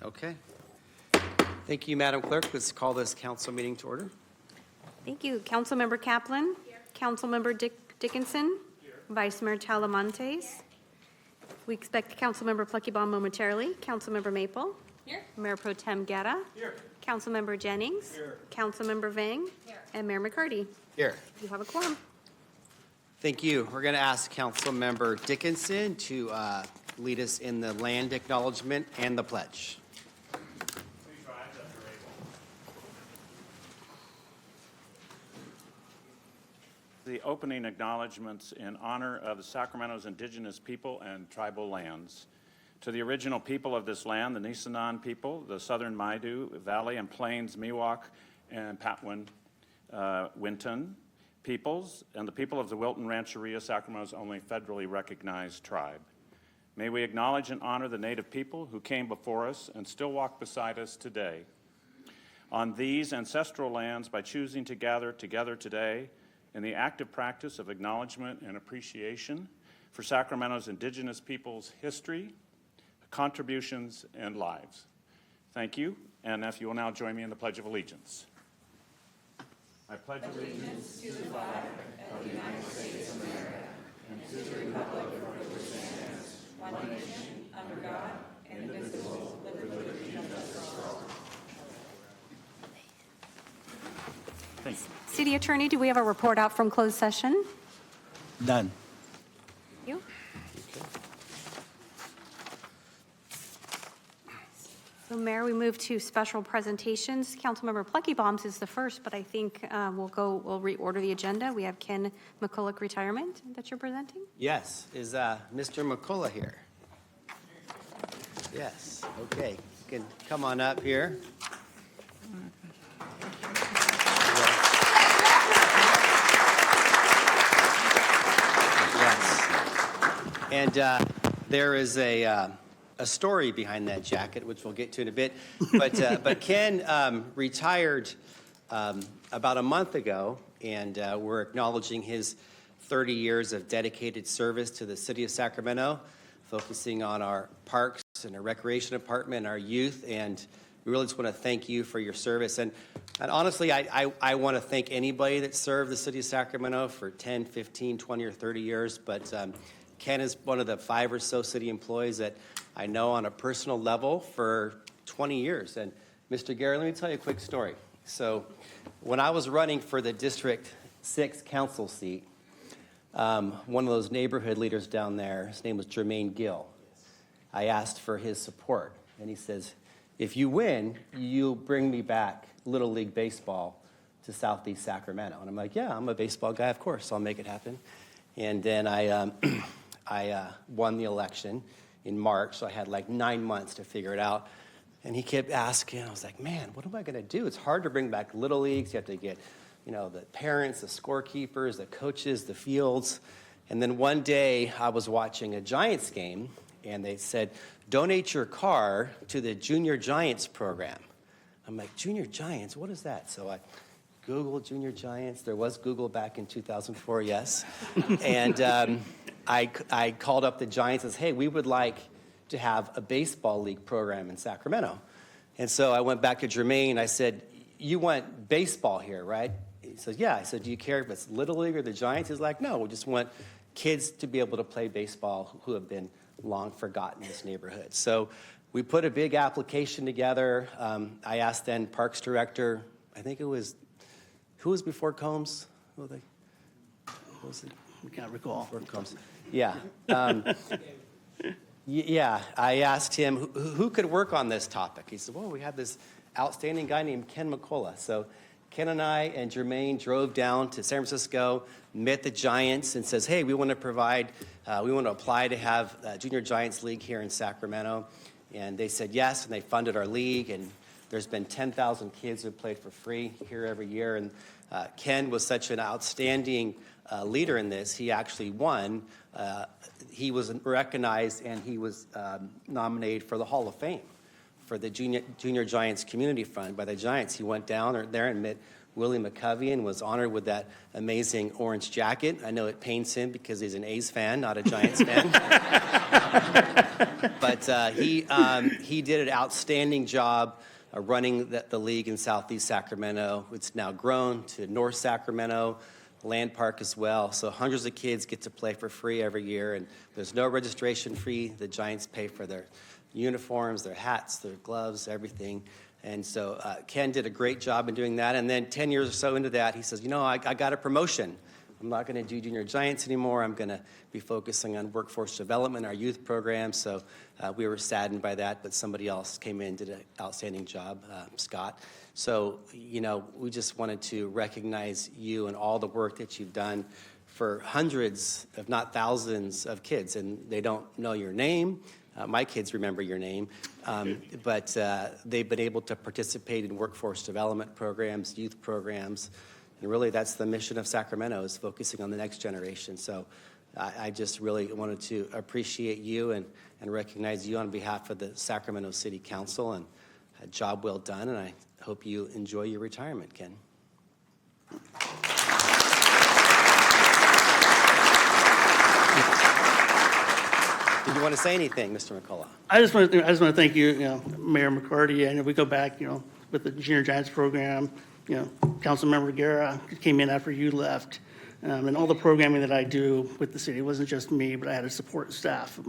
Okay. Thank you, Madam Clerk. Let's call this council meeting to order. Thank you. Councilmember Kaplan. Here. Councilmember Dickinson. Here. Vice Mayor Talamantes. We expect Councilmember Pluckybaum momentarily. Councilmember Maple. Here. Mayor Pro Tem Guerra. Here. Councilmember Jennings. Here. Councilmember Vang. Here. And Mayor McCarty. Here. You have a quorum. Thank you. We're going to ask Councilmember Dickinson to lead us in the land acknowledgement and the pledge. The opening acknowledgments in honor of the Sacramento's indigenous people and tribal lands. To the original people of this land, the Nisenan people, the Southern Maidu, Valley and Plains, Miwok, and Patwin, Winton peoples, and the people of the Wilton Rancheria, Sacramento's only federally recognized tribe. May we acknowledge and honor the Native people who came before us and still walk beside us today. On these ancestral lands, by choosing to gather together today, in the active practice of acknowledgement and appreciation for Sacramento's indigenous people's history, contributions, and lives. Thank you, and if you will now join me in the Pledge of Allegiance. I pledge allegiance to the flag of the United States of America and to the republic for which it stands, one nation, under God, indivisible, with liberty and justice for all. Thank you. City Attorney, do we have a report out from closed session? None. Thank you. So, Mayor, we move to special presentations. Councilmember Pluckybaum's is the first, but I think we'll reorder the agenda. We have Ken McCulloch retirement that you're presenting. Yes. Is Mr. McCullough here? Yes. Okay. You can come on up here. And there is a story behind that jacket, which we'll get to in a bit. But Ken retired about a month ago, and we're acknowledging his 30 years of dedicated service to the city of Sacramento, focusing on our parks and our recreation department, our youth, and we really just want to thank you for your service. And honestly, I want to thank anybody that served the city of Sacramento for 10, 15, 20, or 30 years, but Ken is one of the 5 or so city employees that I know on a personal level for 20 years. And Mr. Gary, let me tell you a quick story. So when I was running for the District 6 council seat, one of those neighborhood leaders down there, his name was Jermaine Gill, I asked for his support. And he says, if you win, you'll bring me back Little League Baseball to Southeast Sacramento. And I'm like, yeah, I'm a baseball guy, of course, I'll make it happen. And then I won the election in March, so I had like 9 months to figure it out. And he kept asking, I was like, man, what am I going to do? It's hard to bring back Little Leagues. You have to get, the parents, the scorekeepers, the coaches, the fields. And then one day I was watching a Giants game, and they said, donate your car to the Junior Giants program. I'm like, Junior Giants? What is that? So I Googled Junior Giants. There was Google back in 2004, yes. And I called up the Giants and said, hey, we would like to have a baseball league program in Sacramento. And so I went back to Jermaine. I said, you want baseball here, right? He says, yeah. I said, do you care if it's Little League or the Giants? He's like, no, we just want kids to be able to play baseball who have been long forgotten in this neighborhood. So we put a big application together. I asked then Parks Director, I think it was, who was before Combs? Who was it? We can't recall. Before Combs. Yeah. Yeah, I asked him who could work on this topic. He said, well, we have this outstanding guy named Ken McCullough. So Ken and I and Jermaine drove down to San Francisco, met the Giants, and says, hey, we want to apply to have a Junior Giants League here in Sacramento. And they said yes, and they funded our league. And there's been 10,000 kids who played for free here every year. And Ken was such an outstanding leader in this. He actually won. He was recognized, and he was nominated for the Hall of Fame for the Junior Giants Community Fund by the Giants. He went down there and met Willie McCovian was honored with that amazing orange jacket. I know it pains him because he's an A's fan, not a Giants fan. But he did an outstanding job running the league in Southeast Sacramento. It's now grown to North Sacramento, Land Park as well. So hundreds of kids get to play for free every year, and there's no registration fee. The Giants pay for their uniforms, their hats, their gloves, everything. And so Ken did a great job in doing that. And then 10 years or so into that, he says, I got a promotion. I'm not going to do Junior Giants anymore. I'm going to be focusing on workforce development, our youth program. So we were saddened by that, but somebody else came in and did an outstanding job, Scott. So, we just wanted to recognize you and all the work that you've done for hundreds, if not thousands, of kids. And they don't know your name. My kids remember your name. But they've been able to participate in workforce development programs, youth programs. And really, that's the mission of Sacramento, is focusing on the next generation. So I just really wanted to appreciate you and recognize you on behalf of the Sacramento City Council, and a job well done. And I hope you enjoy your retirement, Ken. Did you want to say anything, Mr. McCullough? I just want to thank you, Mayor McCarty. And if we go back, with the Junior Giants program, Councilmember Guerra came in after you left. And all the programming that I do with the city, it wasn't just me, but I had a support staff.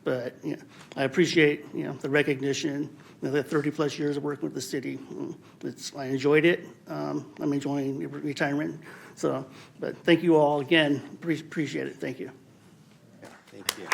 But I appreciate the recognition, the 30-plus years of working with the city. I enjoyed it. I'm enjoying retirement. So, but thank you all again. Appreciate it. Thank you. Thank you.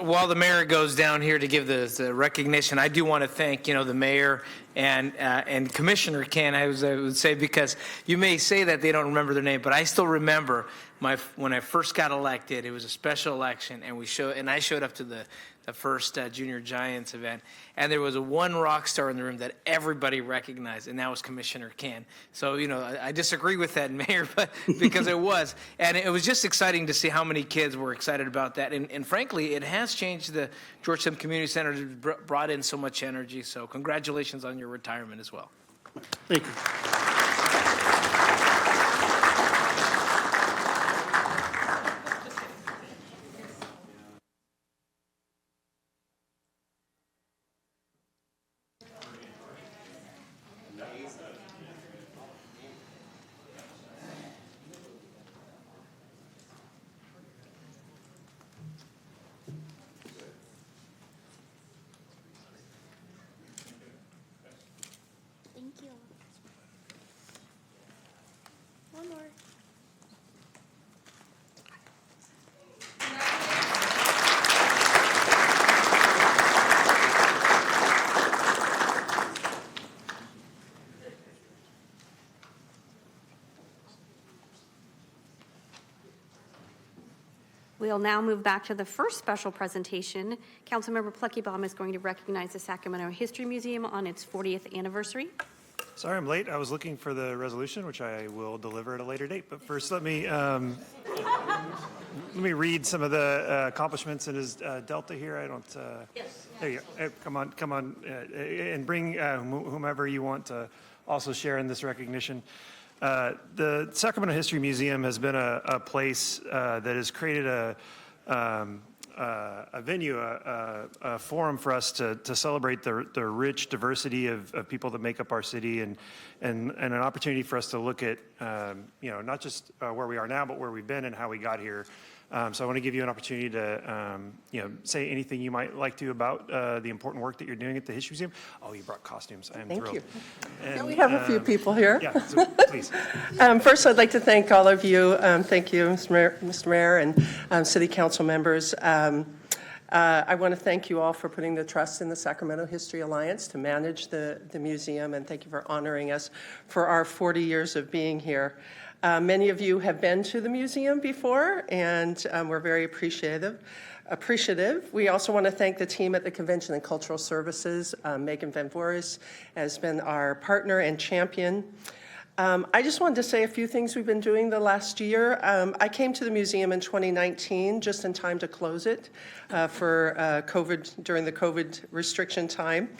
While the mayor goes down here to give the recognition, I do want to thank the mayor and Commissioner Ken. I would say, because you may say that they don't remember their name, but I still remember when I first got elected. It was a special election, and I showed up to the first Junior Giants event, and there was one rock star in the room that everybody recognized, and that was Commissioner Ken. So I disagree with that, Mayor, but because it was, and it was just exciting to see how many kids were excited about that, and frankly, it has changed the Georgetown Community Center. Brought in so much energy. So congratulations on your retirement as well. Thank you. Thank you. One more. We'll now move back to the first special presentation. Councilmember Pluckybaum is going to recognize the Sacramento History Museum on its 40th anniversary. Sorry I'm late. I was looking for the resolution, which I will deliver at a later date. But first, let me read some of the accomplishments. And is Delta here? I don't. Yes. There you go. Come on, and bring whomever you want to also share in this recognition. The Sacramento History Museum has been a place that has created a venue, a forum for us to celebrate the rich diversity of people that make up our city, and an opportunity for us to look at not just where we are now, but where we've been and how we got here. So I want to give you an opportunity to say anything you might like to about the important work that you're doing at the History Museum. Oh, you brought costumes. I am thrilled. Thank you. And, Yeah, we have a few people here. Yeah, so please. First, I'd like to thank all of you. Thank you, Mr. Mayor and City Council members. I want to thank you all for putting the trust in the Sacramento History Alliance to manage the museum, and thank you for honoring us for our 40 years of being here. Many of you have been to the museum before, and we're very appreciative. We also want to thank the team at the Convention and Cultural Services. Megan Van Voorhis has been our partner and champion. I just wanted to say a few things we've been doing the last year. I came to the museum in 2019, just in time to close it for COVID, during the COVID restriction time.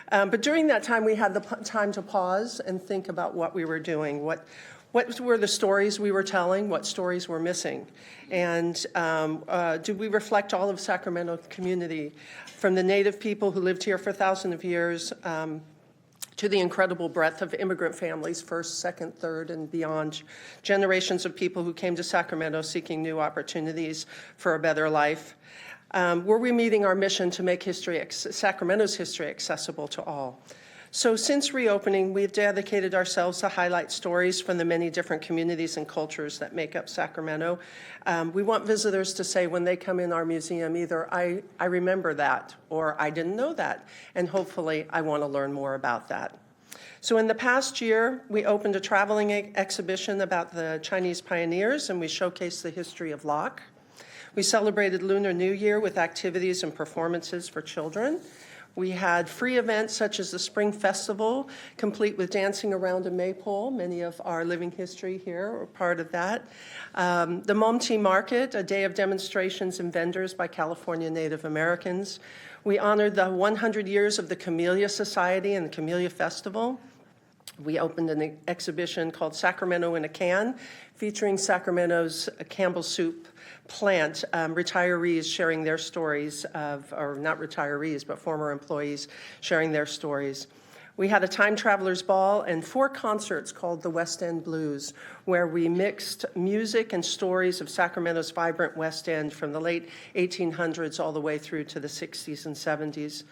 But during that time, we had the time to pause and think about what we were doing, what were the stories we were telling, what stories were missing, and did we reflect all of Sacramento community, from the native people who lived here for thousands of years to the incredible breadth of immigrant families, first, second, third, and beyond, generations of people who came to Sacramento seeking new opportunities for a better life. Were we meeting our mission to make Sacramento's history accessible to all? So since reopening, we've dedicated ourselves to highlight stories from the many different communities and cultures that make up Sacramento. We want visitors to say when they come in our museum, either I remember that, or I didn't know that, and hopefully I want to learn more about that. So in the past year, we opened a traveling exhibition about the Chinese pioneers, and we showcased the history of lock. We celebrated Lunar New Year with activities and performances for children. We had free events such as the Spring Festival, complete with dancing around a maypole. Many of our living history here are part of that. The Momti Market, a day of demonstrations and vendors by California Native Americans. We honored the 100 years of the Camellia Society and the Camellia Festival. We opened an exhibition called Sacramento in a Can, featuring Sacramento's Campbell Soup plant, retirees sharing their stories of, or not retirees, but former employees sharing their stories. We had a time traveler's ball and 4 concerts called the West End Blues, where we mixed music and stories of Sacramento's vibrant West End from the late 1800s all the way through to the 60s and 70s.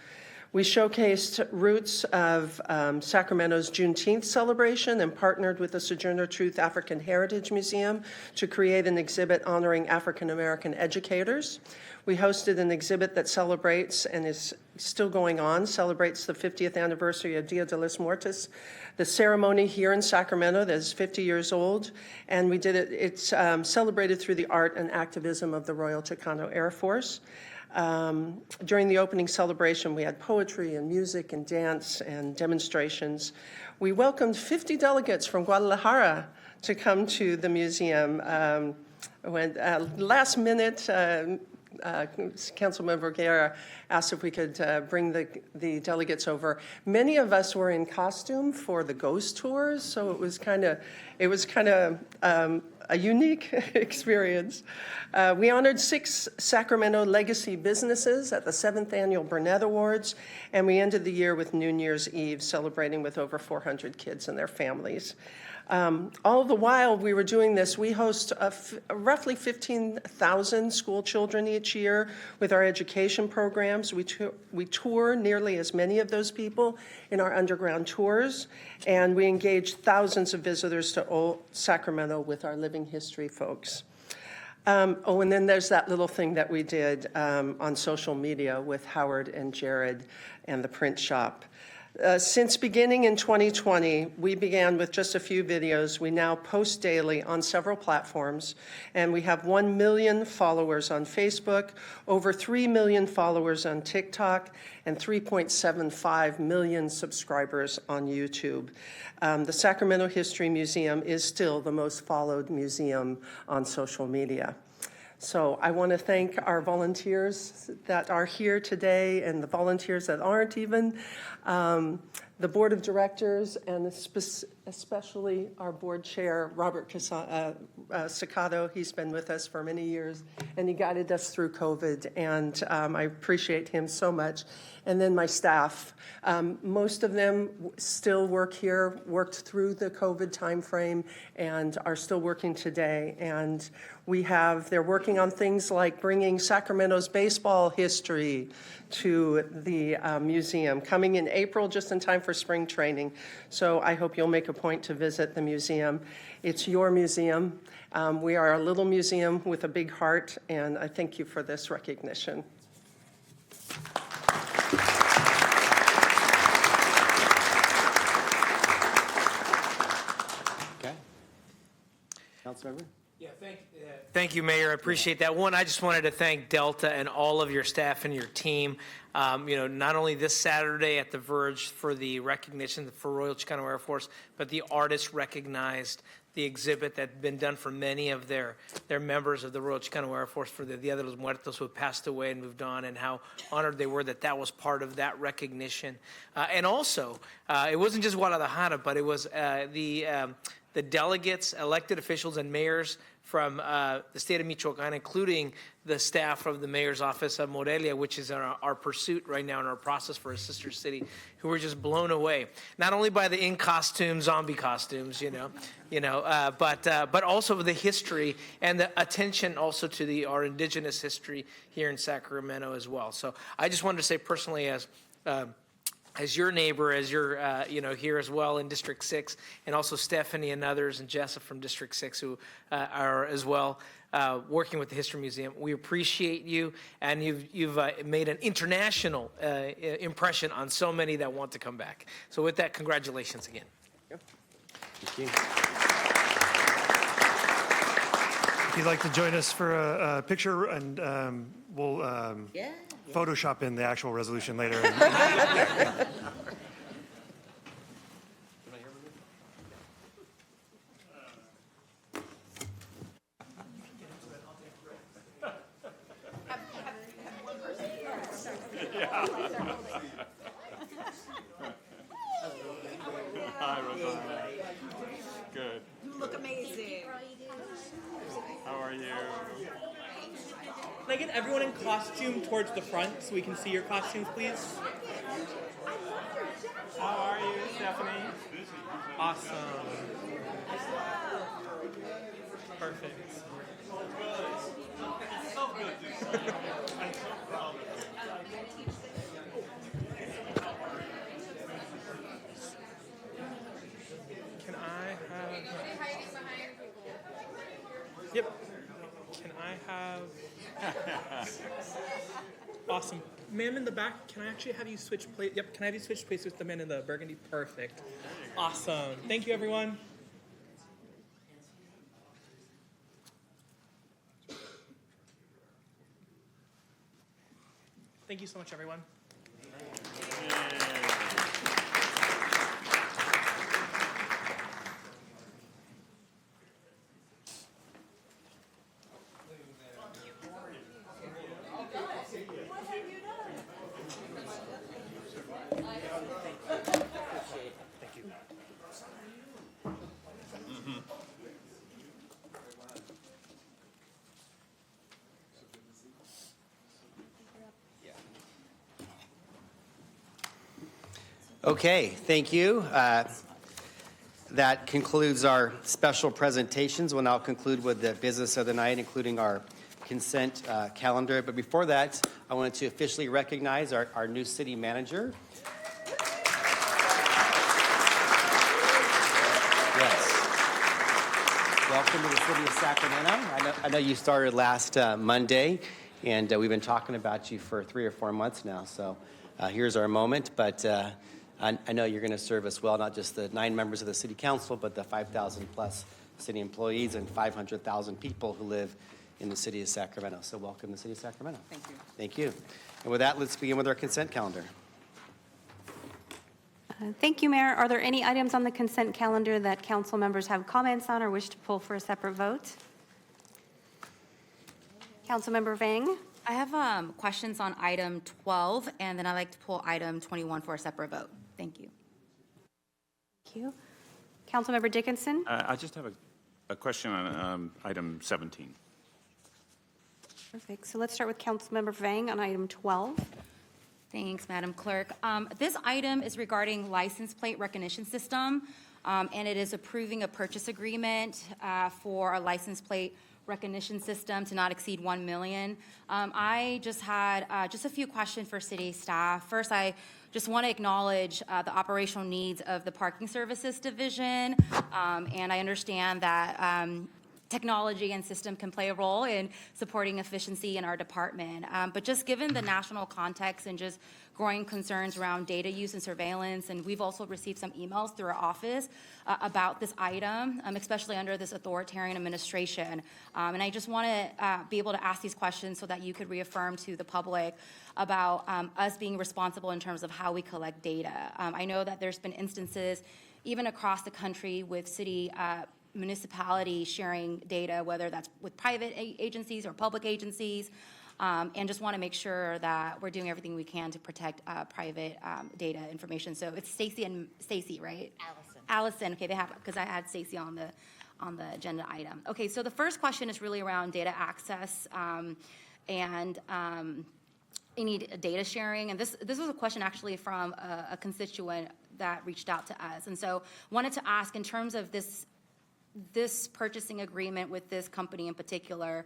We showcased roots of Sacramento's Juneteenth celebration and partnered with the Sojourner Truth African Heritage Museum to create an exhibit honoring African American educators. We hosted an exhibit that celebrates, and is still going on, celebrates the 50th anniversary of Dia de los Muertos, the ceremony here in Sacramento that is 50 years old, and we did it, it's celebrated through the art and activism of the Royal Chicano Air Force. During the opening celebration, we had poetry and music and dance and demonstrations. We welcomed 50 delegates from Guadalajara to come to the museum. When last minute, Councilmember Guerra asked if we could bring the delegates over. Many of us were in costume for the ghost tours, so it was kind of a unique experience. We honored 6 Sacramento legacy businesses at the 7th Annual Burnett Awards, and we ended the year with New Year's Eve, celebrating with over 400 kids and their families. All the while we were doing this, we host roughly 15,000 school children each year with our education programs. We tour nearly as many of those people in our underground tours, and we engage thousands of visitors to Old Sacramento with our living history folks. And then there's that little thing that we did on social media with Howard and Jared and the print shop. Since beginning in 2020, we began with just a few videos. We now post daily on several platforms, and we have 1 million followers on Facebook, over 3 million followers on TikTok, and 3.75 million subscribers on YouTube. The Sacramento History Museum is still the most followed museum on social media. So I want to thank our volunteers that are here today and the volunteers that aren't even, the board of directors, and especially our board chair, Robert Sacato. He's been with us for many years, and he guided us through COVID, and I appreciate him so much. And then my staff. Most of them still work here, worked through the COVID timeframe, and are still working today. And they're working on things like bringing Sacramento's baseball history to the museum, coming in April just in time for spring training. So I hope you'll make a point to visit the museum. It's your museum. We are a little museum with a big heart, and I thank you for this recognition. Okay. Councilmember? Yeah, Thank you, Mayor. I appreciate that. One, I just wanted to thank Delta and all of your staff and your team. Not only this Saturday at the Verge for the recognition for Royal Chicano Air Force, but the artists recognized the exhibit that had been done for many of their members of the Royal Chicano Air Force for the Dia de los Muertos who have passed away and moved on, and how honored they were that that was part of that recognition. And also, it wasn't just Guadalajara, but it was the delegates, elected officials, and mayors from the state of Michoacan, including the staff of the mayor's office of Morelia, which is our pursuit right now in our process for a sister city, who were just blown away, not only by the in-costume zombie costumes, but also the history and the attention also to our indigenous history here in Sacramento as well. So I just wanted to say personally, as your neighbor, as you're, here as well in District 6, and also Stephanie and others, and Jessa from District 6 who are as well working with the History Museum. We appreciate you, and you've made an international impression on so many that want to come back. So with that, congratulations again. Thank you. If you'd like to join us for a picture, and we'll Photoshop in the actual resolution later. Good. You look amazing. How are you? Can I get everyone in costume towards the front so we can see your costumes, please? How are you, Stephanie? Awesome. Perfect. Can I have... Yep. Can I have... Awesome. Ma'am in the back, can I actually have you switch place? Yep, can I have you switch places with the man in the burgundy? Perfect. Awesome. Thank you, everyone. Thank you so much, everyone. Okay, thank you. That concludes our special presentations. We'll now conclude with the business of the night, including our consent calendar. But before that, I wanted to officially recognize our new city manager. Yes. Welcome to the city of Sacramento. I know you started last Monday, and we've been talking about you for 3 or 4 months now. So here's our moment. But I know you're going to serve us well, not just the 9 members of the city council, but the 5,000 plus city employees and 500,000 people who live in the city of Sacramento. So welcome to the city of Sacramento. Thank you. Thank you. And with that, let's begin with our consent calendar. Thank you, Mayor. Are there any items on the consent calendar that council members have comments on or wish to pull for a separate vote? Councilmember Vang? I have questions on item 12, and then I'd like to pull item 21 for a separate vote. Thank you. Thank you. Councilmember Dickinson? I just have a question on item 17. Perfect. So let's start with Councilmember Vang on item 12. Thanks, Madam Clerk. This item is regarding license plate recognition system, and it is approving a purchase agreement for a license plate recognition system to not exceed $1 million. I just had just a few questions for city staff. First, I just want to acknowledge the operational needs of the Parking Services Division, and I understand that technology and system can play a role in supporting efficiency in our department. But just given the national context and just growing concerns around data use and surveillance, and we've also received some emails through our office about this item, especially under this authoritarian administration. And I just want to be able to ask these questions so that you could reaffirm to the public about us being responsible in terms of how we collect data. I know that there's been instances, even across the country, with city municipality sharing data, whether that's with private agencies or public agencies, and just want to make sure that we're doing everything we can to protect private data information. So it's Stacy, right? Allison. Okay, they have, because I had Stacy on the agenda item. Okay, so the first question is really around data access and any data sharing. And this was a question actually from a constituent that reached out to us. And so wanted to ask, in terms of this purchasing agreement with this company in particular,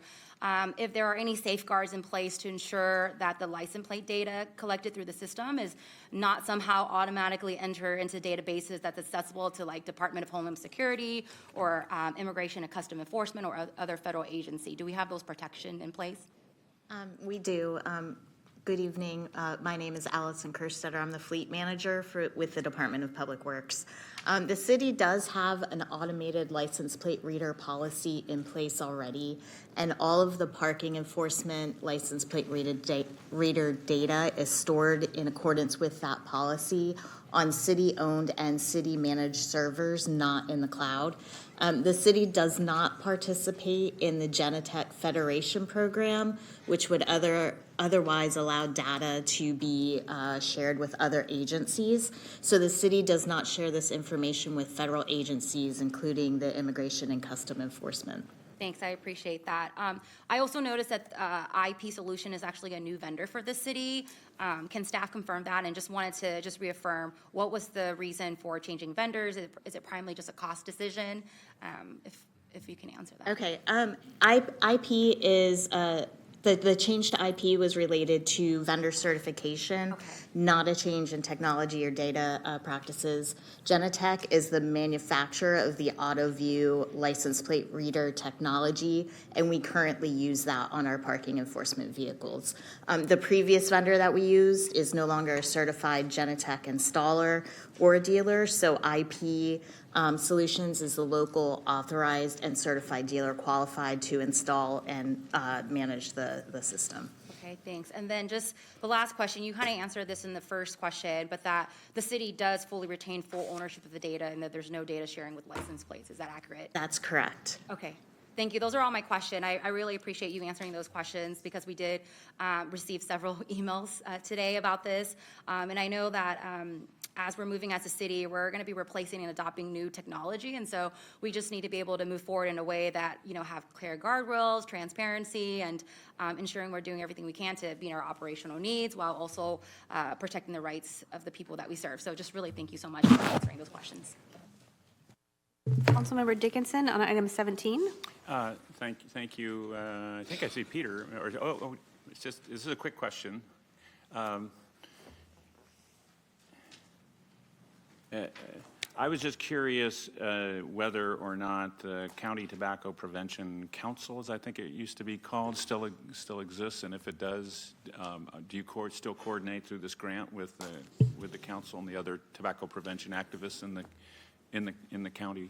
if there are any safeguards in place to ensure that the license plate data collected through the system is not somehow automatically enter into databases that's accessible to like Department of Homeland Security or Immigration and Customs Enforcement or other federal agency. Do we have those protections in place? We do. Good evening. My name is Allison Kerstetter. I'm the fleet manager with the Department of Public Works. The city does have an automated license plate reader policy in place already, and all of the parking enforcement license plate reader data is stored in accordance with that policy on city-owned and city-managed servers, not in the cloud. The city does not participate in the Genetech Federation program, which would otherwise allow data to be shared with other agencies. So the city does not share this information with federal agencies, including the Immigration and Customs Enforcement. Thanks, I appreciate that. I also noticed that IP Solution is actually a new vendor for the city. Can staff confirm that? And just wanted to just reaffirm, what was the reason for changing vendors? Is it primarily just a cost decision? If you can answer that. Okay, IP is, the change to IP was related to vendor certification, not a change in technology or data practices. Genetech is the manufacturer of the AutoView license plate reader technology, and we currently use that on our parking enforcement vehicles. The previous vendor that we used is no longer a certified Genetech installer or a dealer, so IP Solutions is the local authorized and certified dealer qualified to install and manage the system. Okay, thanks. And then just the last question, you kind of answered this in the first question, but that the city does fully retain full ownership of the data and that there's no data sharing with license plates. Is that accurate? That's correct. Okay. Thank you. Those are all my questions. I really appreciate you answering those questions because we did receive several emails today about this. And I know that as we're moving as a city, we're going to be replacing and adopting new technology. And so we just need to be able to move forward in a way that, have clear guardrails, transparency, and ensuring we're doing everything we can to meet our operational needs while also protecting the rights of the people that we serve. So just really thank you so much for answering those questions. Councilmember Dickinson on item 17. Thank you. I think I see Peter. This is a quick question. I was just curious whether or not the County Tobacco Prevention Council, as I think it used to be called, still exists, and if it does, do you still coordinate through this grant with the council and the other tobacco prevention activists in the county?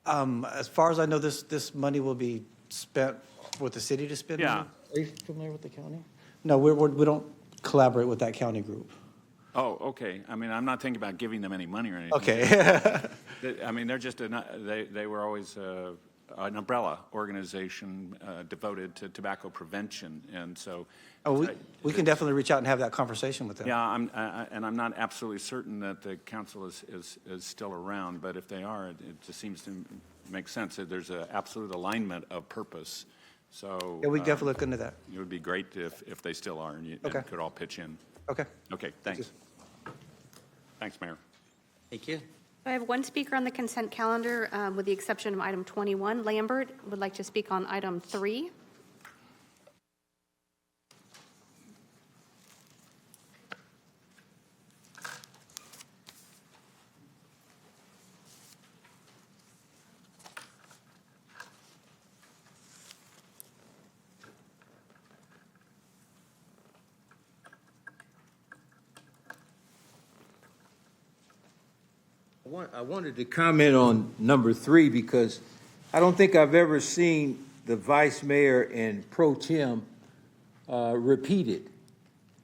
As far as I know, this money will be spent with the city to spend. Yeah. Money. Are you familiar with the county? No, we don't collaborate with that county group. Oh, okay. I mean, I'm not thinking about giving them any money or anything. Okay. I mean, they're just they were always an umbrella organization devoted to tobacco prevention, and so. Oh, we can definitely reach out and have that conversation with them. Yeah, I'm not absolutely certain that the council is still around, but if they are, it just seems to make sense that there's an absolute alignment of purpose. So yeah, we definitely look into that. It would be great if they still are, and you could all pitch in. Okay. Okay, thanks. Thanks, Mayor. Thank you. I have one speaker on the consent calendar, with the exception of item 21. Lambert would like to speak on item 3. I wanted to comment on number 3 because I don't think I've ever seen the vice mayor and pro tem repeated.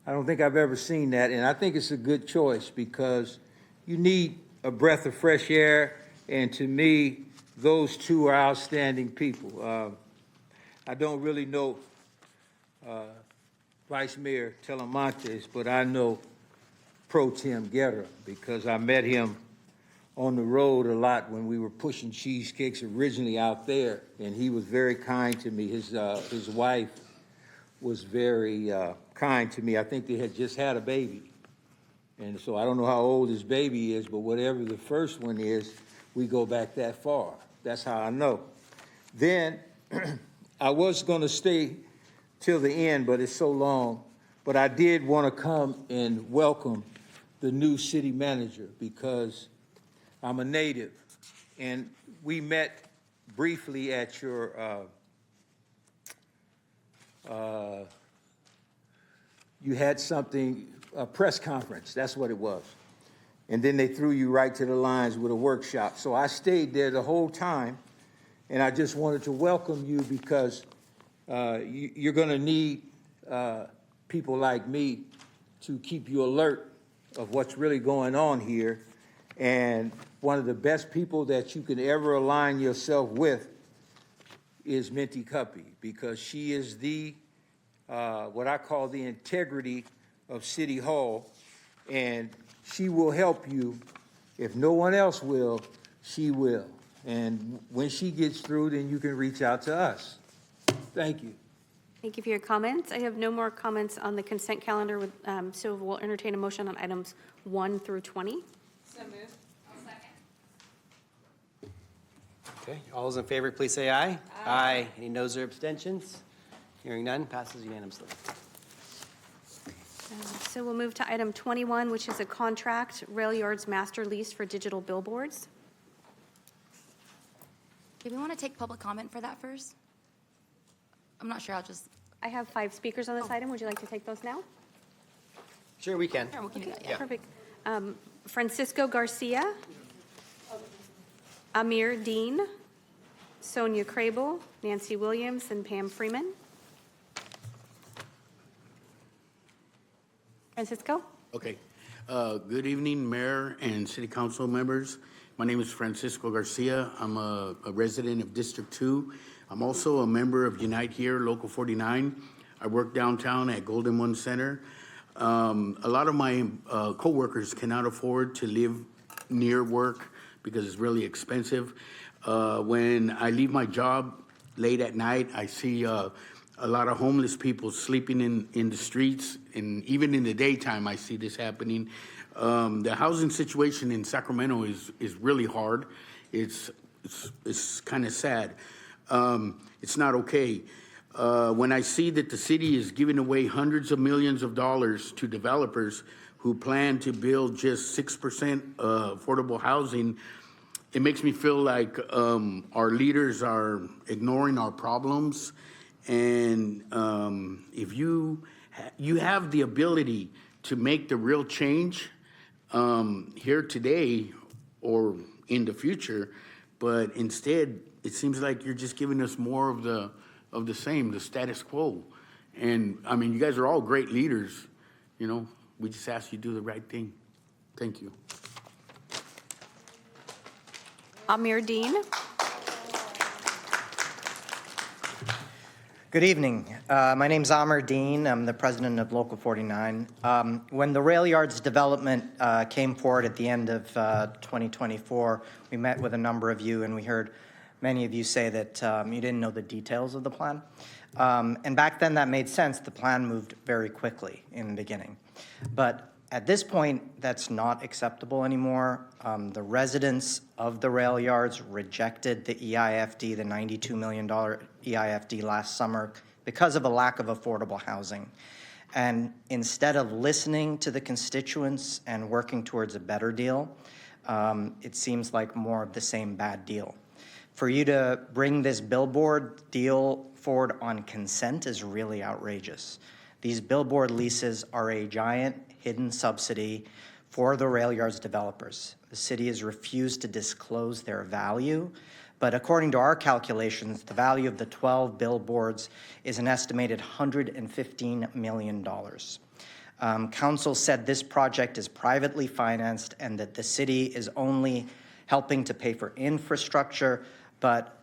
I don't think I've ever seen that, and I think it's a good choice because you need a breath of fresh air, and to me, those two are outstanding people. I don't really know Vice Mayor Telemontes, but I know Pro Tem Guerra because I met him on the road a lot when we were pushing cheesecakes originally out there, and he was very kind to me. His wife was very kind to me. I think they had just had a baby, and so I don't know how old his baby is, but whatever the first one is, we go back that far. That's how I know. Then I was going to stay till the end, but it's so long. But I did want to come and welcome the new city manager because I'm a native, and we met briefly at your, you had something, a press conference, that's what it was. And then they threw you right to the lines with a workshop. So I stayed there the whole time, and I just wanted to welcome you because you're going to need people like me to keep you alert of what's really going on here. And one of the best people that you can ever align yourself with is Minty Cuppy, because she is the, what I call the integrity of City Hall, and she will help you. If no one else will, she will. And when she gets through, then you can reach out to us. Thank you. Thank you for your comments. I have no more comments on the consent calendar, so we'll entertain a motion on items 1 through 20. So moved. I'll second. Okay, all those in favor, please say aye. Aye. Any noes or abstentions? Hearing none, passes unanimously. So we'll move to item 21, which is a contract, Rail Yards Master Lease for digital billboards. Do we want to take public comment for that first? I'm not sure, I'll just, I have 5 speakers on this item. Would you like to take those now? Sure, we can. sure, we can do that, yeah. Perfect. Francisco Garcia, Amir Dean, Sonia Crable, Nancy Williams, and Pam Freeman. Francisco? Okay. Good evening, Mayor and City Council members. My name is Francisco Garcia. I'm a resident of District 2. I'm also a member of Unite Here, Local 49. I work downtown at Golden One Center. A lot of my coworkers cannot afford to live near work because it's really expensive. When I leave my job late at night, I see a lot of homeless people sleeping in the streets, and even in the daytime, I see this happening. The housing situation in Sacramento is really hard. It's kind of sad. It's not okay. When I see that the city is giving away hundreds of millions of dollars to developers who plan to build just 6% affordable housing, it makes me feel like our leaders are ignoring our problems. And if you have the ability to make the real change here today or in the future, but instead it seems like you're just giving us more of the same, the status quo. And I mean, you guys are all great leaders. You know, we just ask you to do the right thing. Thank you. Amir Dean. Good evening. My name's Amr Dean. I'm the president of Local 49. When the rail yards development came forward at the end of 2024, we met with a number of you, and we heard many of you say that you didn't know the details of the plan. And back then, that made sense. The plan moved very quickly in the beginning. But at this point, that's not acceptable anymore. The residents of the rail yards rejected the EIFD, the $92 million EIFD last summer because of a lack of affordable housing. And instead of listening to the constituents and working towards a better deal, it seems like more of the same bad deal. For you to bring this billboard deal forward on consent is really outrageous. These billboard leases are a giant hidden subsidy for the rail yards developers. The city has refused to disclose their value, but according to our calculations, the value of the 12 billboards is an estimated $115 million. Council said this project is privately financed and that the city is only helping to pay for infrastructure, but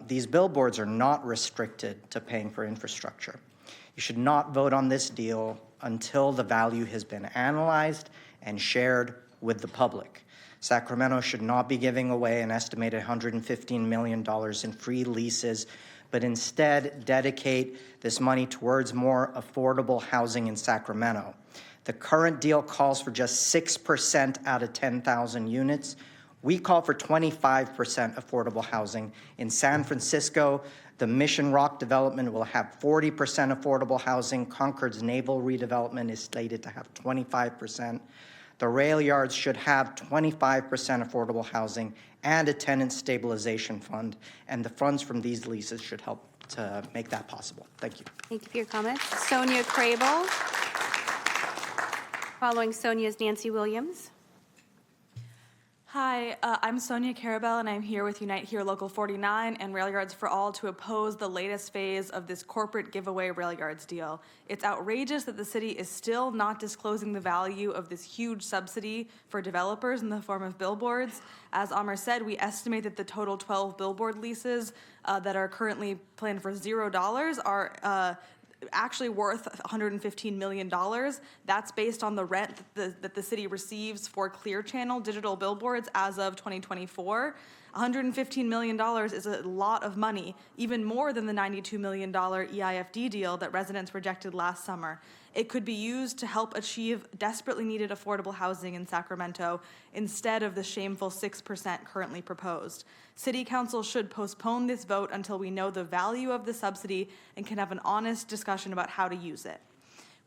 these billboards are not restricted to paying for infrastructure. You should not vote on this deal until the value has been analyzed and shared with the public. Sacramento should not be giving away an estimated $115 million in free leases, but instead dedicate this money towards more affordable housing in Sacramento. The current deal calls for just 6% out of 10,000 units. We call for 25% affordable housing. In San Francisco, the Mission Rock development will have 40% affordable housing. Concord's Naval redevelopment is slated to have 25%. The rail yards should have 25% affordable housing and a tenant stabilization fund, and the funds from these leases should help to make that possible. Thank you. Thank you for your comments. Sonia Crable. Following Sonia is Nancy Williams. Hi, I'm Sonia Carabell, and I'm here with Unite Here Local 49 and Rail Yards for All to oppose the latest phase of this corporate giveaway rail yards deal. It's outrageous that the city is still not disclosing the value of this huge subsidy for developers in the form of billboards. As Amr said, we estimate that the total 12 billboard leases that are currently planned for $0 are actually worth $115 million. That's based on the rent that the city receives for Clear Channel digital billboards as of 2024. $115 million is a lot of money, even more than the $92 million EIFD deal that residents rejected last summer. It could be used to help achieve desperately needed affordable housing in Sacramento instead of the shameful 6% currently proposed. City Council should postpone this vote until we know the value of the subsidy and can have an honest discussion about how to use it.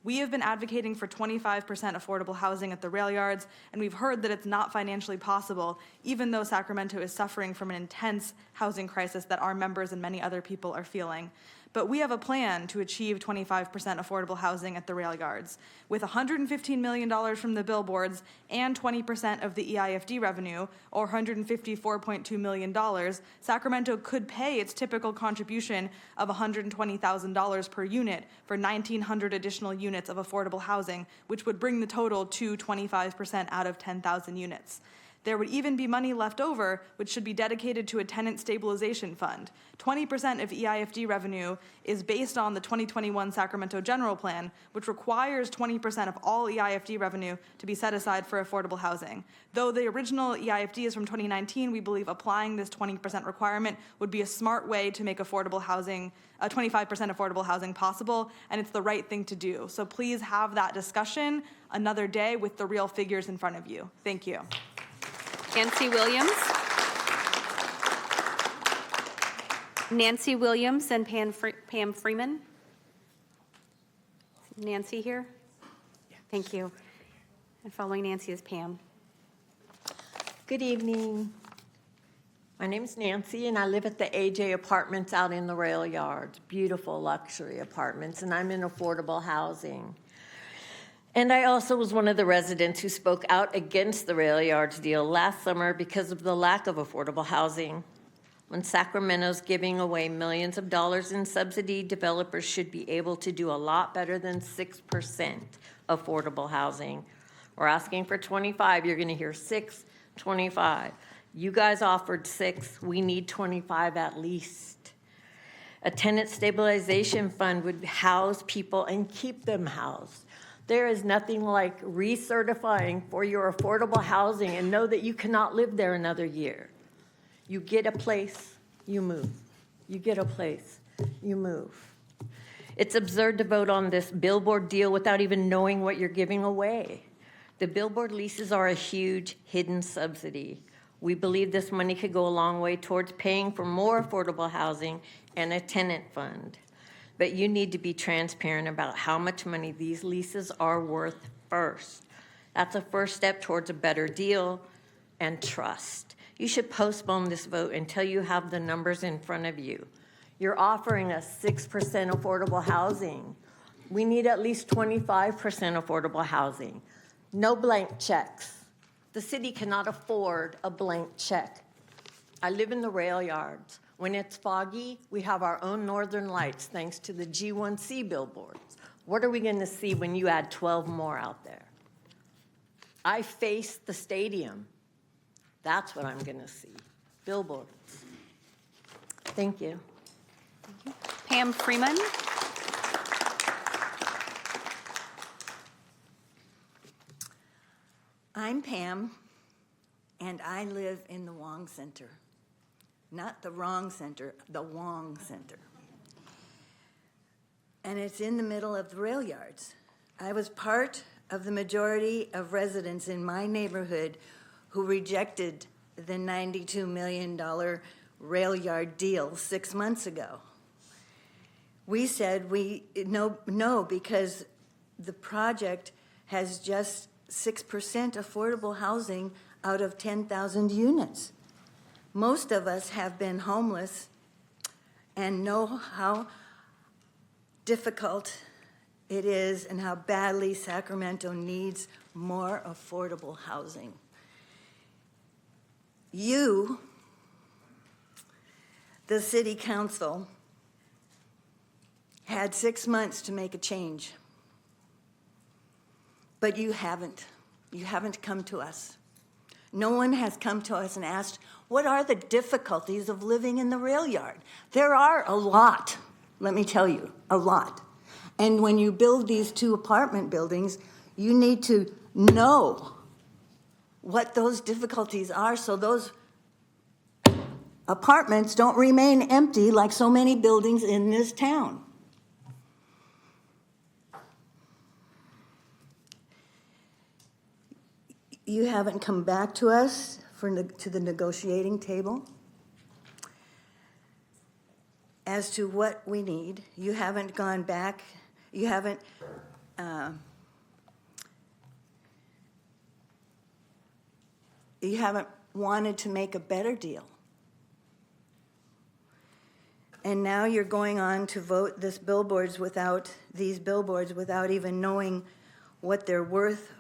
We have been advocating for 25% affordable housing at the rail yards, and we've heard that it's not financially possible, even though Sacramento is suffering from an intense housing crisis that our members and many other people are feeling. But we have a plan to achieve 25% affordable housing at the rail yards. With $115 million from the billboards and 20% of the EIFD revenue, or $154.2 million, Sacramento could pay its typical contribution of $120,000 per unit for 1,900 additional units of affordable housing, which would bring the total to 25% out of 10,000 units. There would even be money left over, which should be dedicated to a tenant stabilization fund. 20% of EIFD revenue is based on the 2021 Sacramento General Plan, which requires 20% of all EIFD revenue to be set aside for affordable housing. Though the original EIFD is from 2019, we believe applying this 20% requirement would be a smart way to make affordable housing, 25% affordable housing possible, and it's the right thing to do. So please have that discussion another day with the real figures in front of you. Thank you. Nancy Williams. Nancy Williams and Pam Freeman. Nancy here? Thank you. And following Nancy is Pam. Good evening. My name is Nancy, and I live at the AJ Apartments out in the rail yards. Beautiful luxury apartments, and I'm in affordable housing. And I also was one of the residents who spoke out against the rail yards deal last summer because of the lack of affordable housing. When Sacramento's giving away millions of dollars in subsidy, developers should be able to do a lot better than 6% affordable housing. We're asking for 25. You're going to hear 6, 25. You guys offered 6. We need 25 at least. A tenant stabilization fund would house people and keep them housed. There is nothing like recertifying for your affordable housing and know that you cannot live there another year. You get a place, you move. You get a place, you move. It's absurd to vote on this billboard deal without even knowing what you're giving away. The billboard leases are a huge hidden subsidy. We believe this money could go a long way towards paying for more affordable housing and a tenant fund. But you need to be transparent about how much money these leases are worth first. That's a first step towards a better deal and trust. You should postpone this vote until you have the numbers in front of you. You're offering us 6% affordable housing. We need at least 25% affordable housing. No blank checks. The city cannot afford a blank check. I live in the rail yards. When it's foggy, we have our own northern lights thanks to the G1C billboards. What are we going to see when you add 12 more out there? I face the stadium. That's what I'm going to see. Billboards. Thank you. Pam Freeman. I'm Pam, and I live in the Wong Center. Not the wrong center, the Wong Center. And it's in the middle of the rail yards. I was part of the majority of residents in my neighborhood who rejected the $92 million rail yard deal 6 months ago. We said no, because the project has just 6% affordable housing out of 10,000 units. Most of us have been homeless and know how difficult it is and how badly Sacramento needs more affordable housing. You, the city council, had 6 months to make a change. But you haven't. You haven't come to us. No one has come to us and asked, what are the difficulties of living in the rail yard? There are a lot, let me tell you, a lot. And when you build these 2 apartment buildings, you need to know what those difficulties are so those apartments don't remain empty like so many buildings in this town. You haven't come back to us to the negotiating table as to what we need. You haven't gone back. You haven't wanted to make a better deal. And now you're going on to vote these billboards without even knowing what they're worth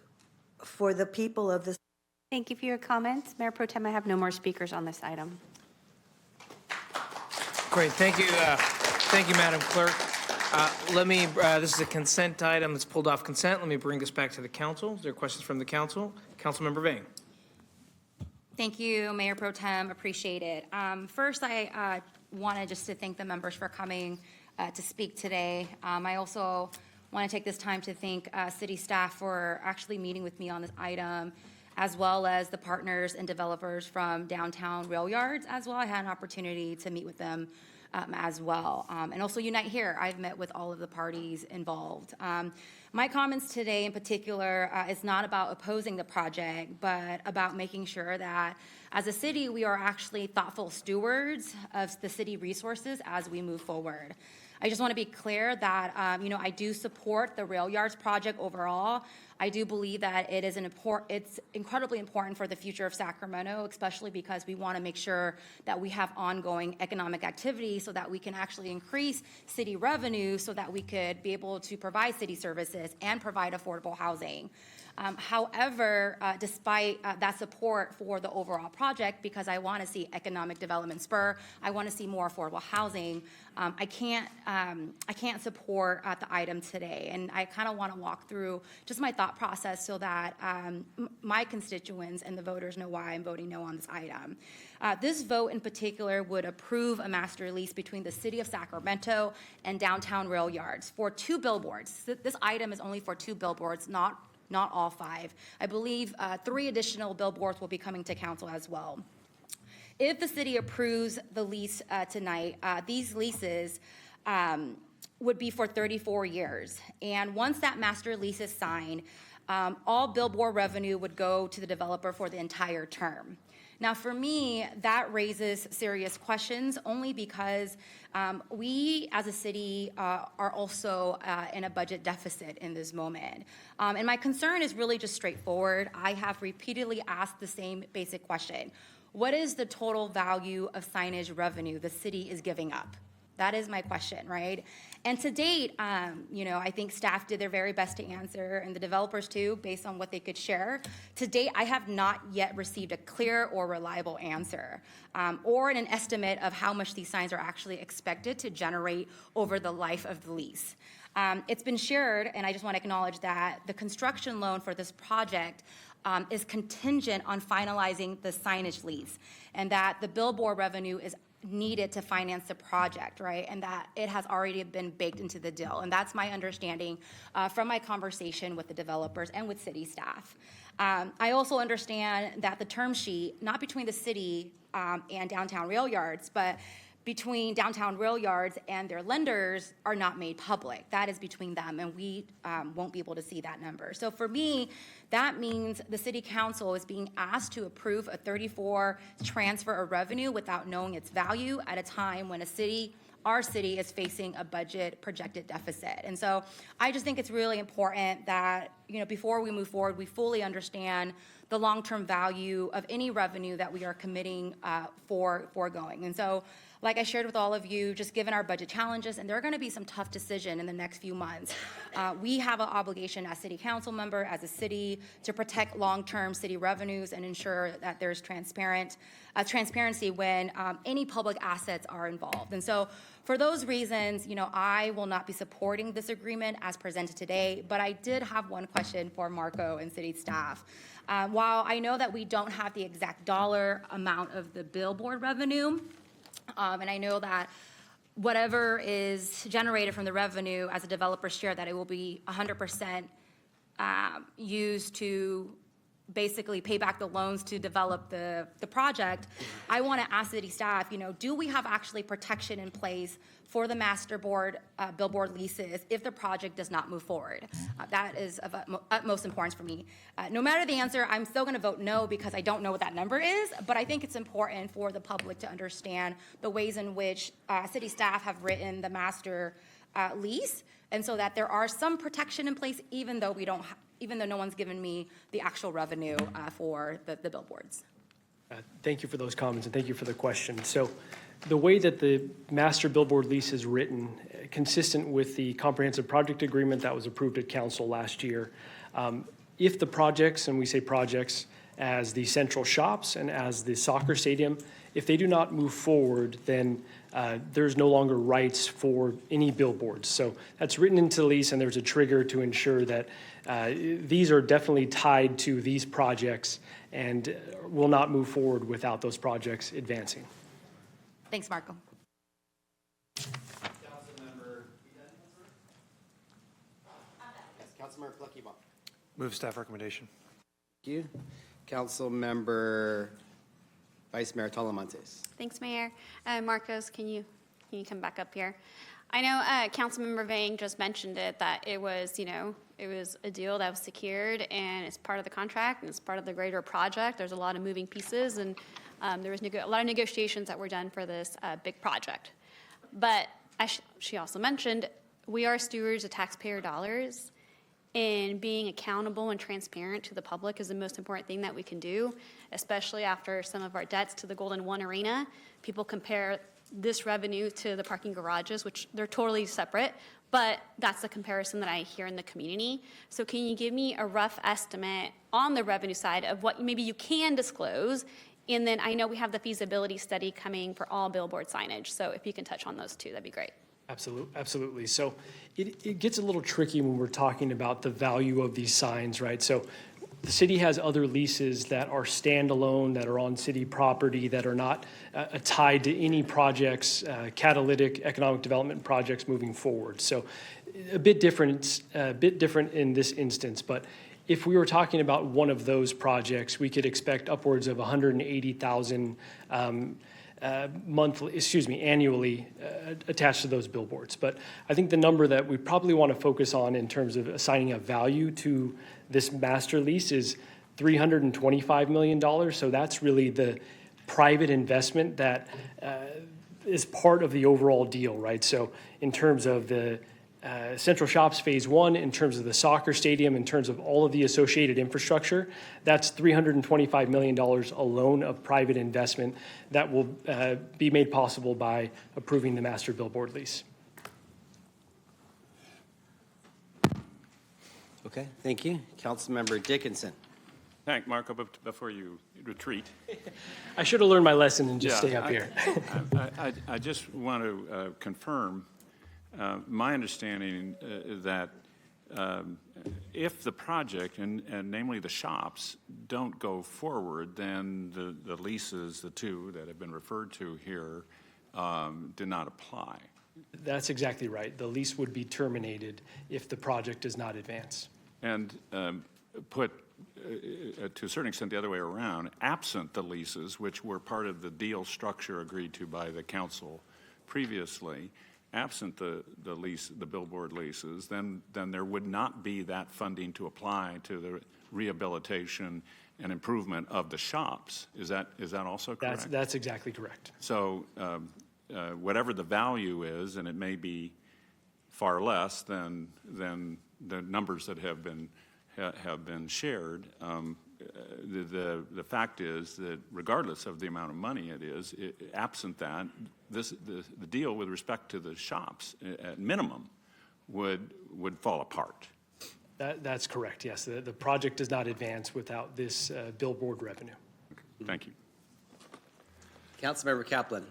for the people of this. Thank you for your comments. Mayor Pro Tem, I have no more speakers on this item. Great, thank you, Madam Clerk. This is a consent item that's pulled off consent. Let me bring this back to the council. Is there questions from the council? Councilmember Vane. Thank you, Mayor Pro Tem, appreciate it. First, I wanted just to thank the members for coming to speak today. I also want to take this time to thank city staff for actually meeting with me on this item, as well as the partners and developers from downtown rail yards as well. I had an opportunity to meet with them as well. And also Unite Here, I've met with all of the parties involved. My comments today in particular is not about opposing the project, but about making sure that as a city, we are actually thoughtful stewards of the city resources as we move forward. I just want to be clear that, I do support the rail yards project overall. I do believe that it's incredibly important for the future of Sacramento, especially because we want to make sure that we have ongoing economic activity so that we can actually increase city revenue so that we could be able to provide city services and provide affordable housing. However, despite that support for the overall project, because I want to see economic development spur, I want to see more affordable housing, I can't support the item today. And I kind of want to walk through just my thought process so that my constituents and the voters know why I'm voting no on this item. This vote in particular would approve a master lease between the city of Sacramento and downtown rail yards for 2 billboards. This item is only for 2 billboards, not all 5. I believe 3 additional billboards will be coming to council as well. If the city approves the lease tonight, these leases would be for 34 years. And once that master lease is signed, all billboard revenue would go to the developer for the entire term. Now, for me, that raises serious questions only because we as a city are also in a budget deficit in this moment. And my concern is really just straightforward. I have repeatedly asked the same basic question. What is the total value of signage revenue the city is giving up? That is my question, right? And to date, I think staff did their very best to answer, and the developers too, based on what they could share. To date, I have not yet received a clear or reliable answer, or an estimate of how much these signs are actually expected to generate over the life of the lease. It's been shared, and I just want to acknowledge that the construction loan for this project is contingent on finalizing the signage lease, and that the billboard revenue is needed to finance the project, right? And that it has already been baked into the deal. And that's my understanding from my conversation with the developers and with city staff. I also understand that the term sheet, not between the city and Downtown Rail Yards, but between Downtown Rail Yards and their lenders are not made public. That is between them, and we won't be able to see that number. So for me, that means the city council is being asked to approve a 34 transfer of revenue without knowing its value at a time when our city is facing a budget projected deficit. And so I just think it's really important that, before we move forward, we fully understand the long-term value of any revenue that we are committing for foregoing. And so, like I shared with all of you, just given our budget challenges, and there are going to be some tough decisions in the next few months, we have an obligation as city council member, as a city, to protect long-term city revenues and ensure that there's transparency when any public assets are involved. And so for those reasons, I will not be supporting this agreement as presented today, but I did have one question for Marco and city staff. While I know that we don't have the exact dollar amount of the billboard revenue, and I know that whatever is generated from the revenue as a developer share, that it will be 100% used to basically pay back the loans to develop the project. I want to ask city staff, do we have actually protection in place for the master board billboard leases if the project does not move forward? That is of utmost importance for me. No matter the answer, I'm still going to vote no because I don't know what that number is, but I think it's important for the public to understand the ways in which city staff have written the master lease, and so that there are some protection in place even though no one's given me the actual revenue for the billboards. Thank you for those comments, and thank you for the question. So the way that the master billboard lease is written, consistent with the comprehensive project agreement that was approved at council last year, if the projects, and we say projects as the central shops and as the soccer stadium, if they do not move forward, then there's no longer rights for any billboards. So that's written into the lease, and there's a trigger to ensure that these are definitely tied to these projects and will not move forward without those projects advancing. Thanks, Marco. Councilmember Pluckyball. Move staff recommendation. Thank you. Councilmember Vice Mayor Talamantes. Thanks, Mayor. Marcos, can you come back up here? I know Councilmember Vang just mentioned it, that it was, it was a deal that was secured and it's part of the contract and it's part of the greater project. There's a lot of moving pieces and there was a lot of negotiations that were done for this big project. But as she also mentioned, we are stewards of taxpayer dollars, and being accountable and transparent to the public is the most important thing that we can do, especially after some of our debts to the Golden One Arena. People compare this revenue to the parking garages, which they're totally separate, but that's the comparison that I hear in the community. So can you give me a rough estimate on the revenue side of what maybe you can disclose? And then I know we have the feasibility study coming for all billboard signage, so if you can touch on those two, that'd be great. Absolutely. So it gets a little tricky when we're talking about the value of these signs, right? So the city has other leases that are standalone, that are on city property, that are not tied to any projects, catalytic economic development projects moving forward. So a bit different in this instance, but if we were talking about one of those projects, we could expect upwards of 180,000 annually attached to those billboards. But I think the number that we probably want to focus on in terms of assigning a value to this master lease is $325 million. So that's really the private investment that is part of the overall deal, right? So in terms of the Central Shops Phase 1, in terms of the soccer stadium, in terms of all of the associated infrastructure, that's $325 million alone of private investment that will be made possible by approving the master billboard lease. Okay, thank you. Councilmember Dickinson. Thank Marco, but before you retreat. I should have learned my lesson and just Yeah, stay up here. I just want to confirm my understanding that if the project, and namely the shops, don't go forward, then the leases, the two that have been referred to here, do not apply. That's exactly right. The lease would be terminated if the project does not advance. And put, to a certain extent, the other way around, absent the leases, which were part of the deal structure agreed to by the council previously, absent the lease, the billboard leases, then there would not be that funding to apply to the rehabilitation and improvement of the shops. Is that also correct? That's exactly correct. So whatever the value is, and it may be far less than the numbers that have been shared, the fact is that regardless of the amount of money it is, absent that, the deal with respect to the shops, at minimum, would fall apart. That's correct, yes. The project does not advance without this billboard revenue. Okay. Thank you. Councilmember Kaplan.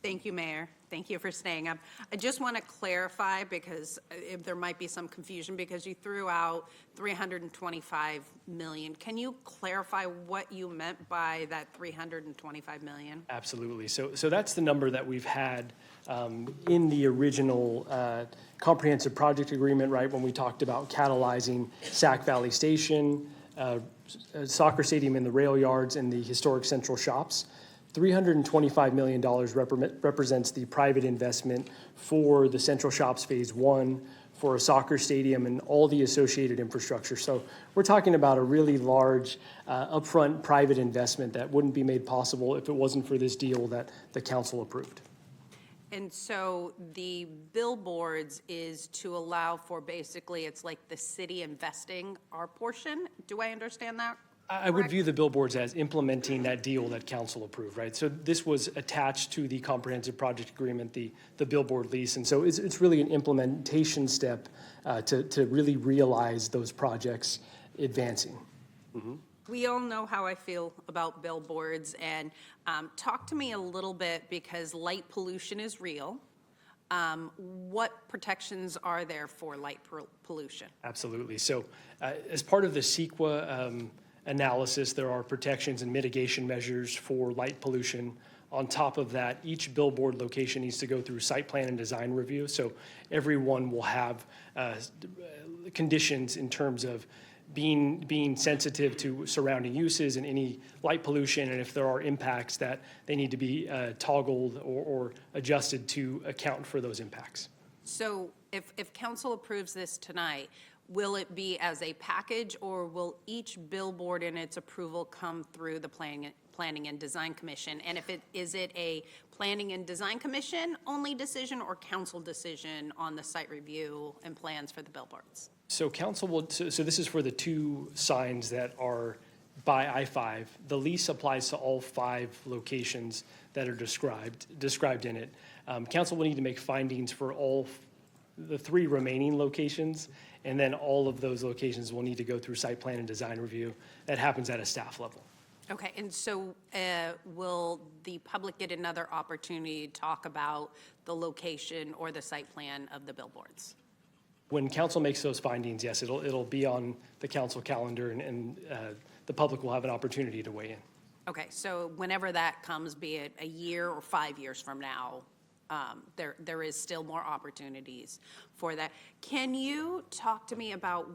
Thank you, Mayor. Thank you for staying up. I just want to clarify, because there might be some confusion, because you threw out $325 million. Can you clarify what you meant by that $325 million? Absolutely. So that's the number that we've had in the original comprehensive project agreement, right, when we talked about catalyzing Sac Valley Station, soccer stadium in the rail yards, and the historic central shops. $325 million represents the private investment for the Central Shops Phase 1, for a soccer stadium and all the associated infrastructure. So we're talking about a really large upfront private investment that wouldn't be made possible if it wasn't for this deal that the council approved. And so the billboards is to allow for, basically, it's like the city investing our portion. Do I understand that? I would view the billboards as implementing that deal that council approved, right? So this was attached to the comprehensive project agreement, the billboard lease. And so it's really an implementation step to really realize those projects advancing. Mm-hmm. We all know how I feel about billboards, and talk to me a little bit, because light pollution is real. What protections are there for light pollution? Absolutely. So as part of the CEQA analysis, there are protections and mitigation measures for light pollution. On top of that, each billboard location needs to go through site plan and design review. So everyone will have conditions in terms of being sensitive to surrounding uses and any light pollution, and if there are impacts that they need to be toggled or adjusted to account for those impacts. So if council approves this tonight, will it be as a package, or will each billboard in its approval come through the Planning and Design Commission? And is it a Planning and Design Commission only decision, or council decision on the site review and plans for the billboards? So council will, so this is for the two signs that are by I-5. The lease applies to all 5 locations that are described in it. Council will need to make findings for all the 3 remaining locations, and then all of those locations will need to go through site plan and design review. That happens at a staff level. Okay, and so will the public get another opportunity to talk about the location or the site plan of the billboards? When council makes those findings, yes, it'll be on the council calendar, and the public will have an opportunity to weigh in. Okay, so whenever that comes, be it a year or 5 years from now, there is still more opportunities for that. Can you talk to me about,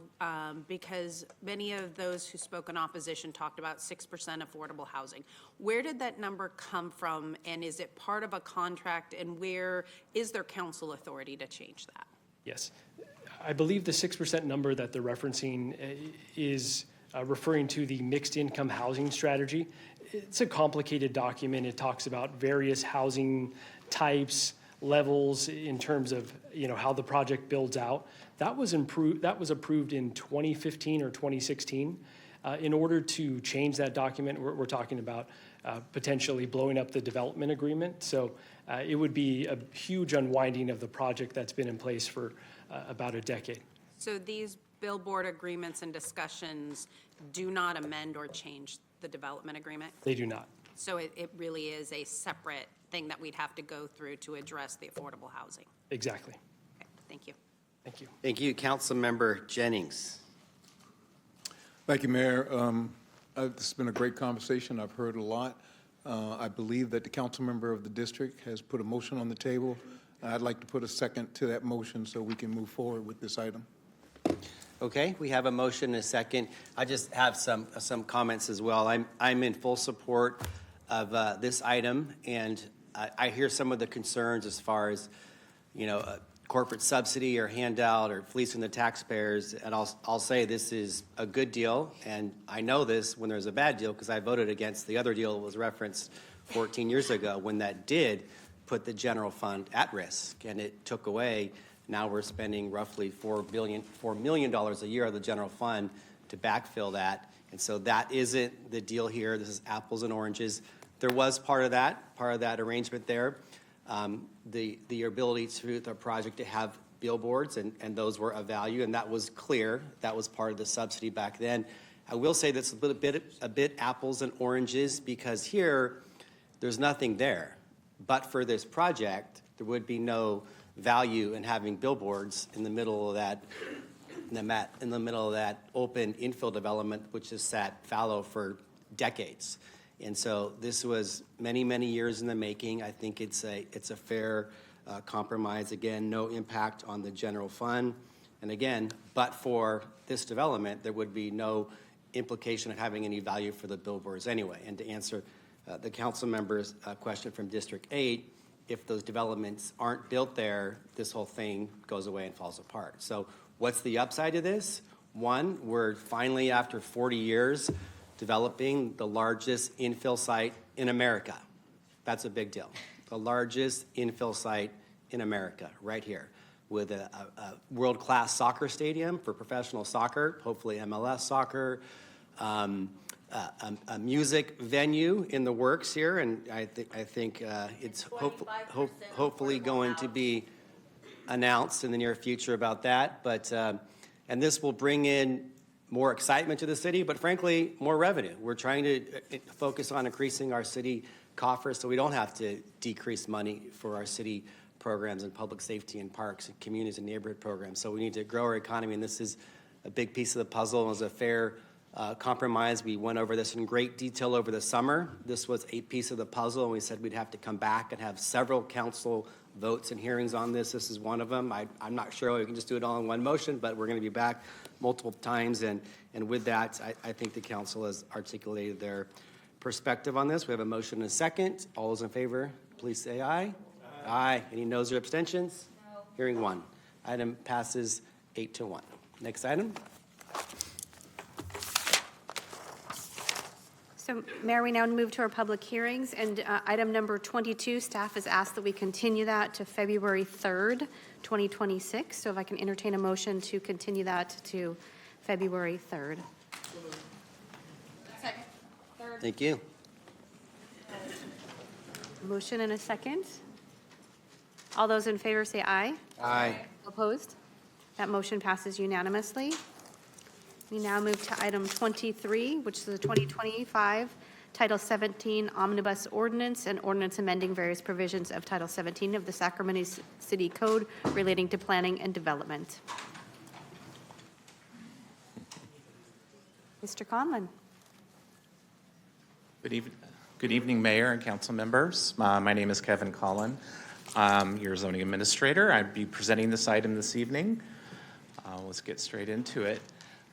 because many of those who spoke in opposition talked about 6% affordable housing. Where did that number come from, and is it part of a contract, and where is there council authority to change that? Yes. I believe the 6% number that they're referencing is referring to the mixed income housing strategy. It's a complicated document. It talks about various housing types, levels in terms of, how the project builds out. That was approved in 2015 or 2016. In order to change that document, we're talking about potentially blowing up the development agreement. So it would be a huge unwinding of the project that's been in place for about a decade. So these billboard agreements and discussions do not amend or change the development agreement? They do not. So it really is a separate thing that we'd have to go through to address the affordable housing? Exactly. Okay, thank you. Thank you. Thank you. Councilmember Jennings. Thank you, Mayor. This has been a great conversation. I've heard a lot. I believe that the council member of the district has put a motion on the table. I'd like to put a second to that motion so we can move forward with this item. Okay, we have a motion and a second. I just have some comments as well. I'm in full support of this item, and I hear some of the concerns as far as, corporate subsidy or handout or fleecing the taxpayers, and I'll say this is a good deal, and I know this when there's a bad deal because I voted against the other deal that was referenced 14 years ago when that did put the general fund at risk, and it took away. Now we're spending roughly $4 million a year of the general fund to backfill that, and so that isn't the deal here. This is apples and oranges. There was part of that arrangement there. The ability to the project to have billboards, and those were of value, and that was clear. That was part of the subsidy back then. I will say that's a bit apples and oranges because here there's nothing there. But for this project, there would be no value in having billboards in the middle of that open infill development, which has sat fallow for decades. And so this was many, many years in the making. I think it's a fair compromise. Again, no impact on the general fund. And again, but for this development, there would be no implication of having any value for the billboards anyway. And to answer the council member's question from District 8, if those developments aren't built there, this whole thing goes away and falls apart. So what's the upside of this? One, we're finally, after 40 years, developing the largest infill site in America. That's a big deal. The largest infill site in America, right here, with a world-class soccer stadium for professional soccer, hopefully MLS soccer, a music venue in the works here, and I think it's hopefully going to be announced in the near future about that. But and this will bring in more excitement to the city, but frankly, more revenue. We're trying to focus on increasing our city coffers so we don't have to decrease money for our city programs and public safety and parks and communities and neighborhood programs. So we need to grow our economy, and this is a big piece of the puzzle. It was a fair compromise. We went over this in great detail over the summer. This was a piece of the puzzle, and we said we'd have to come back and have several council votes and hearings on this. This is one of them. I'm not sure we can just do it all in one motion, but we're going to be back multiple times. And with that, I think the council has articulated their perspective on this. We have a motion and a second. All those in favor, please say aye. Aye. Any noes or abstentions? No. Hearing one. Item passes 8-1. Next item. So, Mayor, we now move to our public hearings, and item number 22, staff has asked that we continue that to February 3rd, 2026. So if I can entertain a motion to continue that to February 3rd. Second. Third. Thank you. Motion and a second. All those in favor say aye. Aye. Opposed? That motion passes unanimously. We now move to item 23, which is the 2025 Title 17 Omnibus Ordinance and Ordinance amending various provisions of Title 17 of the Sacramento City Code relating to planning and development. Mr. Conlon. Good evening, Mayor and council members. My name is Kevin Collin. I'm your zoning administrator. I'd be presenting this item this evening. Let's get straight into it.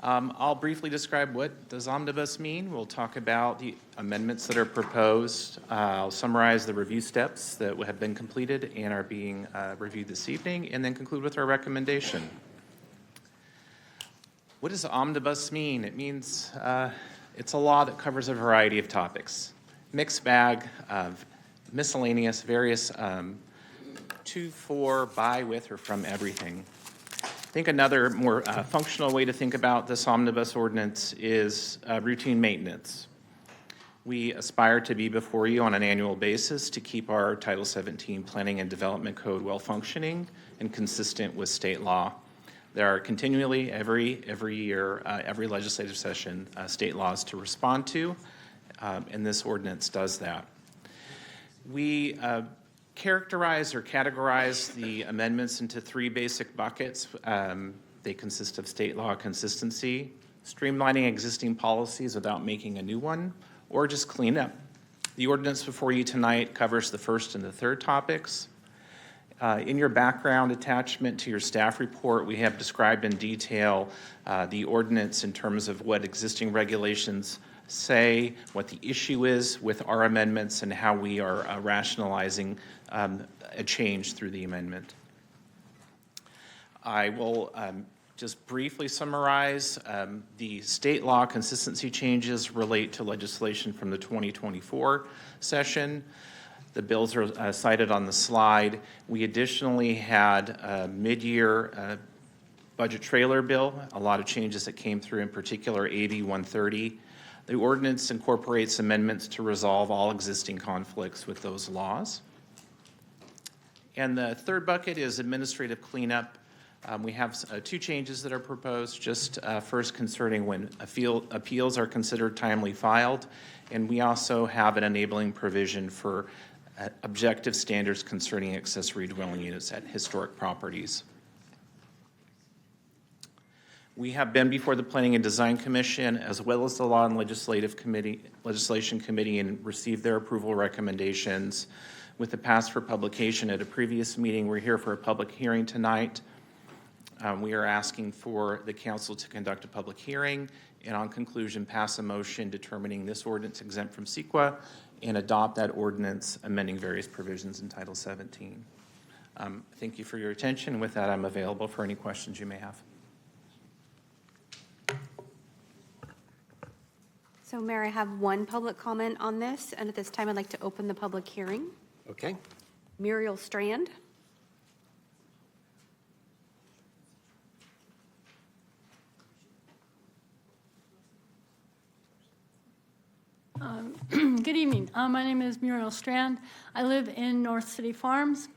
I'll briefly describe what does omnibus mean. We'll talk about the amendments that are proposed. I'll summarize the review steps that have been completed and are being reviewed this evening, and then conclude with our recommendation. What does omnibus mean? It means it's a law that covers a variety of topics. Mixed bag of miscellaneous, various to, for, by, with, or from everything. I think another more functional way to think about this omnibus ordinance is routine maintenance. We aspire to be before you on an annual basis to keep our Title 17 Planning and Development Code well-functioning and consistent with state law. There are continually, every year, every legislative session, state laws to respond to, and this ordinance does that. We characterize or categorize the amendments into three basic buckets. They consist of state law consistency, streamlining existing policies without making a new one, or just clean up. The ordinance before you tonight covers the first and the third topics. In your background attachment to your staff report, we have described in detail the ordinance in terms of what existing regulations say, what the issue is with our amendments, and how we are rationalizing a change through the amendment. I will just briefly summarize. The state law consistency changes relate to legislation from the 2024 session. The bills are cited on the slide. We additionally had a mid-year budget trailer bill, a lot of changes that came through, in particular AB 130. The ordinance incorporates amendments to resolve all existing conflicts with those laws. And the third bucket is administrative cleanup. We have two changes that are proposed, just first concerning when appeals are considered timely filed, and we also have an enabling provision for objective standards concerning accessory dwelling units at historic properties. We have been before the Planning and Design Commission as well as the Law and Legislation Committee and received their approval recommendations. With the pass for publication at a previous meeting, we're here for a public hearing tonight. We are asking for the council to conduct a public hearing and on conclusion pass a motion determining this ordinance exempt from CEQA and adopt that ordinance amending various provisions in Title 17. Thank you for your attention. With that, I'm available for any questions you may have. So Mayor, I have one public comment on this, and at this time I'd like to open the public hearing. Okay. Muriel Strand. Good evening. My name is Muriel Strand. I live in North City Farms.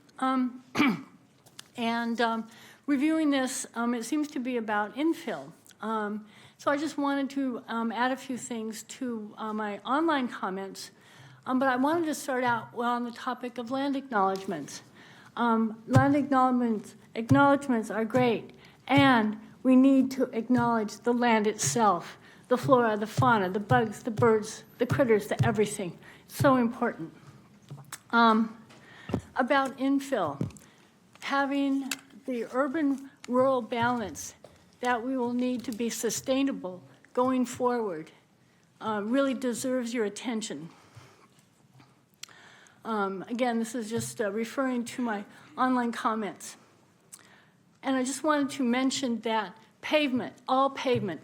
Reviewing this, it seems to be about infill. So I just wanted to add a few things to my online comments. But I wanted to start out on the topic of land acknowledgements. Land acknowledgements are great, and we need to acknowledge the land itself, the flora, the fauna, the bugs, the birds, the critters, the everything. It's so important. About infill, having the urban-rural balance that we will need to be sustainable going forward really deserves your attention. Again, this is just referring to my online comments. And I just wanted to mention that pavement, all pavement,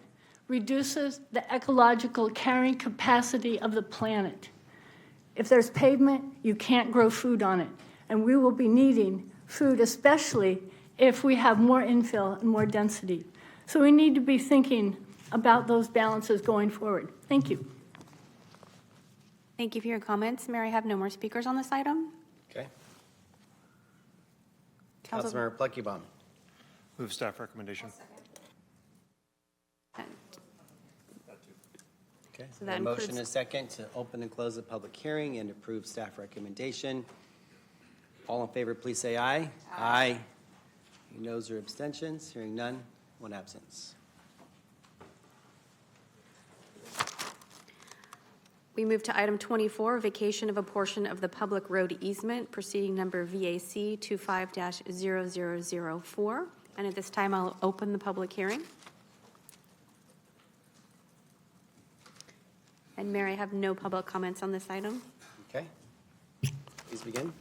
reduces the ecological carrying capacity of the planet. If there's pavement, you can't grow food on it. And we will be needing food, especially if we have more infill and more density. So we need to be thinking about those balances going forward. Thank you. Thank you for your comments. Mayor, I have no more speakers on this item. Okay. Councilmember Pluckybaum. Move staff recommendation. Okay. So that A motion includes- and a second to open and close the public hearing and approve staff recommendation. All in favor, please say aye. Aye. Any noes or abstentions? Hearing none, one absence. We move to item 24, vacation of a portion of the public road easement, proceeding number VAC 25-0004. And at this time, I'll open the public hearing. And Mayor, I have no public comments on this item. Okay. Please begin.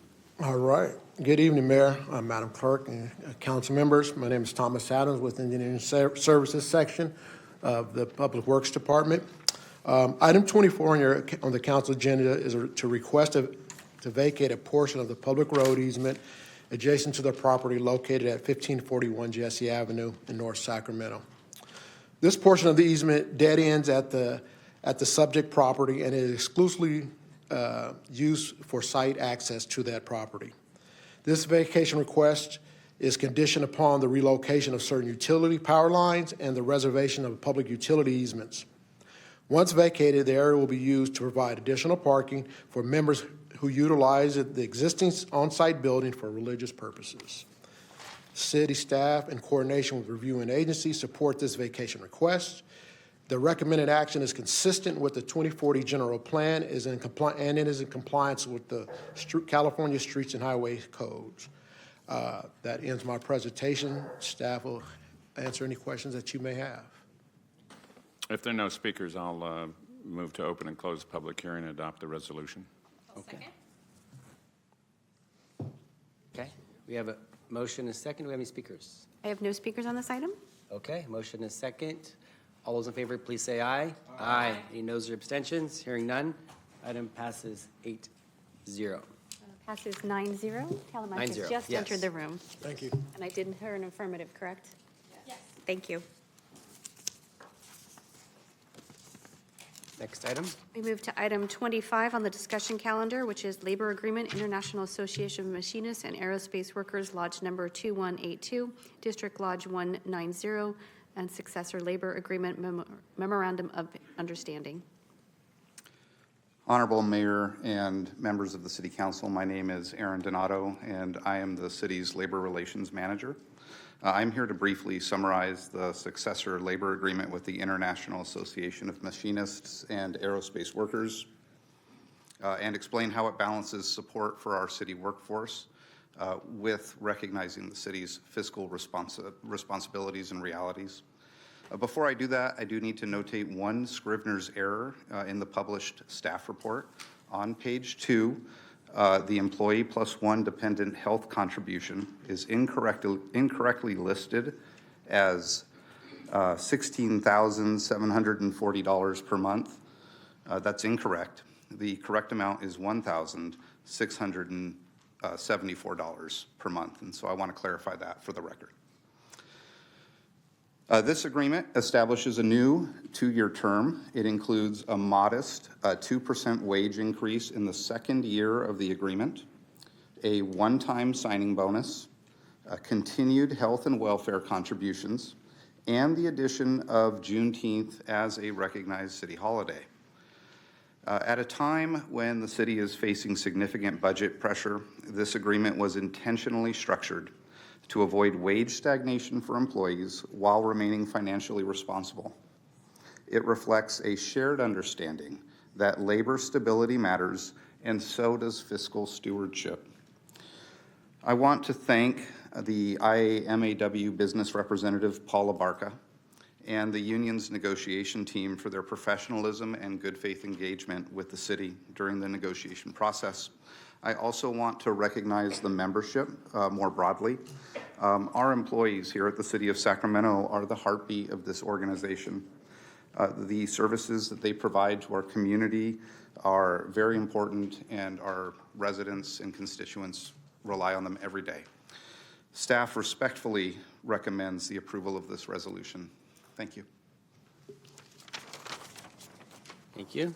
All right. Good evening, Mayor, Madam Clerk, and council members. My name is Thomas Adams with Engineering Services Section of the Public Works Department. Item 24 on the council agenda is to request to vacate a portion of the public road easement adjacent to the property located at 1541 Jesse Avenue in North Sacramento. This portion of the easement dead ends at the at the subject property and is exclusively used for site access to that property. This vacation request is conditioned upon the relocation of certain utility power lines and the reservation of public utility easements. Once vacated, the area will be used to provide additional parking for members who utilize the existing on-site building for religious purposes. City staff, in coordination with reviewing agencies, support this vacation request. The recommended action is consistent with the 2040 general plan and it is in compliance with the California Streets and Highway Codes. That ends my presentation. Staff will answer any questions that you may have. If there are no speakers, I'll move to open and close the public hearing and adopt the resolution. Okay. Okay, we have a motion and a second. Do we have any speakers? I have no speakers on this item. Okay, motion and a second. All those in favor, please say aye. Aye. Any noes or abstentions? Hearing none, item passes 8-0. Passes 9-0. Talamantes 9-0, just yes. entered the room. Thank you. And I didn't hear an affirmative, correct? Yes. Thank you. Next item. We move to item 25 on the discussion calendar, which is Labor Agreement, International Association of Machinists and Aerospace Workers, Lodge Number 2182, District Lodge 190, and Successor Labor Agreement Memorandum of Understanding. Honorable Mayor and members of the City Council, my name is Aaron Donato, and I am the city's Labor Relations Manager. I'm here to briefly summarize the successor labor agreement with the International Association of Machinists and Aerospace Workers and explain how it balances support for our city workforce with recognizing the city's fiscal responsibilities and realities. Before I do that, I do need to notate one Scrivener's error in the published staff report. On page 2, the employee plus one dependent health contribution is incorrectly listed as $16,740 per month. That's incorrect. The correct amount is $1,674 per month, and so I want to clarify that for the record. This agreement establishes a new 2-year term. It includes a modest 2% wage increase in the second year of the agreement, a one-time signing bonus, continued health and welfare contributions, and the addition of Juneteenth as a recognized city holiday. At a time when the city is facing significant budget pressure, this agreement was intentionally structured to avoid wage stagnation for employees while remaining financially responsible. It reflects a shared understanding that labor stability matters, and so does fiscal stewardship. I want to thank the IAMAW business representative, Paula Barca, and the union's negotiation team for their professionalism and good faith engagement with the city during the negotiation process. I also want to recognize the membership more broadly. Our employees here at the City of Sacramento are the heartbeat of this organization. The services that they provide to our community are very important, and our residents and constituents rely on them every day. Staff respectfully recommends the approval of this resolution. Thank you. Thank you.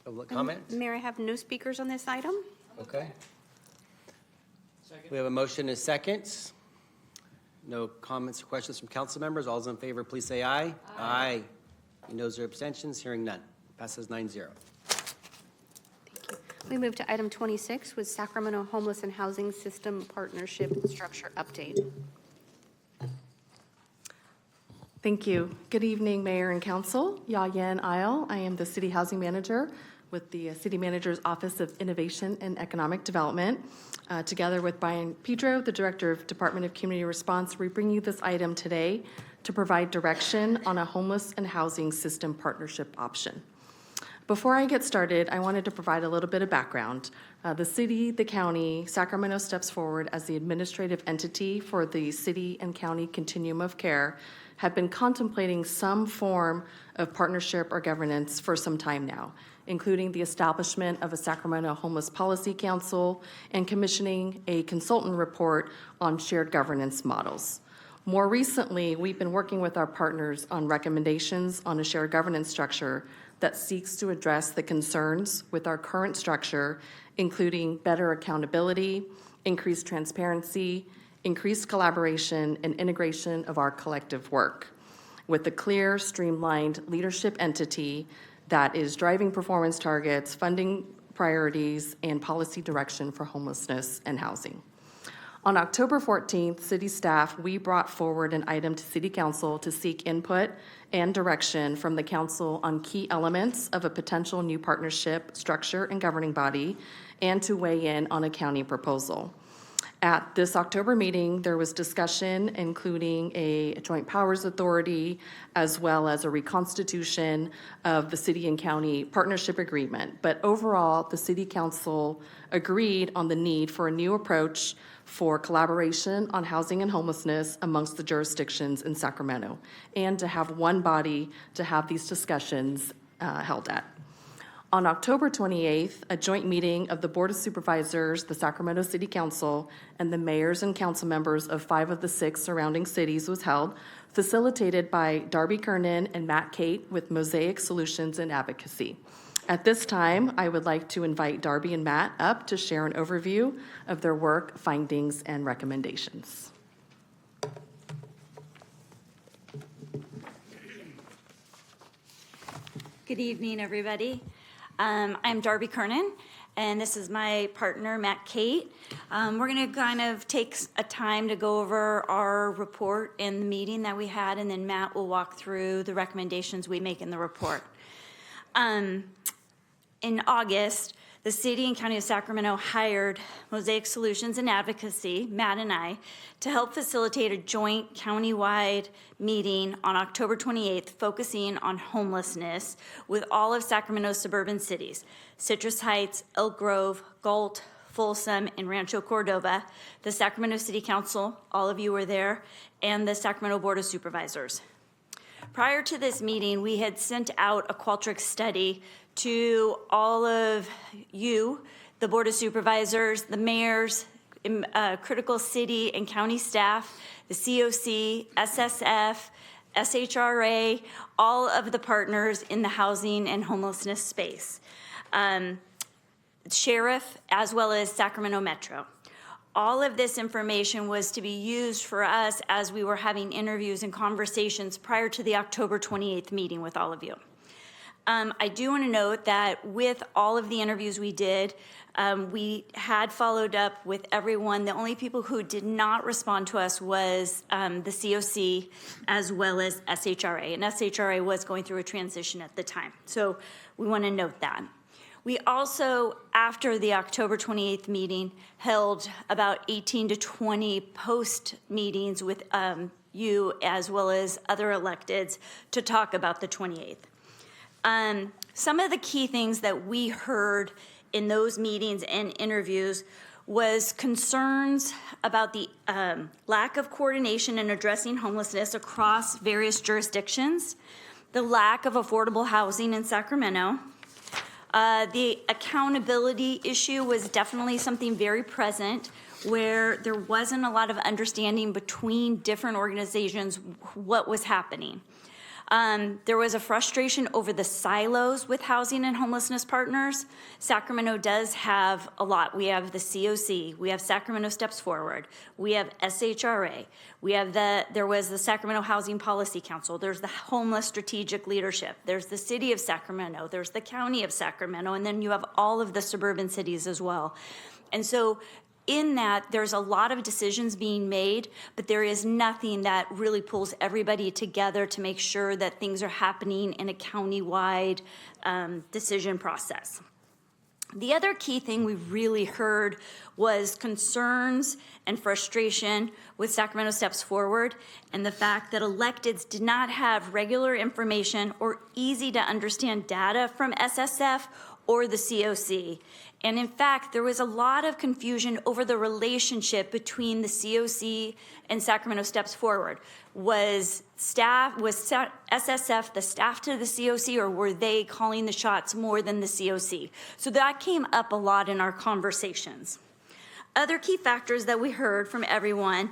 Public comment? Mayor, I have no speakers on this item. Okay. We have a motion and a second. No comments or questions from council members. All those in favor, please say aye. Aye. Any noes or abstentions? Hearing none. Passes 9-0. We move to item 26 with Sacramento Homeless and Housing System Partnership Structure Update. Thank you. Good evening, Mayor and Council. Yayan Isle. I am the City Housing Manager with the City Manager's Office of Innovation and Economic Development. Together with Brian Pedro, the Director of Department of Community Response, we bring you this item today to provide direction on a homeless and housing system partnership option. Before I get started, I wanted to provide a little bit of background. The city, the county, Sacramento steps forward as the administrative entity for the city and county continuum of care, have been contemplating some form of partnership or governance for some time now, including the establishment of a Sacramento Homeless Policy Council and commissioning a consultant report on shared governance models. More recently, we've been working with our partners on recommendations on a shared governance structure that seeks to address the concerns with our current structure, including better accountability, increased transparency, increased collaboration, and integration of our collective work, with a clear, streamlined leadership entity that is driving performance targets, funding priorities, and policy direction for homelessness and housing. On October 14th, city staff, we brought forward an item to City Council to seek input and direction from the council on key elements of a potential new partnership structure and governing body, and to weigh in on a county proposal. At this October meeting, there was discussion including a joint powers authority, as well as a reconstitution of the city and county partnership agreement. But overall, the City Council agreed on the need for a new approach for collaboration on housing and homelessness amongst the jurisdictions in Sacramento, and to have one body to have these discussions held at. On October 28th, a joint meeting of the Board of Supervisors, the Sacramento City Council, and the mayors and council members of 5 of the 6 surrounding cities was held, facilitated by Darby Kernan and Matt Kate with Mosaic Solutions and Advocacy. At this time, I would like to invite Darby and Matt up to share an overview of their work, findings, and recommendations. Good evening, everybody. I'm Darby Kernan, and this is my partner, Matt Kate. We're going to kind of take a time to go over our report and the meeting that we had, and then Matt will walk through the recommendations we make in the report. In August, the City and County of Sacramento hired Mosaic Solutions and Advocacy, Matt and I, to help facilitate a joint countywide meeting on October 28th focusing on homelessness with all of Sacramento's suburban cities, Citrus Heights, Elk Grove, Galt, Folsom, and Rancho Cordova, the Sacramento City Council, all of you were there, and the Sacramento Board of Supervisors. Prior to this meeting, we had sent out a Qualtrics study to all of you, the Board of Supervisors, the mayors, critical city and county staff, the COC, SSF, SHRA, all of the partners in the housing and homelessness space, sheriff, as well as Sacramento Metro. All of this information was to be used for us as we were having interviews and conversations prior to the October 28th meeting with all of you. I do want to note that with all of the interviews we did, we had followed up with everyone. The only people who did not respond to us was the COC as well as SHRA. And SHRA was going through a transition at the time. So we want to note that. We also, after the October 28th meeting, held about 18 to 20 post meetings with you as well as other electeds to talk about the 28th. Some of the key things that we heard in those meetings and interviews was concerns about the lack of coordination in addressing homelessness across various jurisdictions, the lack of affordable housing in Sacramento. The accountability issue was definitely something very present, where there wasn't a lot of understanding between different organizations what was happening. There was a frustration over the silos with housing and homelessness partners. Sacramento does have a lot. We have the COC, we have Sacramento Steps Forward, we have SHRA, there was the Sacramento Housing Policy Council, there's the Homeless Strategic Leadership, there's the City of Sacramento, there's the County of Sacramento, and then you have all of the suburban cities as well. And so in that, there's a lot of decisions being made, but there is nothing that really pulls everybody together to make sure that things are happening in a county-wide decision process. The other key thing we really heard was concerns and frustration with Sacramento Steps Forward and the fact that electeds did not have regular information or easy to understand data from SSF or the COC. And in fact, there was a lot of confusion over the relationship between the COC and Sacramento Steps Forward. Was SSF the staff to the COC, or were they calling the shots more than the COC? So that came up a lot in our conversations. Other key factors that we heard from everyone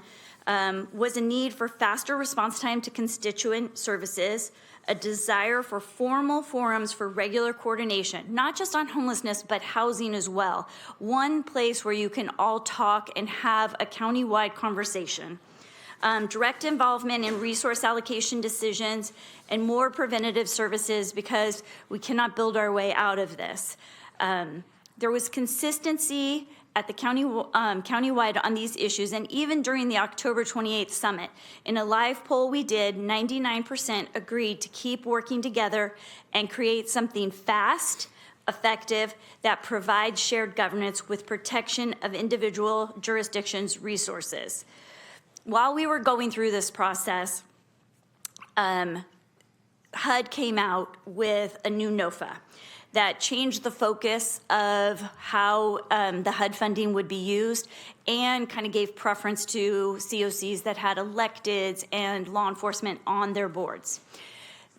was a need for faster response time to constituent services, a desire for formal forums for regular coordination, not just on homelessness, but housing as well. One place where you can all talk and have a county-wide conversation. Direct involvement in resource allocation decisions, and more preventative services because we cannot build our way out of this. There was consistency at the countywide on these issues, and even during the October 28th summit. In a live poll we did, 99% agreed to keep working together and create something fast, effective, that provides shared governance with protection of individual jurisdictions' resources. While we were going through this process, HUD came out with a new NOFA that changed the focus of how the HUD funding would be used and kind of gave preference to COCs that had electeds and law enforcement on their boards.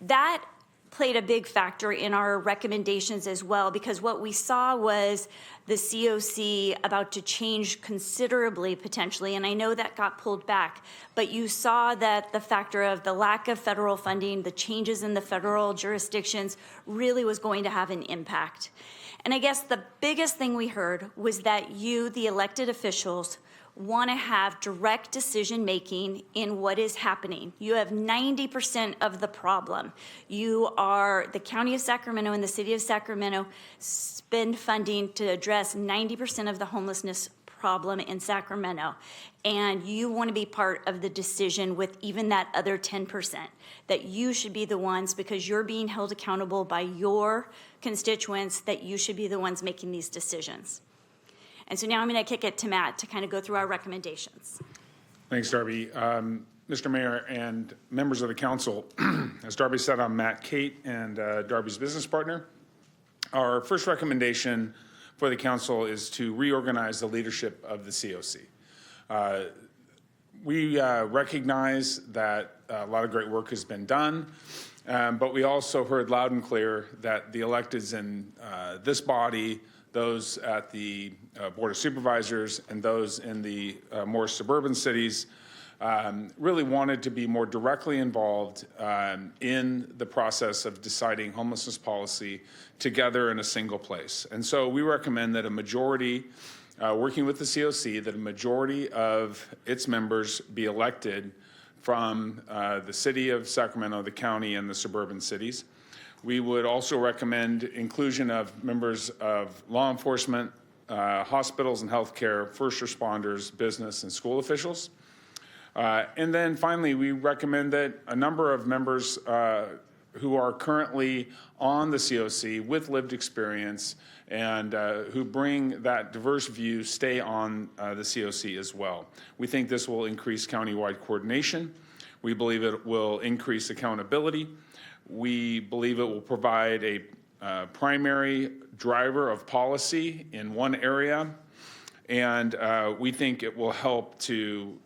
That played a big factor in our recommendations as well, because what we saw was the COC about to change considerably potentially, and I know that got pulled back, but you saw that the factor of the lack of federal funding, the changes in the federal jurisdictions really was going to have an impact. And I guess the biggest thing we heard was that you, the elected officials, want to have direct decision-making in what is happening. You have 90% of the problem. The County of Sacramento and the City of Sacramento spend funding to address 90% of the homelessness problem in Sacramento. And you want to be part of the decision with even that other 10%, that you should be the ones, because you're being held accountable by your constituents, that you should be the ones making these decisions. And so now I'm going to kick it to Matt to kind of go through our recommendations. Thanks, Darby. Mr. Mayor and members of the council, as Darby said, I'm Matt Kate and Darby's business partner. Our first recommendation for the council is to reorganize the leadership of the COC. We recognize that a lot of great work has been done, but we also heard loud and clear that the electeds in this body, those at the Board of Supervisors and those in the more suburban cities really wanted to be more directly involved in the process of deciding homelessness policy together in a single place. And so we recommend that a majority, working with the COC, that a majority of its members be elected from the city of Sacramento, the county, and the suburban cities. We would also recommend inclusion of members of law enforcement, hospitals and healthcare, first responders, business and school officials. And then finally, we recommend that a number of members who are currently on the COC with lived experience and who bring that diverse view stay on the COC as well. We think this will increase countywide coordination. We believe it will increase accountability. We believe it will provide a primary driver of policy in one area, and we think it will help to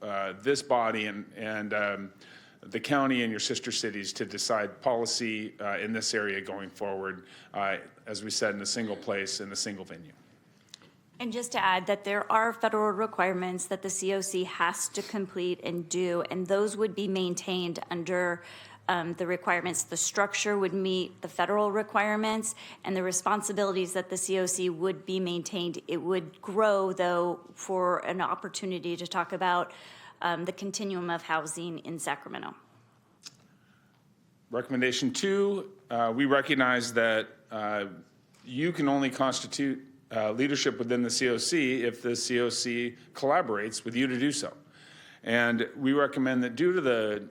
this body and the county and your sister cities to decide policy in this area going forward, as we said, in a single place, in a single venue. And just to add that there are federal requirements that the COC has to complete and do, and those would be maintained under the requirements. The structure would meet the federal requirements, and the responsibilities that the COC would be maintained. It would grow, though, for an opportunity to talk about the continuum of housing in Sacramento. Recommendation 2, we recognize that you can only constitute leadership within the COC if the COC collaborates with you to do so. And we recommend that due to the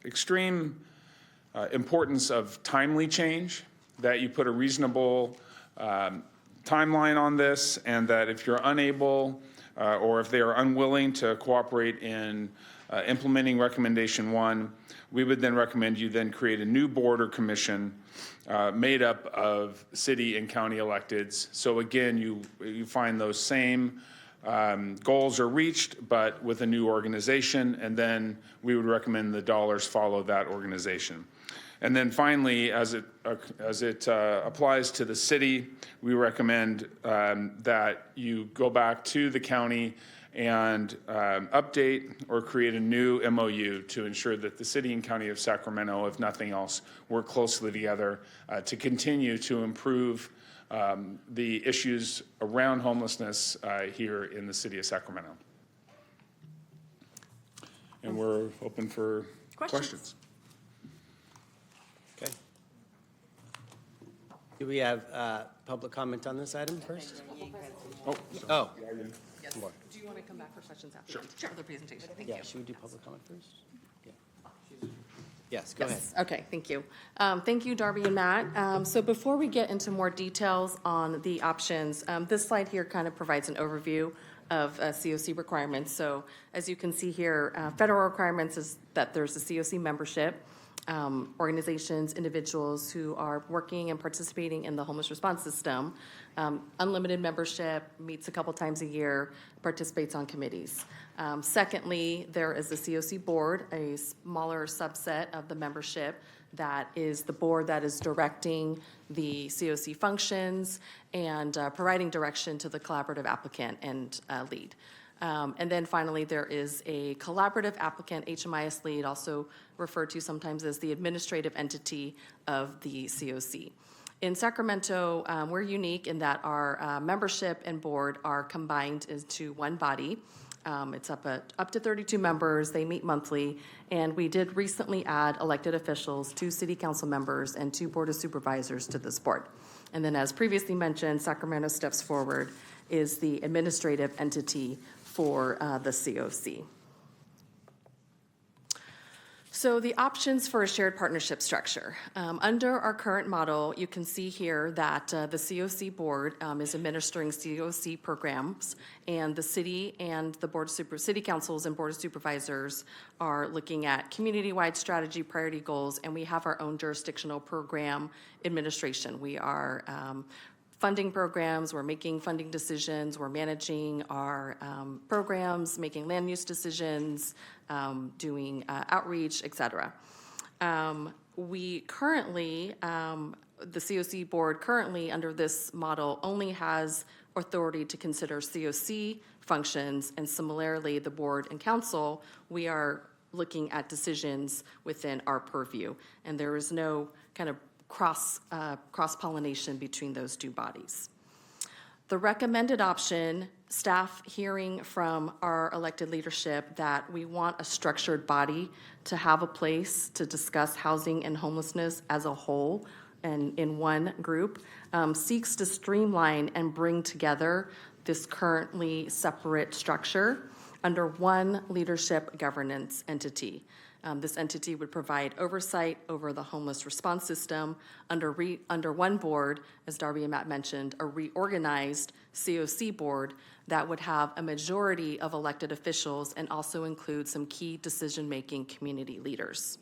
extreme importance of timely change, that you put a reasonable timeline on this, and that if you're unable or if they are unwilling to cooperate in implementing recommendation 1, we would then recommend you then create a new board or commission made up of city and county electeds. So again, you find those same goals are reached, but with a new organization, and then we would recommend the dollars follow that organization. And then finally, as it applies to the city, we recommend that you go back to the county and update or create a new MOU to ensure that the city and county of Sacramento, if nothing else, work closely together to continue to improve the issues around homelessness here in the city of Sacramento. And we're open for questions. Okay. Do we have public comment on this item first? Oh. Yes. Do you want to come back for questions after? Sure. The presentation. Thank you. Yeah, should we do public comment first? Yeah. Yes, go ahead. Okay, thank you. Thank you, Darby and Matt. So before we get into more details on the options, this slide here kind of provides an overview of COC requirements. So as you can see here, federal requirements is that there's a COC membership, organizations, individuals who are working and participating in the homeless response system, unlimited membership, meets a couple times a year, participates on committees. Secondly, there is a COC board, a smaller subset of the membership that is the board that is directing the COC functions and providing direction to the collaborative applicant and lead. And then finally, there is a collaborative applicant, HMIS lead, also referred to sometimes as the administrative entity of the COC. In Sacramento, we're unique in that our membership and board are combined into one body. It's up to 32 members. They meet monthly. And we did recently add elected officials, 2 city council members and 2 board of supervisors to this board. And then as previously mentioned, Sacramento Steps Forward is the administrative entity for the COC. So the options for a shared partnership structure. Under our current model, you can see here that the COC board is administering COC programs, and the city and the city councils and board of supervisors are looking at community-wide strategy, priority goals, and we have our own jurisdictional program administration. We are funding programs, we're making funding decisions, we're managing our programs, making land use decisions, doing outreach, et cetera. We currently, the COC board currently under this model only has authority to consider COC functions, and similarly, the board and council, we are looking at decisions within our purview, and there is no kind of cross-pollination between those 2 bodies. The recommended option, staff hearing from our elected leadership that we want a structured body to have a place to discuss housing and homelessness as a whole and in one group, seeks to streamline and bring together this currently separate structure under one leadership governance entity. This entity would provide oversight over the homeless response system under one board, as Darby and Matt mentioned, a reorganized COC board that would have a majority of elected officials and also include some key decision-making community leaders.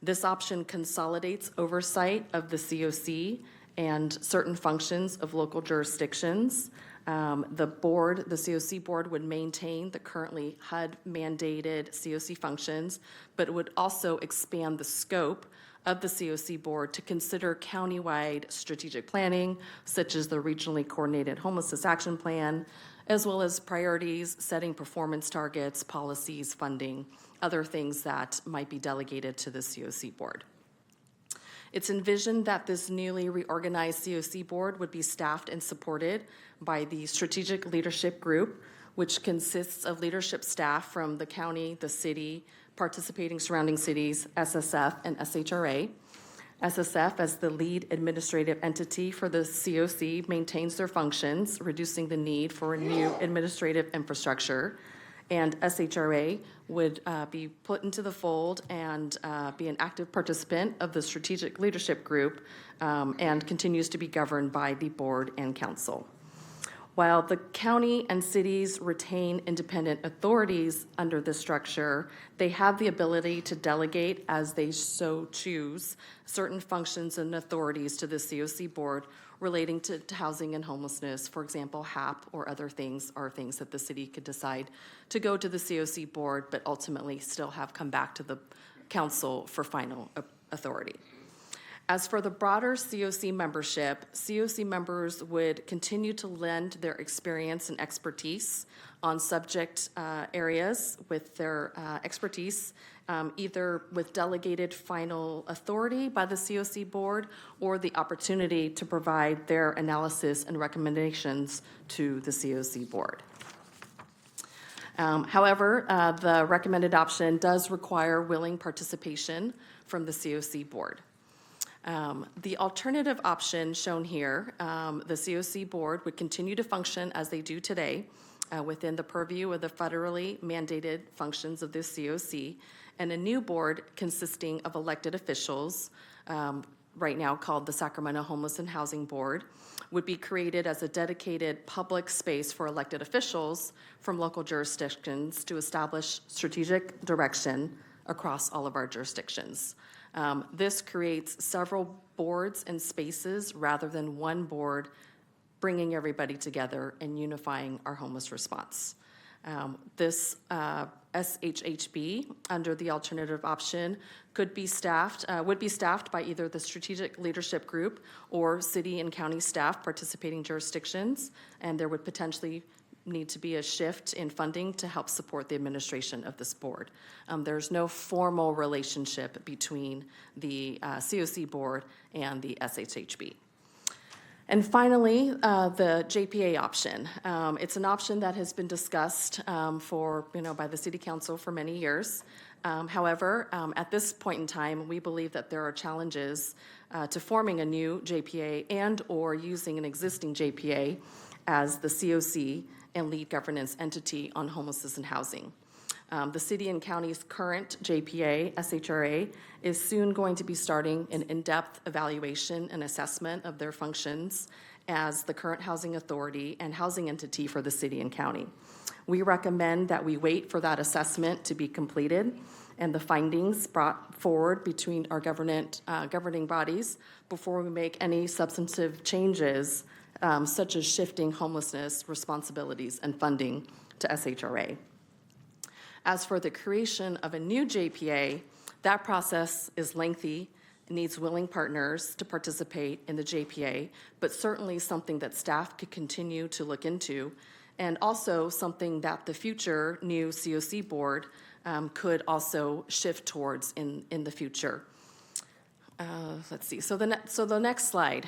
This option consolidates oversight of the COC and certain functions of local jurisdictions. The COC board would maintain the currently HUD-mandated COC functions, but would also expand the scope of the COC board to consider countywide strategic planning, such as the Regionally Coordinated Homelessness Action Plan, as well as priorities, setting performance targets, policies, funding, other things that might be delegated to the COC board. It's envisioned that this newly reorganized COC board would be staffed and supported by the Strategic Leadership Group, which consists of leadership staff from the county, the city, participating surrounding cities, SSF, and SHRA. SSF, as the lead administrative entity for the COC, maintains their functions, reducing the need for a new administrative infrastructure. And SHRA would be put into the fold and be an active participant of the Strategic Leadership Group and continues to be governed by the board and council. While the county and cities retain independent authorities under this structure, they have the ability to delegate as they so choose certain functions and authorities to the COC board relating to housing and homelessness. For example, HAP or other things are things that the city could decide to go to the COC board, but ultimately still have come back to the council for final Authority. As for the broader COC membership, COC members would continue to lend their experience and expertise on subject areas with their expertise, either with delegated final authority by the COC board or the opportunity to provide their analysis and recommendations to the COC board. However, the recommended option does require willing participation from the COC board. The alternative option shown here, the COC board would continue to function as they do today within the purview of the federally mandated functions of the COC, and a new board consisting of elected officials, right now called the Sacramento Homeless and Housing Board, would be created as a dedicated public space for elected officials from local jurisdictions to establish strategic direction across all of our jurisdictions. This creates several boards and spaces rather than one board, bringing everybody together and unifying our homeless response. This SHHB, under the alternative option, would be staffed by either the Strategic Leadership Group or city and county staff participating jurisdictions, and there would potentially need to be a shift in funding to help support the administration of this board. There's no formal relationship between the COC board and the SHHB. And finally, the JPA option. It's an option that has been discussed by the City Council for many years. However, at this point in time, we believe that there are challenges to forming a new JPA and or using an existing JPA as the COC and lead governance entity on homelessness and housing. The city and county's current JPA, SHRA, is soon going to be starting an in-depth evaluation and assessment of their functions as the current housing authority and housing entity for the city and county. We recommend that we wait for that assessment to be completed and the findings brought forward between our governing bodies before we make any substantive changes, such as shifting homelessness responsibilities and funding to SHRA. As for the creation of a new JPA, that process is lengthy, needs willing partners to participate in the JPA, but certainly something that staff could continue to look into, and also something that the future new COC board could also shift towards in the future. Let's see, so the next slide.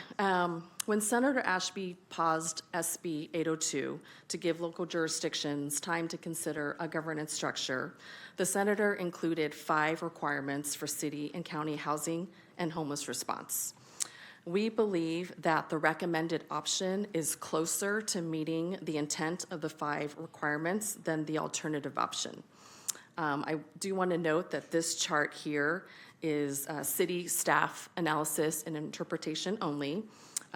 When Senator Ashby paused SB 802 to give local jurisdictions time to consider a governance structure, the senator included 5 requirements for city and county housing and homeless response. We believe that the recommended option is closer to meeting the intent of the 5 requirements than the alternative option. I do want to note that this chart here is city staff analysis and interpretation only.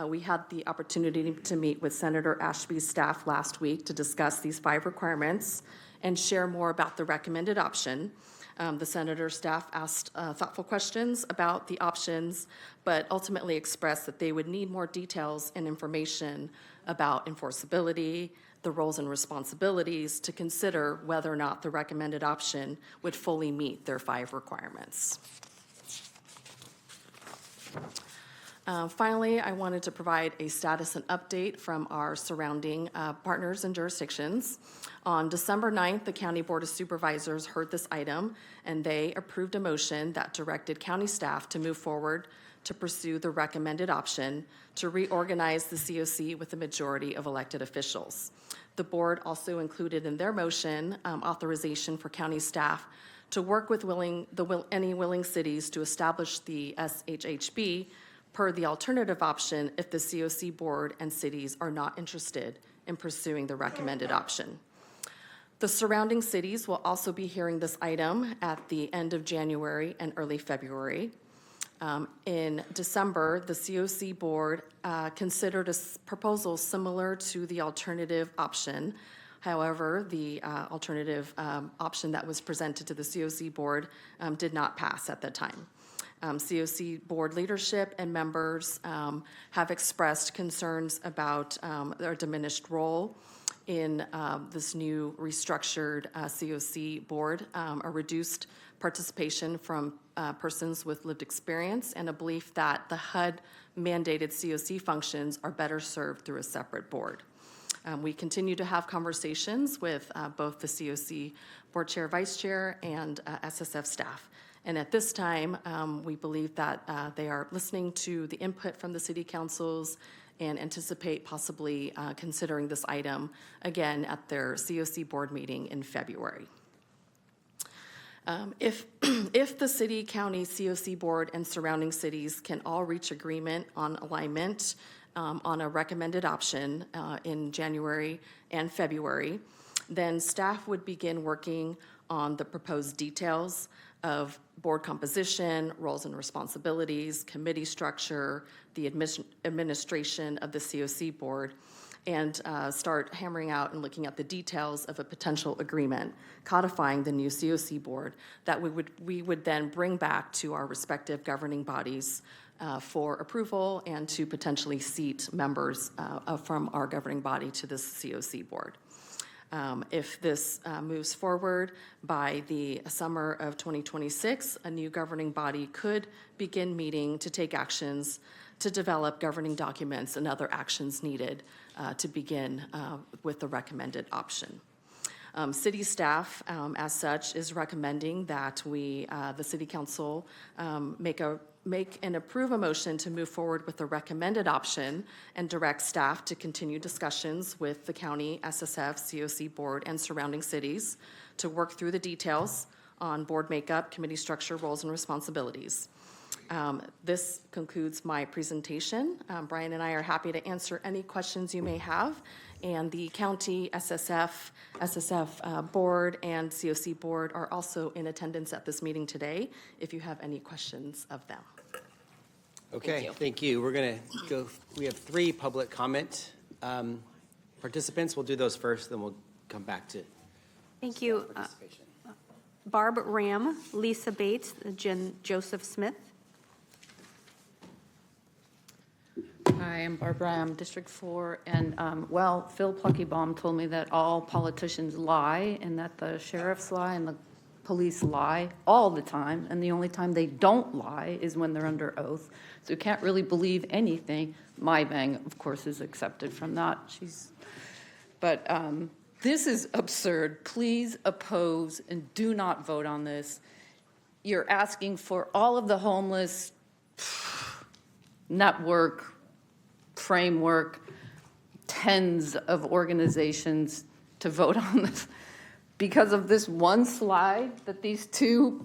We had the opportunity to meet with Senator Ashby's staff last week to discuss these 5 requirements and share more about the recommended option. The senator's staff asked thoughtful questions about the options, but ultimately expressed that they would need more details and information about enforceability, the roles and responsibilities to consider whether or not the recommended option would fully meet their 5 requirements. Finally, I wanted to provide a status and update from our surrounding partners and jurisdictions. On December 9th, the County Board of Supervisors heard this item, and they approved a motion that directed county staff to move forward to pursue the recommended option to reorganize the COC with a majority of elected officials. The board also included in their motion authorization for county staff to work with any willing cities to establish the SHHB per the alternative option if the COC board and cities are not interested in pursuing the recommended option. The surrounding cities will also be hearing this item at the end of January and early February. In December, the COC board considered a proposal similar to the alternative option. However, the alternative option that was presented to the COC board did not pass at that time. COC board leadership and members have expressed concerns about their diminished role in this new restructured COC board, a reduced participation from persons with lived experience, and a belief that the HUD mandated COC functions are better served through a separate board. We continue to have conversations with both the COC board chair, vice chair, and SSF staff. And at this time, we believe that they are listening to the input from the city councils and anticipate possibly considering this item again at their COC board meeting in February. If the city, county, COC board, and surrounding cities can all reach agreement on alignment on a recommended option in January and February, then staff would begin working on the proposed details of board composition, roles and responsibilities, committee structure, the administration of the COC board, and start hammering out and looking at the details of a potential agreement, codifying the new COC board that we would then bring back to our respective governing bodies for approval and to potentially seat members from our governing body to this COC board. If this moves forward by the summer of 2026, a new governing body could begin meeting to take actions to develop governing documents and other actions needed to begin with the recommended option. City staff, as such, is recommending that we, the City Council, make and approve a motion to move forward with the recommended option and direct staff to continue discussions with the county, SSF, COC board, and surrounding cities to work through the details on board makeup, committee structure, roles, and responsibilities. This concludes my presentation. Brian and I are happy to answer any questions you may have, and the county, SSF board, and COC board are also in attendance at this meeting today if you have any questions of them. Okay, thank you. We're going to go, we have 3 public comment participants. We'll do those first, then we'll come back to Thank you. Barb Ram, Lisa Bates, Joseph Smith. Hi, I'm Barbara. I'm District 4, and, well, Phil Pluckybaum told me that all politicians lie and that the sheriffs lie and the police lie all the time, and the only time they don't lie is when they're under oath. So you can't really believe anything. My bang, of course, is accepted from that. But this is absurd. Please oppose and do not vote on this. You're asking for all of the homeless network, framework, tens of organizations to vote on this because of this one slide that these 2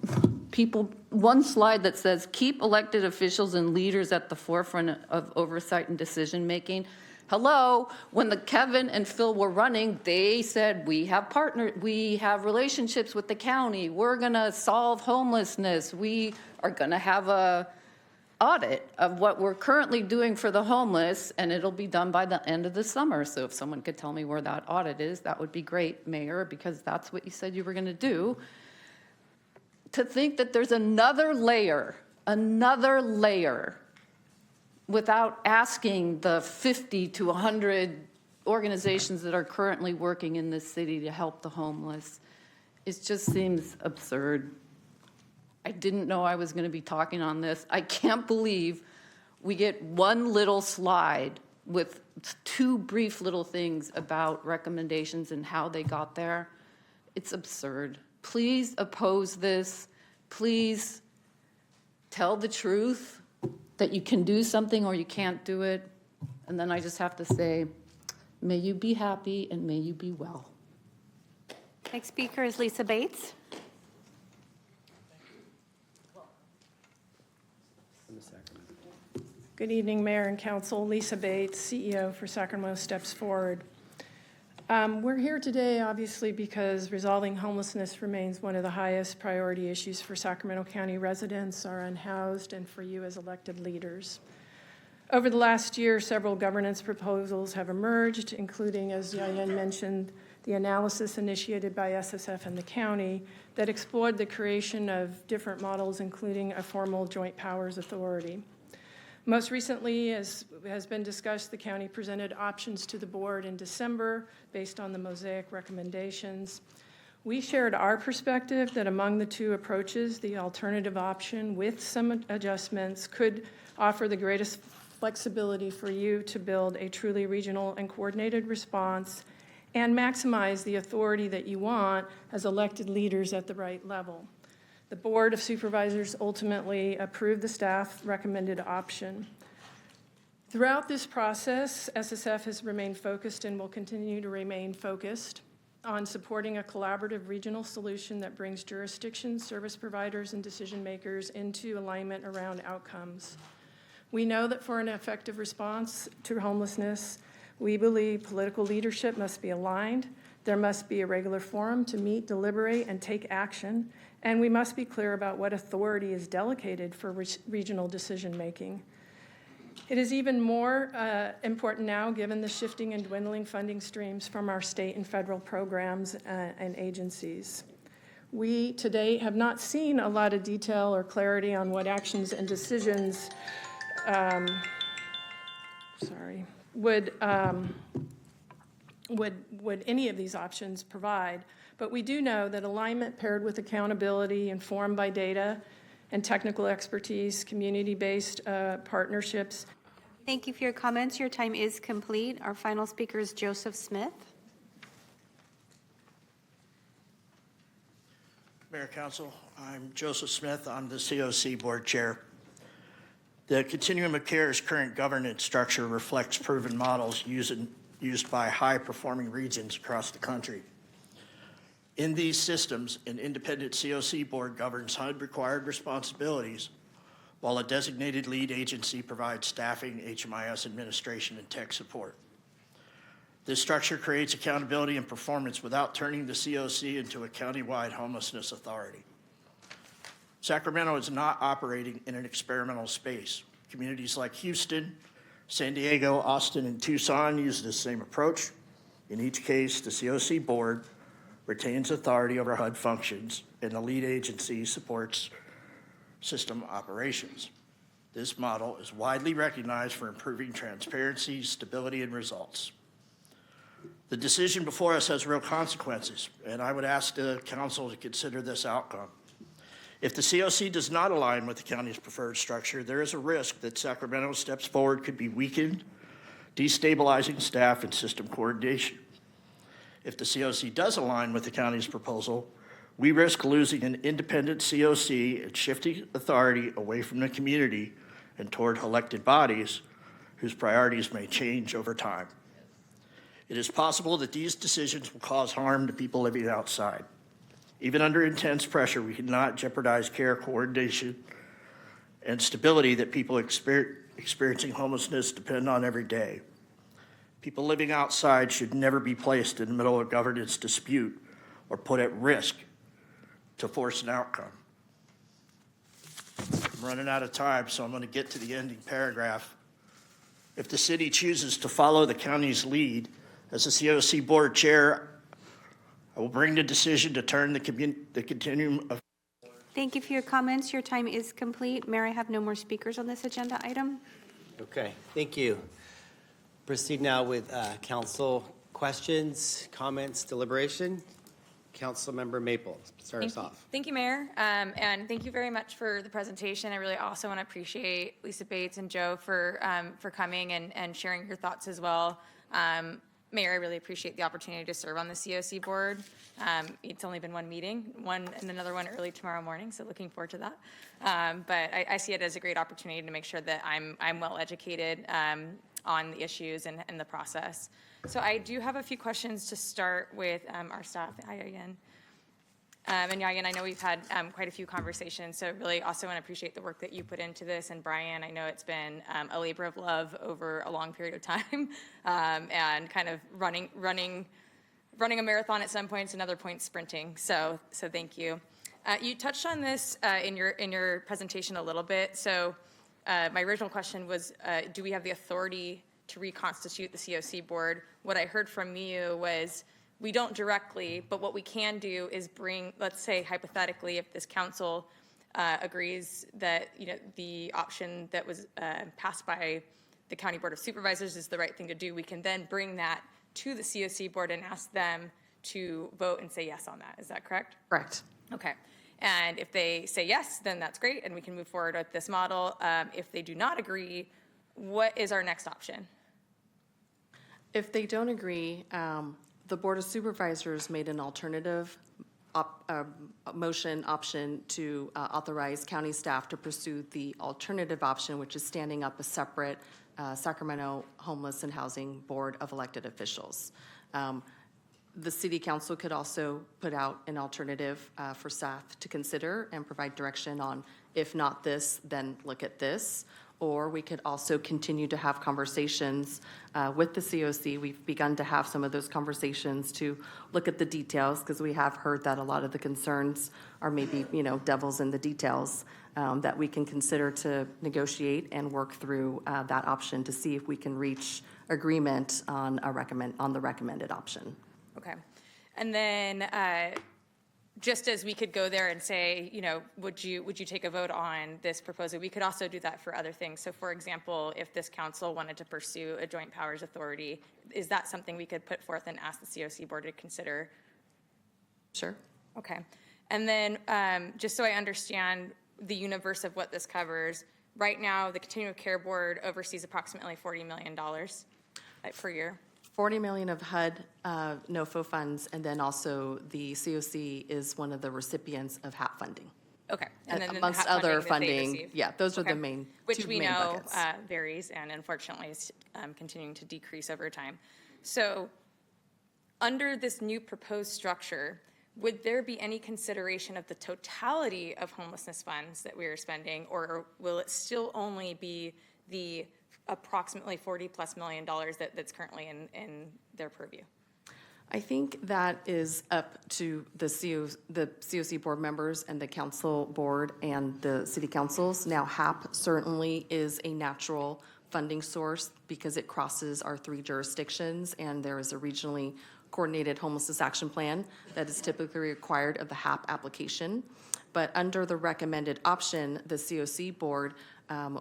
people, one slide that says keep elected officials and leaders at the forefront of oversight and decision making. Hello, when the Kevin and Phil were running, they said we have relationships with the county. We're gonna solve homelessness. We are gonna have a audit of what we're currently doing for the homeless, and it'll be done by the end of the summer. So if someone could tell me where that audit is, that would be great, Mayor, because that's what you said you were going to do. To think that there's another layer without asking the 50 to 100 organizations that are currently working in this city to help the homeless, it just seems absurd. I didn't know I was going to be talking on this. I can't believe we get one little slide with 2 brief little things about recommendations and how they got there. It's absurd. Please oppose this. Please tell the truth that you can do something or you can't do it. And then I just have to say, may you be happy and may you be well. Next speaker is Lisa Bates. Good evening, Mayor and Council. Lisa Bates, CEO for Sacramento Steps Forward. We're here today, obviously, because resolving homelessness remains one of the highest priority issues for Sacramento County residents, our unhoused, and for you as elected leaders. Over the last year, several governance proposals have emerged, including, as Yayan mentioned, the analysis initiated by SSF and the county that explored the creation of different models, including a formal joint powers authority. Most recently, as has been discussed, the county presented options to the board in December based on the Mosaic recommendations. We shared our perspective that among the two approaches, the alternative option with some adjustments could offer the greatest flexibility for you to build a truly regional and coordinated response and maximize the authority that you want as elected leaders at the right level. The Board of Supervisors ultimately approved the staff recommended option. Throughout this process, SSF has remained focused and will continue to remain focused on supporting a collaborative regional solution that brings jurisdictions, service providers, and decision makers into alignment around outcomes. We know that for an effective response to homelessness, we believe political leadership must be aligned. There must be a regular forum to meet, deliberate, and take action, and we must be clear about what authority is delegated for regional decision-making. It is even more important now given the shifting and dwindling funding streams from our state and federal programs and agencies. We today have not seen a lot of detail or clarity on what actions and decisions would any of these options provide. But we do know that alignment paired with accountability, informed by data and technical expertise, community-based partnerships. Thank you for your comments. Your time is complete. Our final speaker is Joseph Smith. Mayor, Council, I'm Joseph Smith. I'm the COC Board Chair. The Continuum of Care's current governance structure reflects proven models used by high-performing regions across the country. In these systems, an independent COC board governs HUD-required responsibilities, while a designated lead agency provides staffing, HMIS administration, and tech support. This structure creates accountability and performance without turning the COC into a countywide homelessness authority. Sacramento is not operating in an experimental space. Communities like Houston, San Diego, Austin, and Tucson use the same approach. In each case, the COC board retains authority over HUD functions, and the lead agency supports system operations. This model is widely recognized for improving transparency, stability, and results. The decision before us has real consequences, and I would ask the council to consider this outcome. If the COC does not align with the county's preferred structure, there is a risk that Sacramento steps forward could be weakened, destabilizing staff and system coordination. If the COC does align with the county's proposal, we risk losing an independent COC and shifting authority away from the community and toward elected bodies whose priorities may change over time. It is possible that these decisions will cause harm to people living outside. Even under intense pressure, we cannot jeopardize care coordination and stability that people experiencing homelessness depend on every day. People living outside should never be placed in the middle of a governance dispute or put at risk to force an outcome. I'm running out of time, so I'm going to get to the ending paragraph. If the city chooses to follow the county's lead, as the COC board chair, I will bring the decision to turn the continuum of. Thank you for your comments. Your time is complete. Mayor, I have no more speakers on this agenda item. Okay, thank you. Proceed now with council questions, comments, deliberation. Councilmember Maple, start us off. Thank you, Mayor, and thank you very much for the presentation. I really also want to appreciate Lisa Bates and Joe for coming and sharing your thoughts as well. Mayor, I really appreciate the opportunity to serve on the COC board. It's only been one meeting, one and another one early tomorrow morning, so looking forward to that. But I see it as a great opportunity to make sure that I'm well educated on the issues and the process. So I do have a few questions to start with our staff. Hi, Yayan. And Yayan, I know we've had quite a few conversations, so really also want to appreciate the work that you put into this. And Brian, I know it's been a labor of love over a long period of time, and kind of running a marathon at some points and other points sprinting. So thank you. You touched on this in your presentation a little bit. So my original question was, do we have the authority to reconstitute the COC board? What I heard from you was, we don't directly, but what we can do is bring, let's say hypothetically, if this council agrees that, the option that was passed by the County Board of Supervisors is the right thing to do, we can then bring that to the COC board and ask them to vote and say yes on that. Is that correct? Correct. Okay. And if they say yes, then that's great, and we can move forward with this model. If they do not agree, what is our next option? If they don't agree, the Board of Supervisors made an alternative motion option to authorize county staff to pursue the alternative option, which is standing up a separate Sacramento Homeless and Housing Board of Elected Officials. The City Council could also put out an alternative for staff to consider and provide direction on, if not this, then look at this. Or we could also continue to have conversations with the COC. We've begun to have some of those conversations to look at the details, because we have heard that a lot of the concerns are maybe, devils in the details, that we can consider to negotiate and work through that option to see if we can reach agreement on the recommended option. Okay. And then just as we could go there and say, would you take a vote on this proposal, we could also do that for other things. So for example, if this council wanted to pursue a joint powers authority, is that something we could put forth and ask the COC board to consider? Sure. Okay. And then just so I understand the universe of what this covers, right now the Continuum of Care Board oversees approximately $40 million per year. 40 million of HUD NOFO funds, and then also the COC is one of the recipients of HAP funding. Okay. And then amongst the HAP other that they funding, receive. yeah, those are Okay. the main Which two we main know buckets. varies and unfortunately is continuing to decrease over time. So under this new proposed structure, would there be any consideration of the totality of homelessness funds that we are spending, or will it still only be the approximately $40+ million that's currently in their purview? I think that is up to the COC board members and the council board and the city councils. Now, HAP certainly is a natural funding source because it crosses our 3 jurisdictions, and there is a regionally coordinated homelessness action plan that is typically required of the HAP application. But under the recommended option, the COC board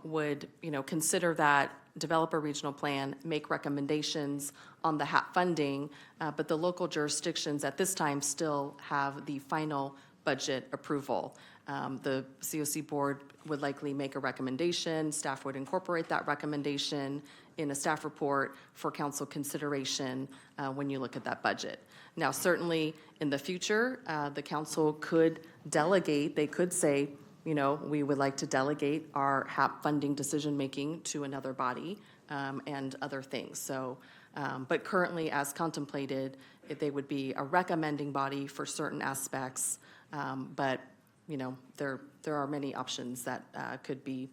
would, consider that, develop a regional plan, make recommendations on the HAP funding, but the local jurisdictions at this time still have the final budget approval. The COC board would likely make a recommendation. Staff would incorporate that recommendation in a staff report for council consideration when you look at that budget. Now, certainly in the future, the council could delegate. They could say, we would like to delegate our HAP funding decision-making to another body and other things. So, but currently, as contemplated, they would be a recommending body for certain aspects, but, there are many options that could be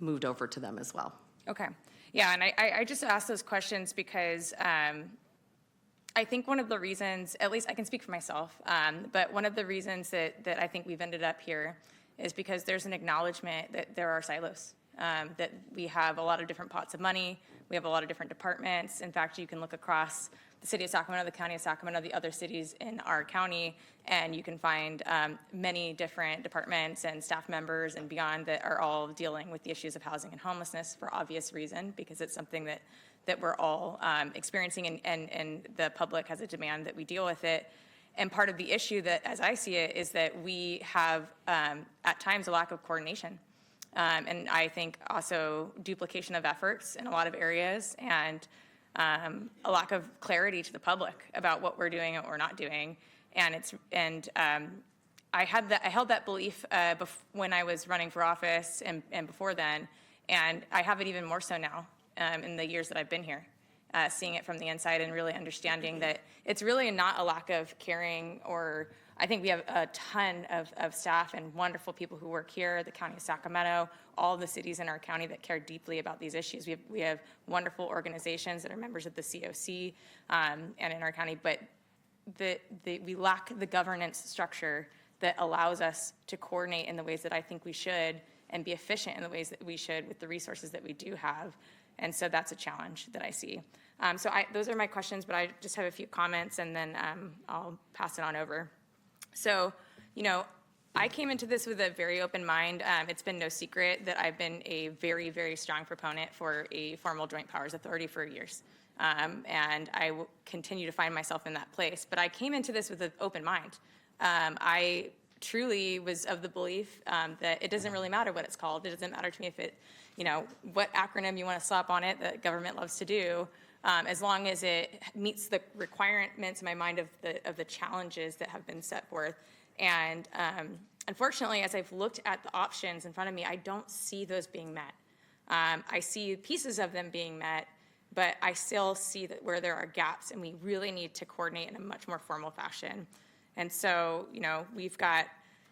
moved over to them as well. Okay. Yeah, and I just asked those questions because I think one of the reasons, at least I can speak for myself, but one of the reasons that I think we've ended up here is because there's an acknowledgement that there are silos, that we have a lot of different pots of money, we have a lot of different departments. In fact, you can look across the city of Sacramento, the county of Sacramento, the other cities in our county, and you can find many different departments and staff members and beyond that are all dealing with the issues of housing and homelessness for obvious reason, because it's something that we're all experiencing, and the public has a demand that we deal with it. And part of the issue that, as I see it, is that we have, at times, a lack of coordination. And I think also duplication of efforts in a lot of areas, and a lack of clarity to the public about what we're doing and what we're not doing. And I held that belief when I was running for office and before then, and I have it even more so now in the years that I've been here. Seeing it from the inside and really understanding that it's really not a lack of caring, or I think we have a ton of staff and wonderful people who work here, the county of Sacramento, all the cities in our county that care deeply about these issues. We have wonderful organizations that are members of the COC and in our county, but we lack the governance structure that allows us to coordinate in the ways that I think we should and be efficient in the ways that we should with the resources that we do have. And so that's a challenge that I see. So those are my questions, but I just have a few comments, and then I'll pass it on over. So, I came into this with a very open mind. It's been no secret that I've been a very, very strong proponent for a formal joint powers authority for years. And I will continue to find myself in that place. But I came into this with an open mind. I truly was of the belief that it doesn't really matter what it's called. It doesn't matter to me if it, what acronym you want to slap on it that government loves to do, as long as it meets the requirements in my mind of the challenges that have been set forth. And unfortunately, as I've looked at the options in front of me, I don't see those being met. I see pieces of them being met, but I still see that where there are gaps, and we really need to coordinate in a much more formal fashion. And so, we've got,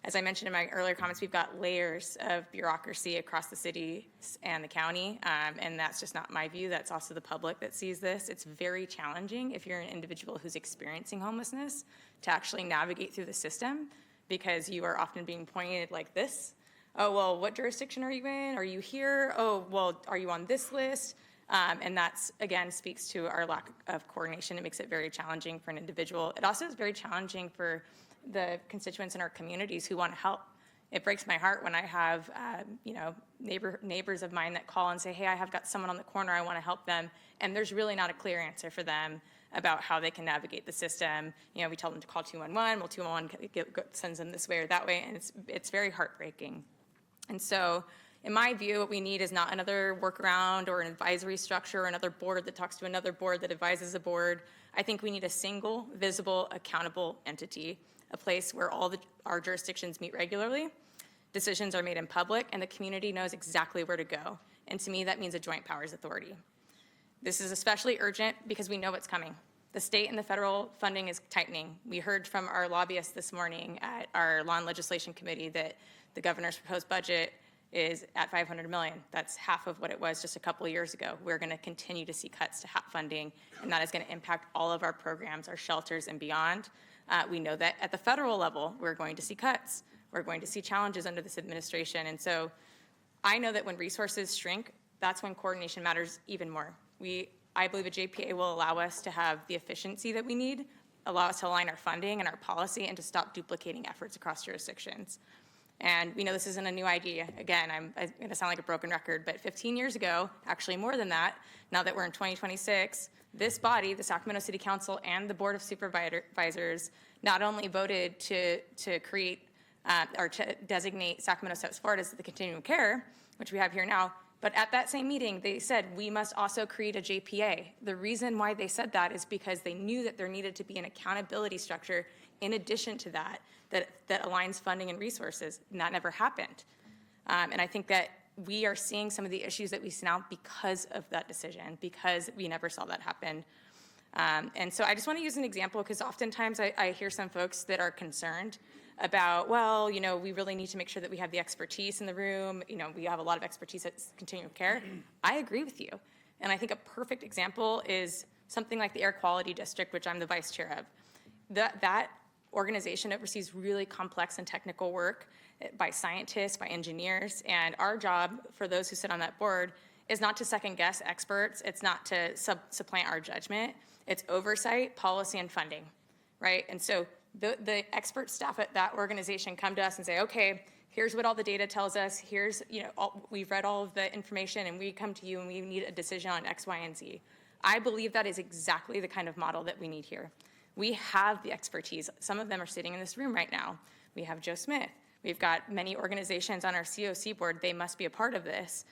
as I mentioned in my earlier comments, we've got layers of bureaucracy across the city and the county, and that's just not my view. That's also the public that sees this. It's very challenging if you're an individual who's experiencing homelessness to actually navigate through the system, because you are often being pointed like this. Oh, well, what jurisdiction are you in? Are you here? Oh, well, are you on this list? And that's, again, speaks to our lack of coordination. It makes it very challenging for an individual. It also is very challenging for the constituents in our communities who want to help. It breaks my heart when I have, neighbors of mine that call and say, hey, I have got someone on the corner, I want to help them. And there's really not a clear answer for them about how they can navigate the system. We tell them to call 211, well, 211 sends them this way or that way, and it's very heartbreaking. And so, in my view, what we need is not another workaround or an advisory structure or another board that talks to another board that advises a board. I think we need a single, visible, accountable entity, a place where all our jurisdictions meet regularly, decisions are made in public, and the community knows exactly where to go. And to me, that means a joint powers authority. This is especially urgent because we know what's coming. The state and the federal funding is tightening. We heard from our lobbyists this morning at our Law and Legislation Committee that the governor's proposed budget is at $500 million. That's half of what it was just a couple of years ago. We're going to continue to see cuts to HAP funding, and that is going to impact all of our programs, our shelters, and beyond. We know that at the federal level, we're going to see cuts. We're going to see challenges under this administration. And so I know that when resources shrink, that's when coordination matters even more. I believe a JPA will allow us to have the efficiency that we need, allow us to align our funding and our policy, and to stop duplicating efforts across jurisdictions. And we know this isn't a new idea. Again, I'm going to sound like a broken record, but 15 years ago, actually more than that, now that we're in 2026, this body, the Sacramento City Council and the Board of Supervisors, not only voted to create or to designate Sacramento Steps Forward as the continuum of care, which we have here now, but at that same meeting, they said we must also create a JPA. The reason why they said that is because they knew that there needed to be an accountability structure in addition to that aligns funding and resources, and that never happened. And I think that we are seeing some of the issues that we see now because of that decision, because we never saw that happen. And so I just want to use an example because oftentimes I hear some folks that are concerned about, well, we really need to make sure that we have the expertise in the room. We have a lot of expertise at continuum of care. I agree with you. And I think a perfect example is something like the Air Quality District, which I'm the vice chair of. That organization oversees really complex and technical work by scientists, by engineers, and our job for those who sit on that board is not to second guess experts. It's not to supplant our judgment. It's oversight, policy, and funding, right? And so the expert staff at that organization come to us and say, okay, here's what all the data tells us. Here's, we've read all of the information, and we come to you and we need a decision on X, Y, and Z. I believe that is exactly the kind of model that we need here. We have the expertise. Some of them are sitting in this room right now. We have Joe Smith. We've got many organizations on our COC board. They must be a part of this.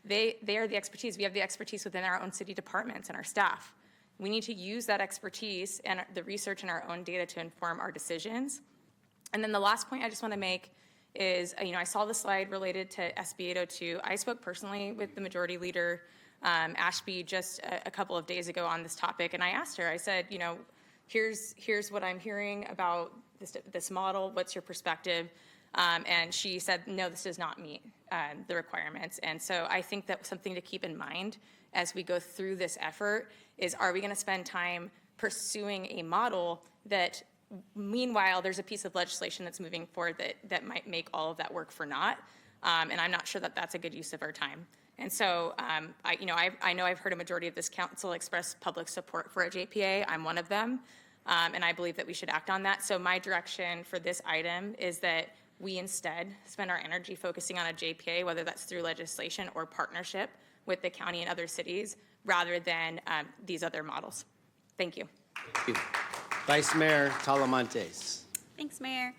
They are the expertise. We have the expertise within our own city departments and our staff. We need to use that expertise and the research and our own data to inform our decisions. And then the last point I just want to make is, I saw the slide related to SB 802. I spoke personally with the majority leader, Ashby, just a couple of days ago on this topic, and I asked her, I said, here's what I'm hearing about this model. What's your perspective? And she said, no, this does not meet the requirements. And so I think that something to keep in mind as we go through this effort is, are we going to spend time pursuing a model that, meanwhile, there's a piece of legislation that's moving forward that might make all of that work for naught? And I'm not sure that that's a good use of our time. And so I know I've heard a majority of this council express public support for a JPA. I'm one of them. And I believe that we should act on that. So my direction for this item is that we instead spend our energy focusing on a JPA, whether that's through legislation or partnership with the county and other cities, rather than these other models. Thank you. Thank you. Vice Mayor Talamantes. Thanks, Mayor.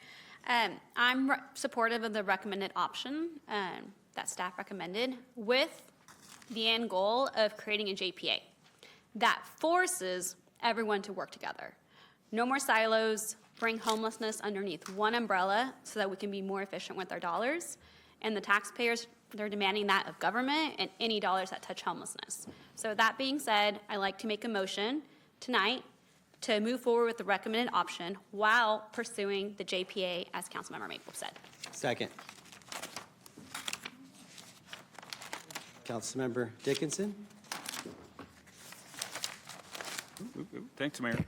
I'm supportive of the recommended option that staff recommended, with the end goal of creating a JPA that forces everyone to work together. No more silos, bring homelessness underneath one umbrella so that we can be more efficient with our dollars. And the taxpayers, they're demanding that of government and any dollars that touch homelessness. So that being said, I'd like to make a motion tonight to move forward with the recommended option while pursuing the JPA, as Councilmember Maple said. Second. Councilmember Dickinson. Thanks, Mayor.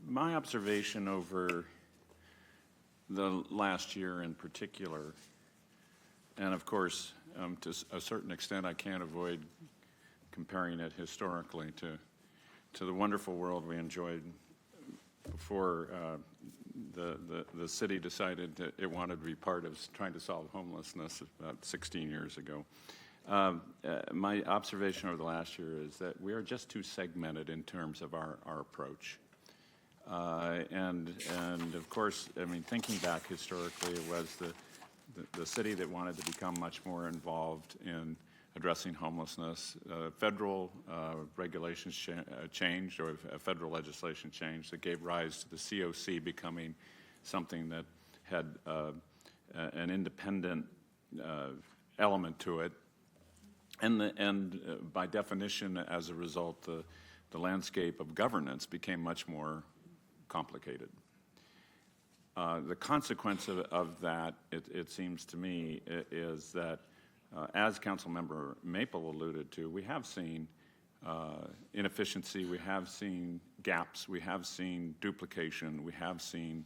My observation over the last year in particular, and of course, to a certain extent, I can't avoid comparing it historically to the wonderful world we enjoyed before the city decided that it wanted to be part of trying to solve homelessness about 16 years ago. My observation over the last year is that we are just too segmented in terms of our approach. And of course, I mean, thinking back historically, it was the city that wanted to become much more involved in addressing homelessness. Federal regulations changed, or federal legislation changed, that gave rise to the COC becoming something that had an independent element to it. And by definition, as a result, the landscape of governance became much more complicated. The consequence of that, it seems to me, is that as Councilmember Maple alluded to, we have seen inefficiency, we have seen gaps, we have seen duplication, we have seen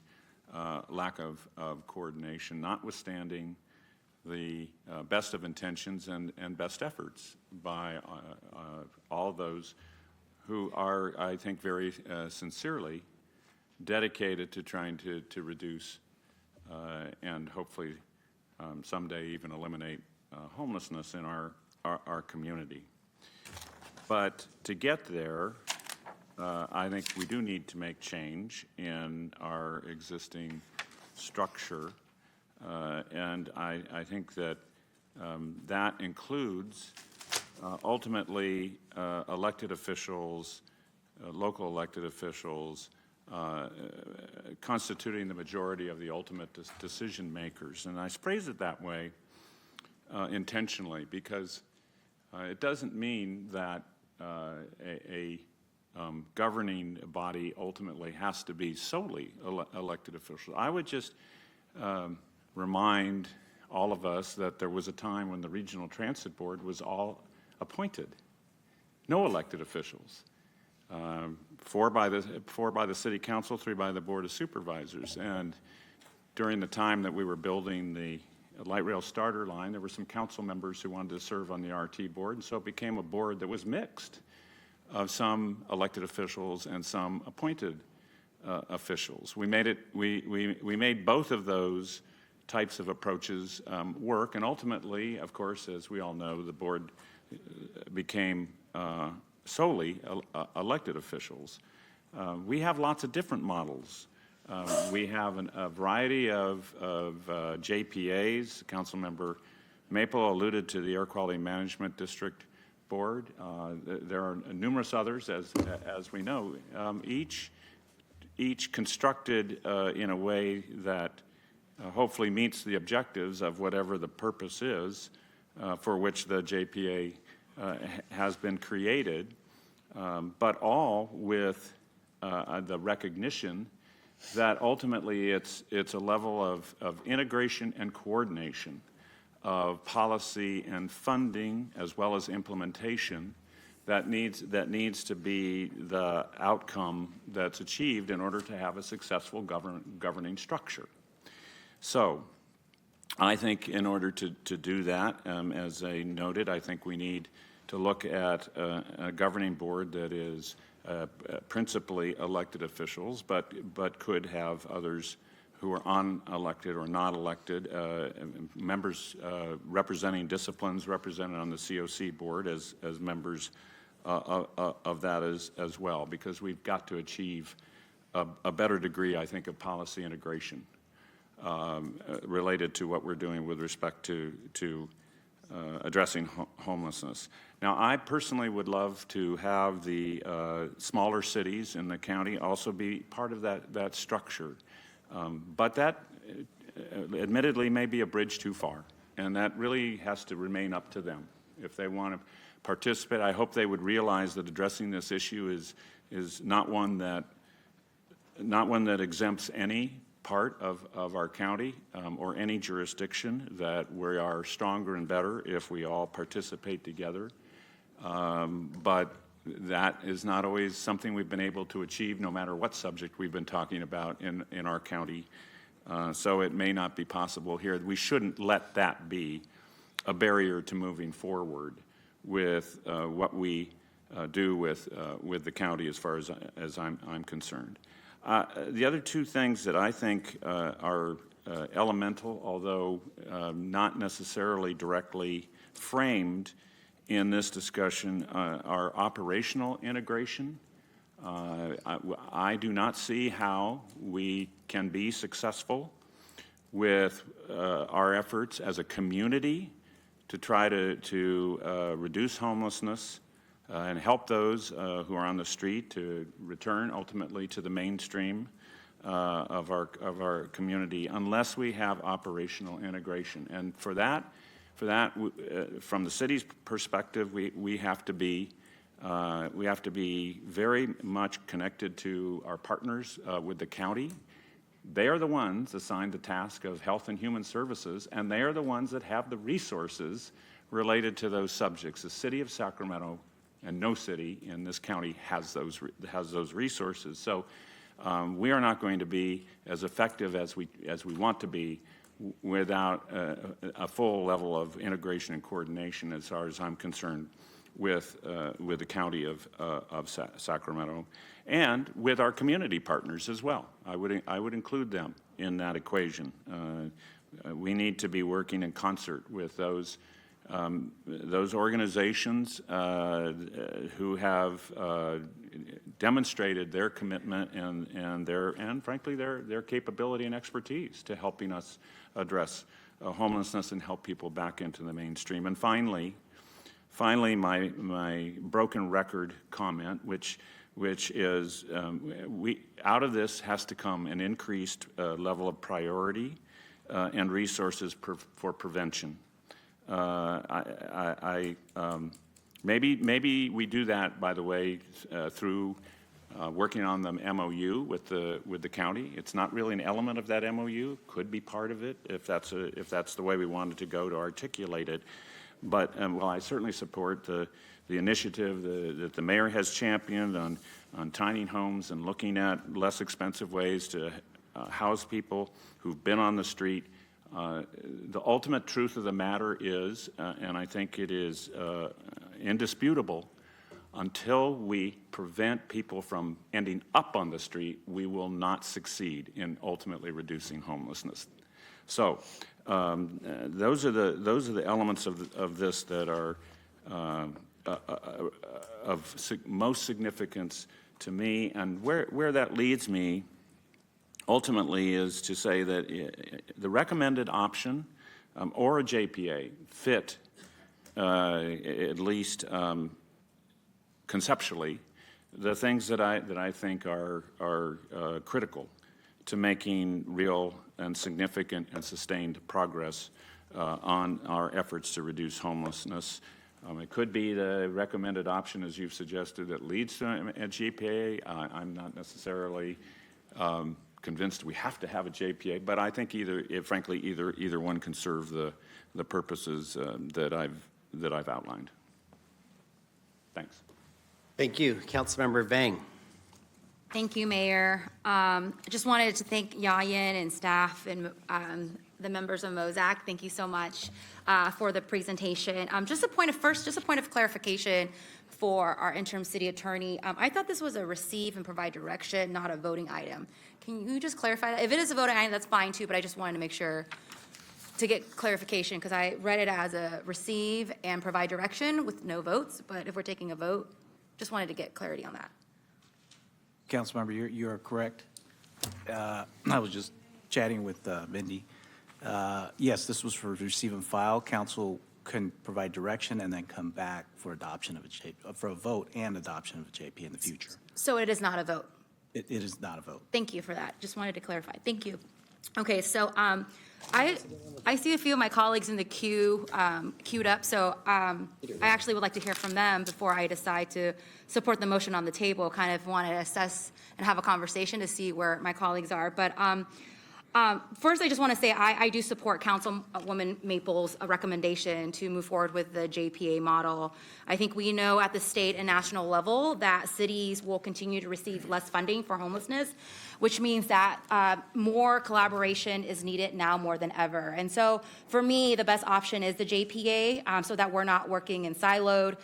lack of coordination, notwithstanding the best of intentions and best efforts by all those who are, I think, very sincerely dedicated to trying to reduce and hopefully someday even eliminate homelessness in our community. But to get there, I think we do need to make change in our existing structure. And I think that that includes ultimately elected officials, local elected officials, constituting the majority of the ultimate decision makers. And I phrase it that way intentionally because it doesn't mean that a governing body ultimately has to be solely elected officials. I would just remind all of us that there was a time when the Regional Transit Board was all appointed, no elected officials. 4 by the City Council, 3 by the Board of Supervisors. And during the time that we were building the light rail starter line, there were some council members who wanted to serve on the RT board, and so it became a board that was mixed of some elected officials and some appointed officials. We made both of those types of approaches work, and ultimately, of course, as we all know, the board became solely elected officials. We have lots of different models. We have a variety of JPAs. Councilmember Maple alluded to the Air Quality Management District Board. There are numerous others, as we know, each constructed in a way that hopefully meets the objectives of whatever the purpose is for which the JPA has been created, but all with the recognition that ultimately it's a level of integration and coordination of policy and funding as well as implementation that needs to be the outcome that's achieved in order to have a successful governing structure. So I think in order to do that, as I noted, I think we need to look at a governing board that is principally elected officials, but could have others who are unelected or not elected, members representing disciplines represented on the COC board as members of that as well, because we've got to achieve a better degree, I think, of policy integration related to what we're doing with respect to addressing homelessness. Now, I personally would love to have the smaller cities in the county also be part of that structure. But that admittedly may be a bridge too far, and that really has to remain up to them. If they want to participate, I hope they would realize that addressing this issue is not one that exempts any part of our county or any jurisdiction, that we are stronger and better if we all participate together. But that is not always something we've been able to achieve, no matter what subject we've been talking about in our county. So it may not be possible here. We shouldn't let that be a barrier to moving forward with what we do with the county as far as I'm concerned. The other two things that I think are elemental, although not necessarily directly framed in this discussion, are operational integration. I do not see how we can be successful with our efforts as a community to try to reduce homelessness and help those who are on the street to return ultimately to the mainstream of our community, unless we have operational integration. And for that, from the city's perspective, we have to be very much connected to our partners with the county. They are the ones assigned the task of health and human services, and they are the ones that have the resources related to those subjects. The city of Sacramento, and no city in this county, has those resources. So we are not going to be as effective as we want to be without a full level of integration and coordination, as far as I'm concerned, with the county of Sacramento, and with our community partners as well. I would include them in that equation. We need to be working in concert with those organizations who have demonstrated their commitment and frankly their capability and expertise to helping us address homelessness and help people back into the mainstream. And finally, my broken record comment, which is out of this has to come an increased level of priority and resources for prevention. Maybe we do that, by the way, through working on the MOU with the county. It's not really an element of that MOU. Could be part of it if that's the way we wanted to go to articulate it. But while I certainly support the initiative that the mayor has championed on tiny homes and looking at less expensive ways to house people who've been on the street, the ultimate truth of the matter is, and I think it is indisputable, until we prevent people from ending up on the street, we will not succeed in ultimately reducing homelessness. So those are the elements of this that are of most significance to me, and where that leads me ultimately is to say that the recommended option or a JPA fit at least conceptually the things that I think are critical to making real and significant and sustained progress on our efforts to reduce homelessness. It could be the recommended option, as you've suggested, that leads to a JPA. I'm not necessarily convinced we have to have a JPA, but I think either one can serve the purposes that I've outlined. Thanks. Thank you. Councilmember Vang. Thank you, Mayor. I just wanted to thank Yayan and staff and the members of MOSAC. Thank you so much for the presentation. Just a point of clarification for our interim city attorney. I thought this was a receive and provide direction, not a voting item. Can you just clarify that? If it is a voting item, that's fine too, but I just wanted to make sure to get clarification, because I read it as a receive and provide direction with no votes, but if we're taking a vote, just wanted to get clarity on that. Councilmember, you are correct. I was just chatting with Mindy. Yes, this was for receive and file. Council can provide direction and then come back for adoption of for a vote and adoption of a JP in the future. So it is not a vote? It is not a vote. Thank you for that. Just wanted to clarify. Thank you. Okay, so I see a few of my colleagues in the queue queued up, so I actually would like to hear from them before I decide to support the motion on the table. Kind of want to assess and have a conversation to see where my colleagues are. But first, I just want to say I do support Councilwoman Maple's recommendation to move forward with the JPA model. I think we know at the state and national level that cities will continue to receive less funding for homelessness, which means that more collaboration is needed now more than ever. And so for me, the best option is the JPA so that we're not working in siloed.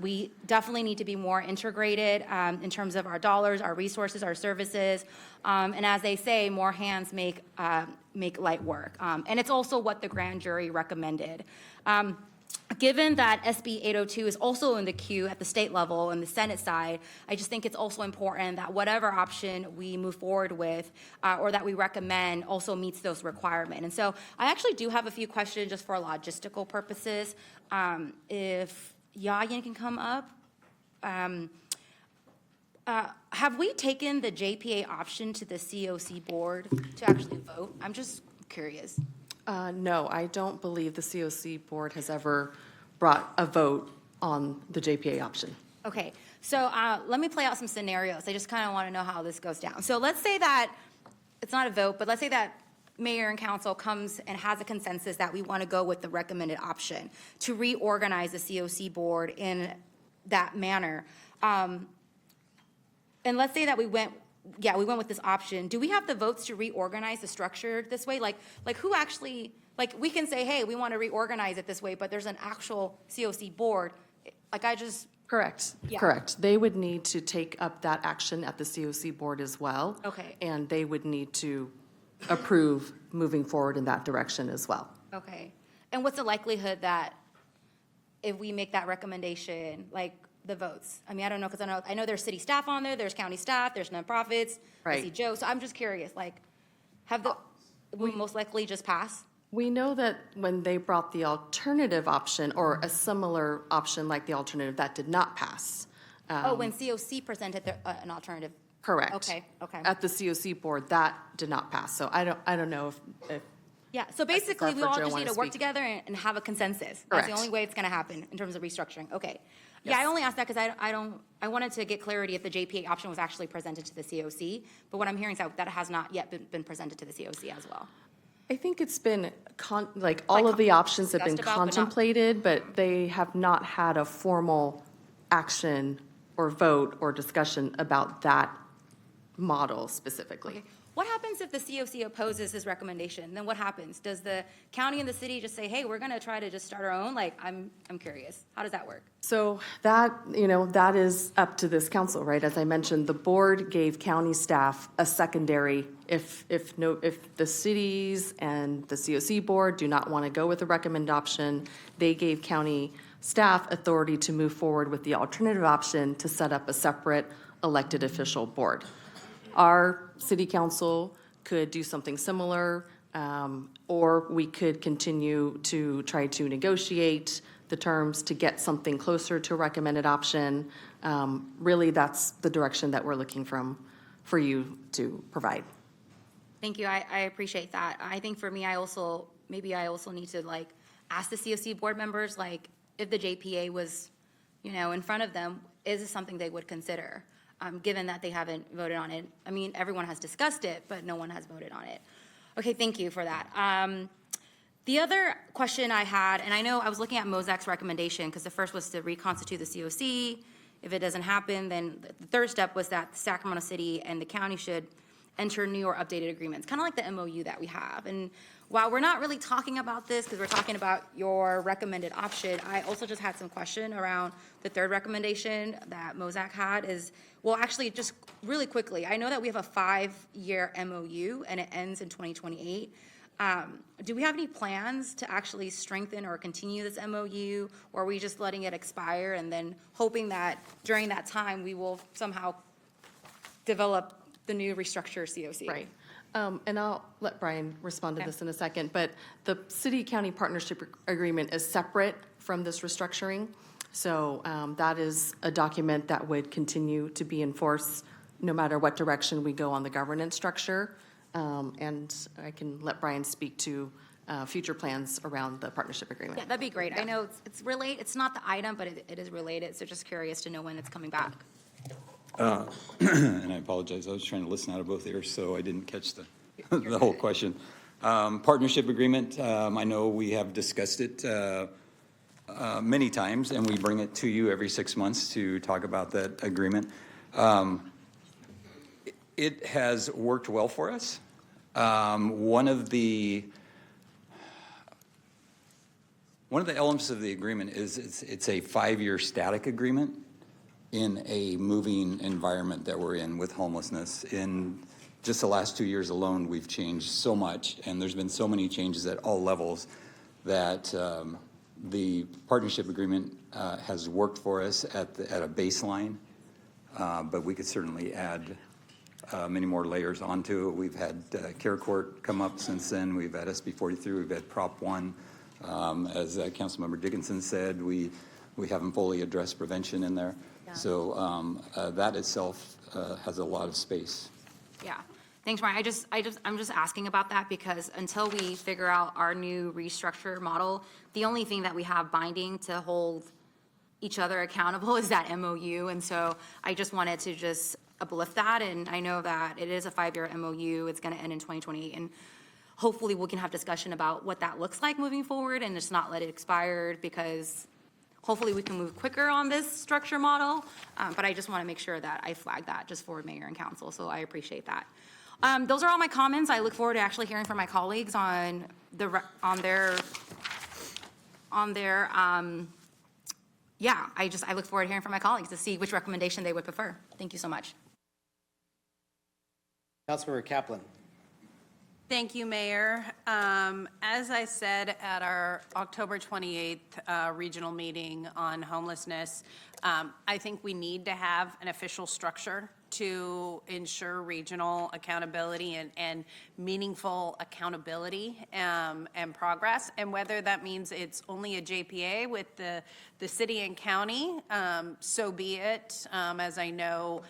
We definitely need to be more integrated in terms of our dollars, our resources, our services. And as they say, more hands make light work. And it's also what the grand jury recommended. Given that SB 802 is also in the queue at the state level and the Senate side, I just think it's also important that whatever option we move forward with or that we recommend also meets those requirements. And so I actually do have a few questions just for logistical purposes. If Yayan can come up. Have we taken the JPA option to the COC board to actually vote? I'm just curious. No, I don't believe the COC board has ever brought a vote on the JPA option. Okay, so let me play out some scenarios. I just kind of want to know how this goes down. So let's say that it's not a vote, but let's say that mayor and council comes and has a consensus that we want to go with the recommended option to reorganize the COC board in that manner. And let's say that we went with this option. Do we have the votes to reorganize the structure this way? Like who actually, we can say, hey, we want to reorganize it this way, but there's an actual COC board. Correct. Yeah. Correct. They would need to take up that action at the COC board as well. Okay. And they would need to approve moving forward in that direction as well. Okay. And what's the likelihood that if we make that recommendation, the votes? I mean, I don't know, because I know there's city staff on there, there's county staff, there's nonprofits. Right. I see Joe, so I'm just curious, will most likely just pass? We know that when they brought the alternative option or a similar option like the alternative, that did not pass. When COC presented an alternative? Correct. Okay. At the COC board, that did not pass. So I don't know if Yeah, so basically, we all Joe just need wanna to work speak. together and have a consensus. That's Correct. the only way it's going to happen in terms of restructuring. Okay. Yes. Yeah, I only asked that because I wanted to get clarity if the JPA option was actually presented to the COC, but what I'm hearing is that has not yet been presented to the COC as well. I think it's been, all of the options have been discussed about, but not- contemplated, but they have not had a formal action or vote or discussion about that model specifically. What happens if the COC opposes this recommendation? Then what happens? Does the county and the city just say, hey, we're going to try to just start our own? I'm curious. How does that work? So that is up to this council, right? As I mentioned, the board gave county staff a secondary, if the cities and the COC board do not want to go with the recommended option, they gave county staff authority to move forward with the alternative option to set up a separate elected official board. Our city council could do something similar, or we could continue to try to negotiate the terms to get something closer to a recommended option. Really, that's the direction that we're looking for you to provide. Thank you. I appreciate that. I think for me, I also need to ask the COC board members, if the JPA was, in front of them, is this something they would consider? Given that they haven't voted on it. I mean, everyone has discussed it, but no one has voted on it. Okay, thank you for that. The other question I had, and I know I was looking at Mosak's recommendation, because the first was to reconstitute the COC. If it doesn't happen, then the third step was that the Sacramento City and the county should enter new or updated agreements, kind of like the MOU that we have. And while we're not really talking about this, because we're talking about your recommended option, I also just had some question around the third recommendation that Mozak had is, well, actually, just really quickly, I know that we have a 5-year MOU and it ends in 2028. Do we have any plans to actually strengthen or continue this MOU, or are we just letting it expire and then hoping that during that time we will somehow develop the new restructure COC? Right. And I'll let Brian respond to Okay. this in a second, but the city-county partnership agreement is separate from this restructuring. So that is a document that would continue to be enforced no matter what direction we go on the governance structure. And I can let Brian speak to future plans around the partnership agreement. Yeah, that'd be great. I know it's related, it's not the item, but it is related, so just curious to know when it's coming back. And I apologize, I was trying to listen out of both ears, so I didn't catch the whole question. Partnership agreement, I know we have discussed it many times, and we bring it to you every 6 months to talk about that agreement. It has worked well for us. One of the elements of the agreement is it's a 5-year static agreement in a moving environment that we're in with homelessness. In just the last 2 years alone, we've changed so much, and there's been so many changes at all levels that the partnership agreement has worked for us at a baseline, but we could certainly add many more layers onto it. We've had Care Court come up since then. We've had SB 43. We've had Prop 1. As Councilmember Dickinson said, we haven't fully addressed prevention in there. Yeah. So that itself has a lot of space. Yeah. Thanks, Brian. I'm just asking about that because until we figure out our new restructure model, the only thing that we have binding to hold each other accountable is that MOU. And so I just wanted to just uplift that. And I know that it is a 5-year MOU. It's going to end in 2028. And hopefully we can have discussion about what that looks like moving forward and just not let it expire because hopefully we can move quicker on this structure model. But I just want to make sure that I flag that just for mayor and council. So I appreciate that. Those are all my comments. I look forward to actually hearing from my colleagues on their I look forward to hearing from my colleagues to see which recommendation they would prefer. Thank you so much. Councilmember Kaplan. Thank you, Mayor. As I said at our October 28th regional meeting on homelessness, I think we need to have an official structure to ensure regional accountability and meaningful accountability and progress. And whether that means it's only a JPA with the city and county, so be it. As I know,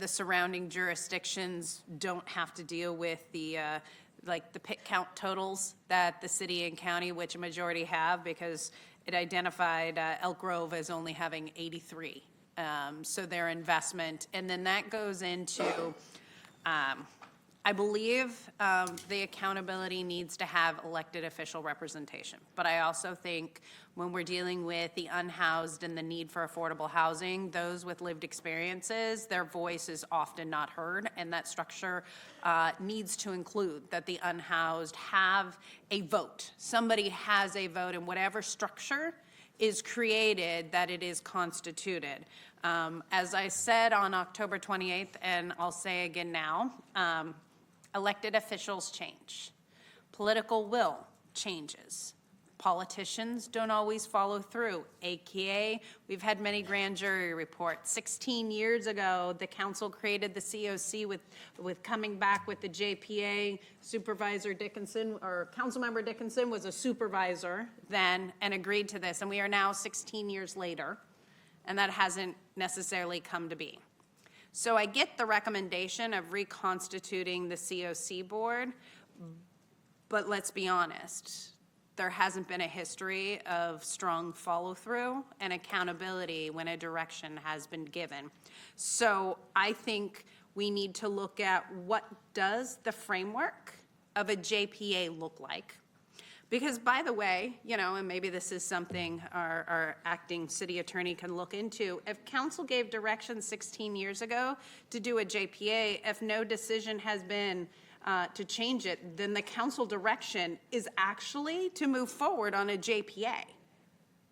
the surrounding jurisdictions don't have to deal with the pit count totals that the city and county, which a majority have, because it identified Elk Grove as only having 83. So their investment, and then that goes into, I believe the accountability needs to have elected official representation. But I also think when we're dealing with the unhoused and the need for affordable housing, those with lived experiences, their voice is often not heard, and that structure needs to include that the unhoused have a vote. Somebody has a vote in whatever structure is created, that it is constituted. As I said on October 28th, and I'll say again now, elected officials change. Political will changes. Politicians don't always follow through. AKA, we've had many grand jury reports. 16 years ago, the council created the COC with coming back with the JPA. Supervisor Dickinson, or Councilmember Dickinson, was a supervisor then and agreed to this. And we are now 16 years later, and that hasn't necessarily come to be. So I get the recommendation of reconstituting the COC board, but let's be honest. There hasn't been a history of strong follow-through and accountability when a direction has been given. So I think we need to look at what does the framework of a JPA look like, Because by the way, and maybe this is something our acting city attorney can look into, if council gave direction 16 years ago to do a JPA, if no decision has been to change it, then the council direction is actually to move forward on a JPA.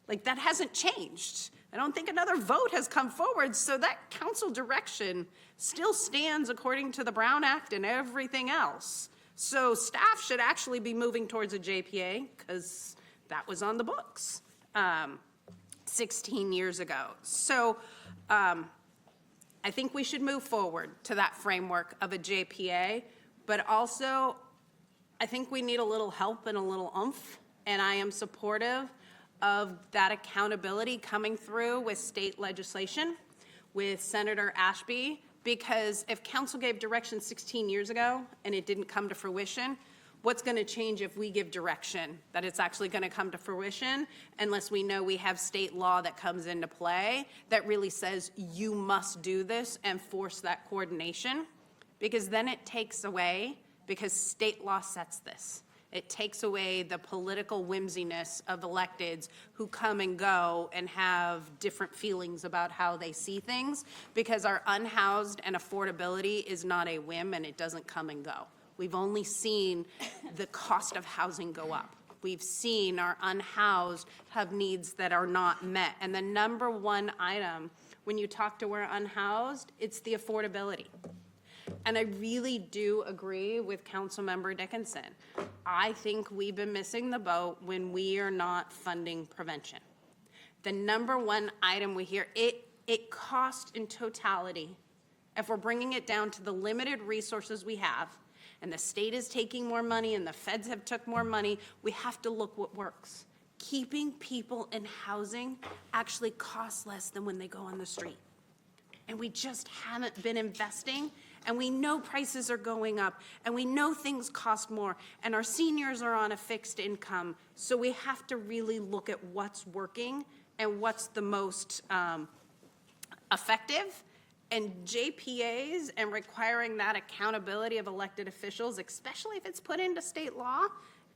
Like, that hasn't changed. I don't think another vote has come forward, so that council direction still stands according to the Brown Act and everything else. So staff should actually be moving towards a JPA because that was on the books 16 years ago. So I think we should move forward to that framework of a JPA, but also I think we need a little help and a little oomph, and I am supportive of that accountability coming through with state legislation, with Senator Ashby, because if council gave direction 16 years ago and it didn't come to fruition, what's going to change if we give direction that it's actually going to come to fruition, unless we know we have state law that comes into play that really says you must do this and force that coordination? Because then it takes away, because state law sets this. It takes away the political whimsiness of electeds who come and go and have different feelings about how they see things, because our unhoused and affordability is not a whim and it doesn't come and go. We've only seen the cost of housing go up. We've seen our unhoused have needs that are not met. And the number one item when you talk to our unhoused, it's the affordability. And I really do agree with Councilmember Dickinson. I think we've been missing the boat when we are not funding prevention. The number one item we hear, it costs in totality, if we're bringing it down to the limited resources we have, and the state is taking more money and the feds have took more money, we have to look what works. Keeping people in housing actually costs less than when they go on the street. And we just haven't been investing, and we know prices are going up, and we know things cost more, and our seniors are on a fixed income. So we have to really look at what's working and what's the most effective. And JPAs and requiring that accountability of elected officials, especially if it's put into state law,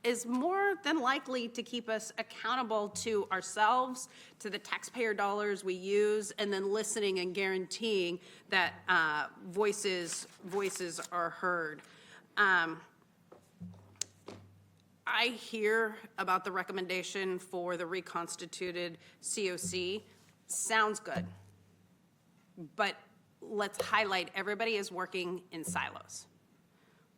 is more than likely to keep us accountable to ourselves, to the taxpayer dollars we use, and then listening and guaranteeing that voices are heard. I hear about the recommendation for the reconstituted COC. Sounds good. But let's highlight, everybody is working in silos.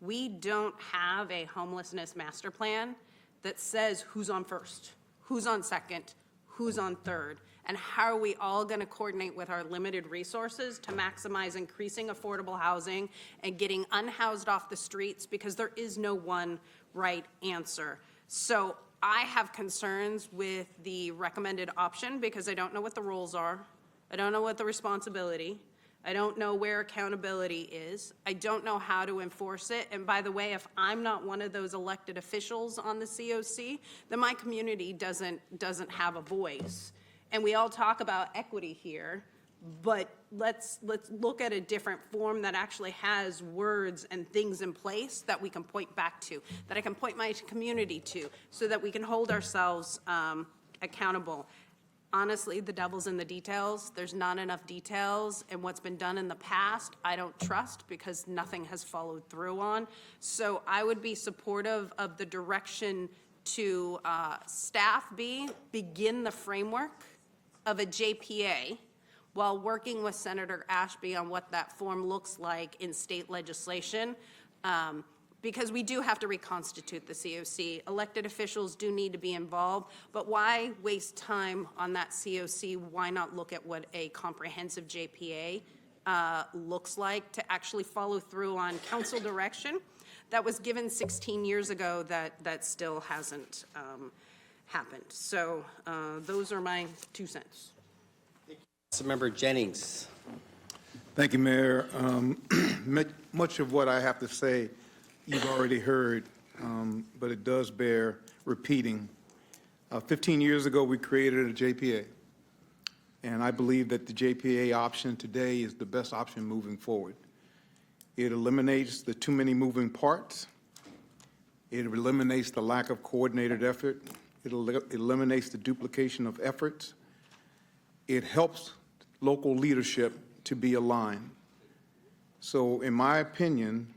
We don't have a homelessness master plan that says who's on first, who's on second, who's on third, and how are we all going to coordinate with our limited resources to maximize increasing affordable housing and getting unhoused off the streets, because there is no one right answer. So I have concerns with the recommended option because I don't know what the rules are. I don't know what the responsibility. I don't know where accountability is. I don't know how to enforce it. And by the way, if I'm not one of those elected officials on the COC, then my community doesn't have a voice. And we all talk about equity here, but let's look at a different form that actually has words and things in place that we can point back to, that I can point my community to, so that we can hold ourselves accountable. Honestly, the devil's in the details. There's not enough details, and what's been done in the past, I don't trust because nothing has followed through on. So I would be supportive of the direction to staff begin the framework of a JPA while working with Senator Ashby on what that form looks like in state legislation. Because we do have to reconstitute the COC. Elected officials do need to be involved, but why waste time on that COC? Why not look at what a comprehensive JPA looks like to actually follow through on council direction that was given 16 years ago that still hasn't happened. So those are my 2 cents. Councilmember Jennings. Thank you, Mayor. Much of what I have to say you've already heard, but it does bear repeating. 15 years ago, we created a JPA, and I believe that the JPA option today is the best option moving forward. It eliminates the too many moving parts. It eliminates the lack of coordinated effort. It eliminates the duplication of efforts. It helps local leadership to be aligned. So in my opinion,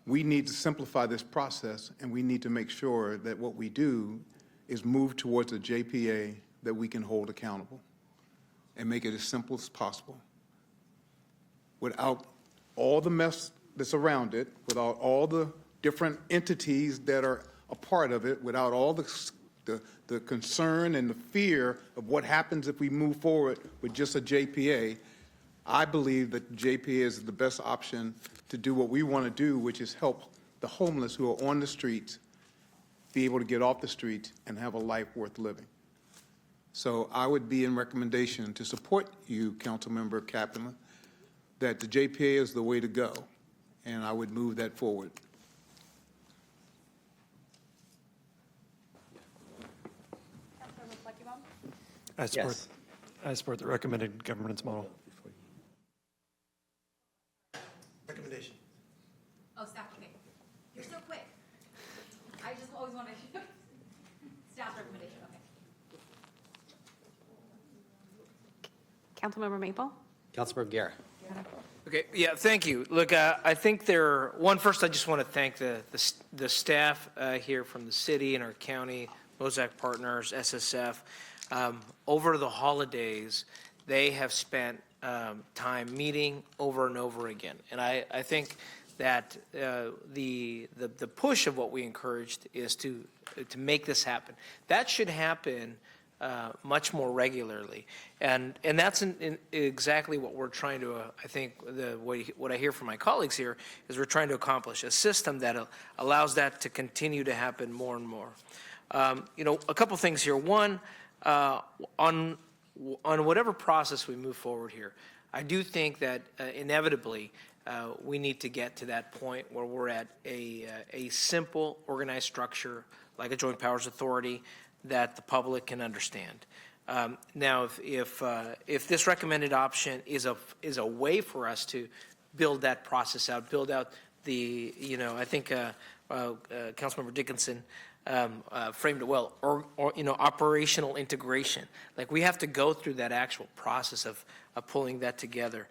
we need to simplify this process, and we need to make sure that what we do is move towards a JPA that we can hold accountable and make it as simple as possible without all the mess that's around it, without all the different entities that are a part of it, without all the concern and the fear of what happens if we move forward with just a JPA. I believe that JPA is the best option to do what we want to do, which is help the homeless who are on the streets be able to get off the streets and have a life worth living. So I would be in recommendation to support you, Councilmember Kaplan, that the JPA is the way to go, and I would move that forward. I support the recommended governance model. Recommendation. Oh, staff, okay. You're so quick. I just always want to, staff recommendation, okay. Councilmember Maple? Councilmember Guerra. Okay, yeah, thank you. Look, I think first I just want to thank the staff here from the city and our county, Mosaic Partners, SSF. Over the holidays, they have spent time meeting over and over again. And I think that the push of what we encouraged is to make this happen. That should happen much more regularly. And that's exactly what we're trying to, I think, what I hear from my colleagues here is we're trying to accomplish a system that allows that to continue to happen more and more. A couple things here. One, on whatever process we move forward here, I do think that inevitably we need to get to that point where we're at a simple, organized structure like a joint powers authority that the public can understand. Now, if this recommended option is a way for us to build that process out, build out I think Councilmember Dickinson framed it well, or operational integration. Like we have to go through that actual process of pulling that together.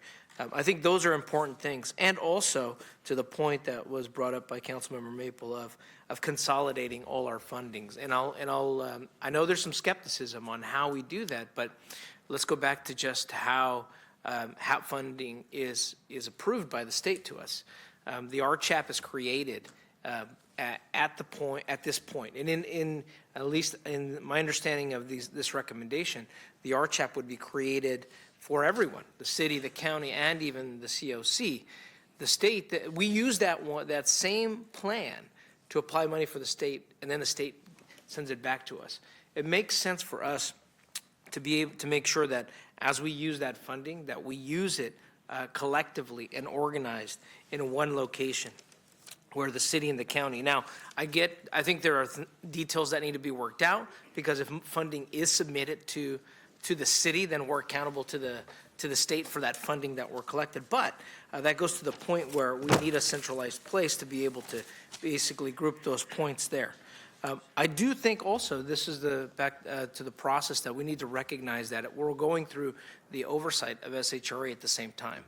I think those are important things, and also to the point that was brought up by Councilmember Maple of consolidating all our fundings. And I know there's some skepticism on how we do that, but let's go back to just how funding is approved by the state to us. The RCHAP is created at this point, and in at least in my understanding of this recommendation, the RCHAP would be created for everyone, the city, the county, and even the COC. The state, we use that same plan to apply money for the state, and then the state sends it back to us. It makes sense for us to be able to make sure that as we use that funding, that we use it collectively and organized in one location, where the city and the county. Now, I think there are details that need to be worked out, because if funding is submitted to the city, then we're accountable to the state for that funding that we're collected. But that goes to the point where we need a centralized place to be able to basically group those points there. I do think also this is back to the process that we need to recognize that we're going through the oversight of SHRA at the same time.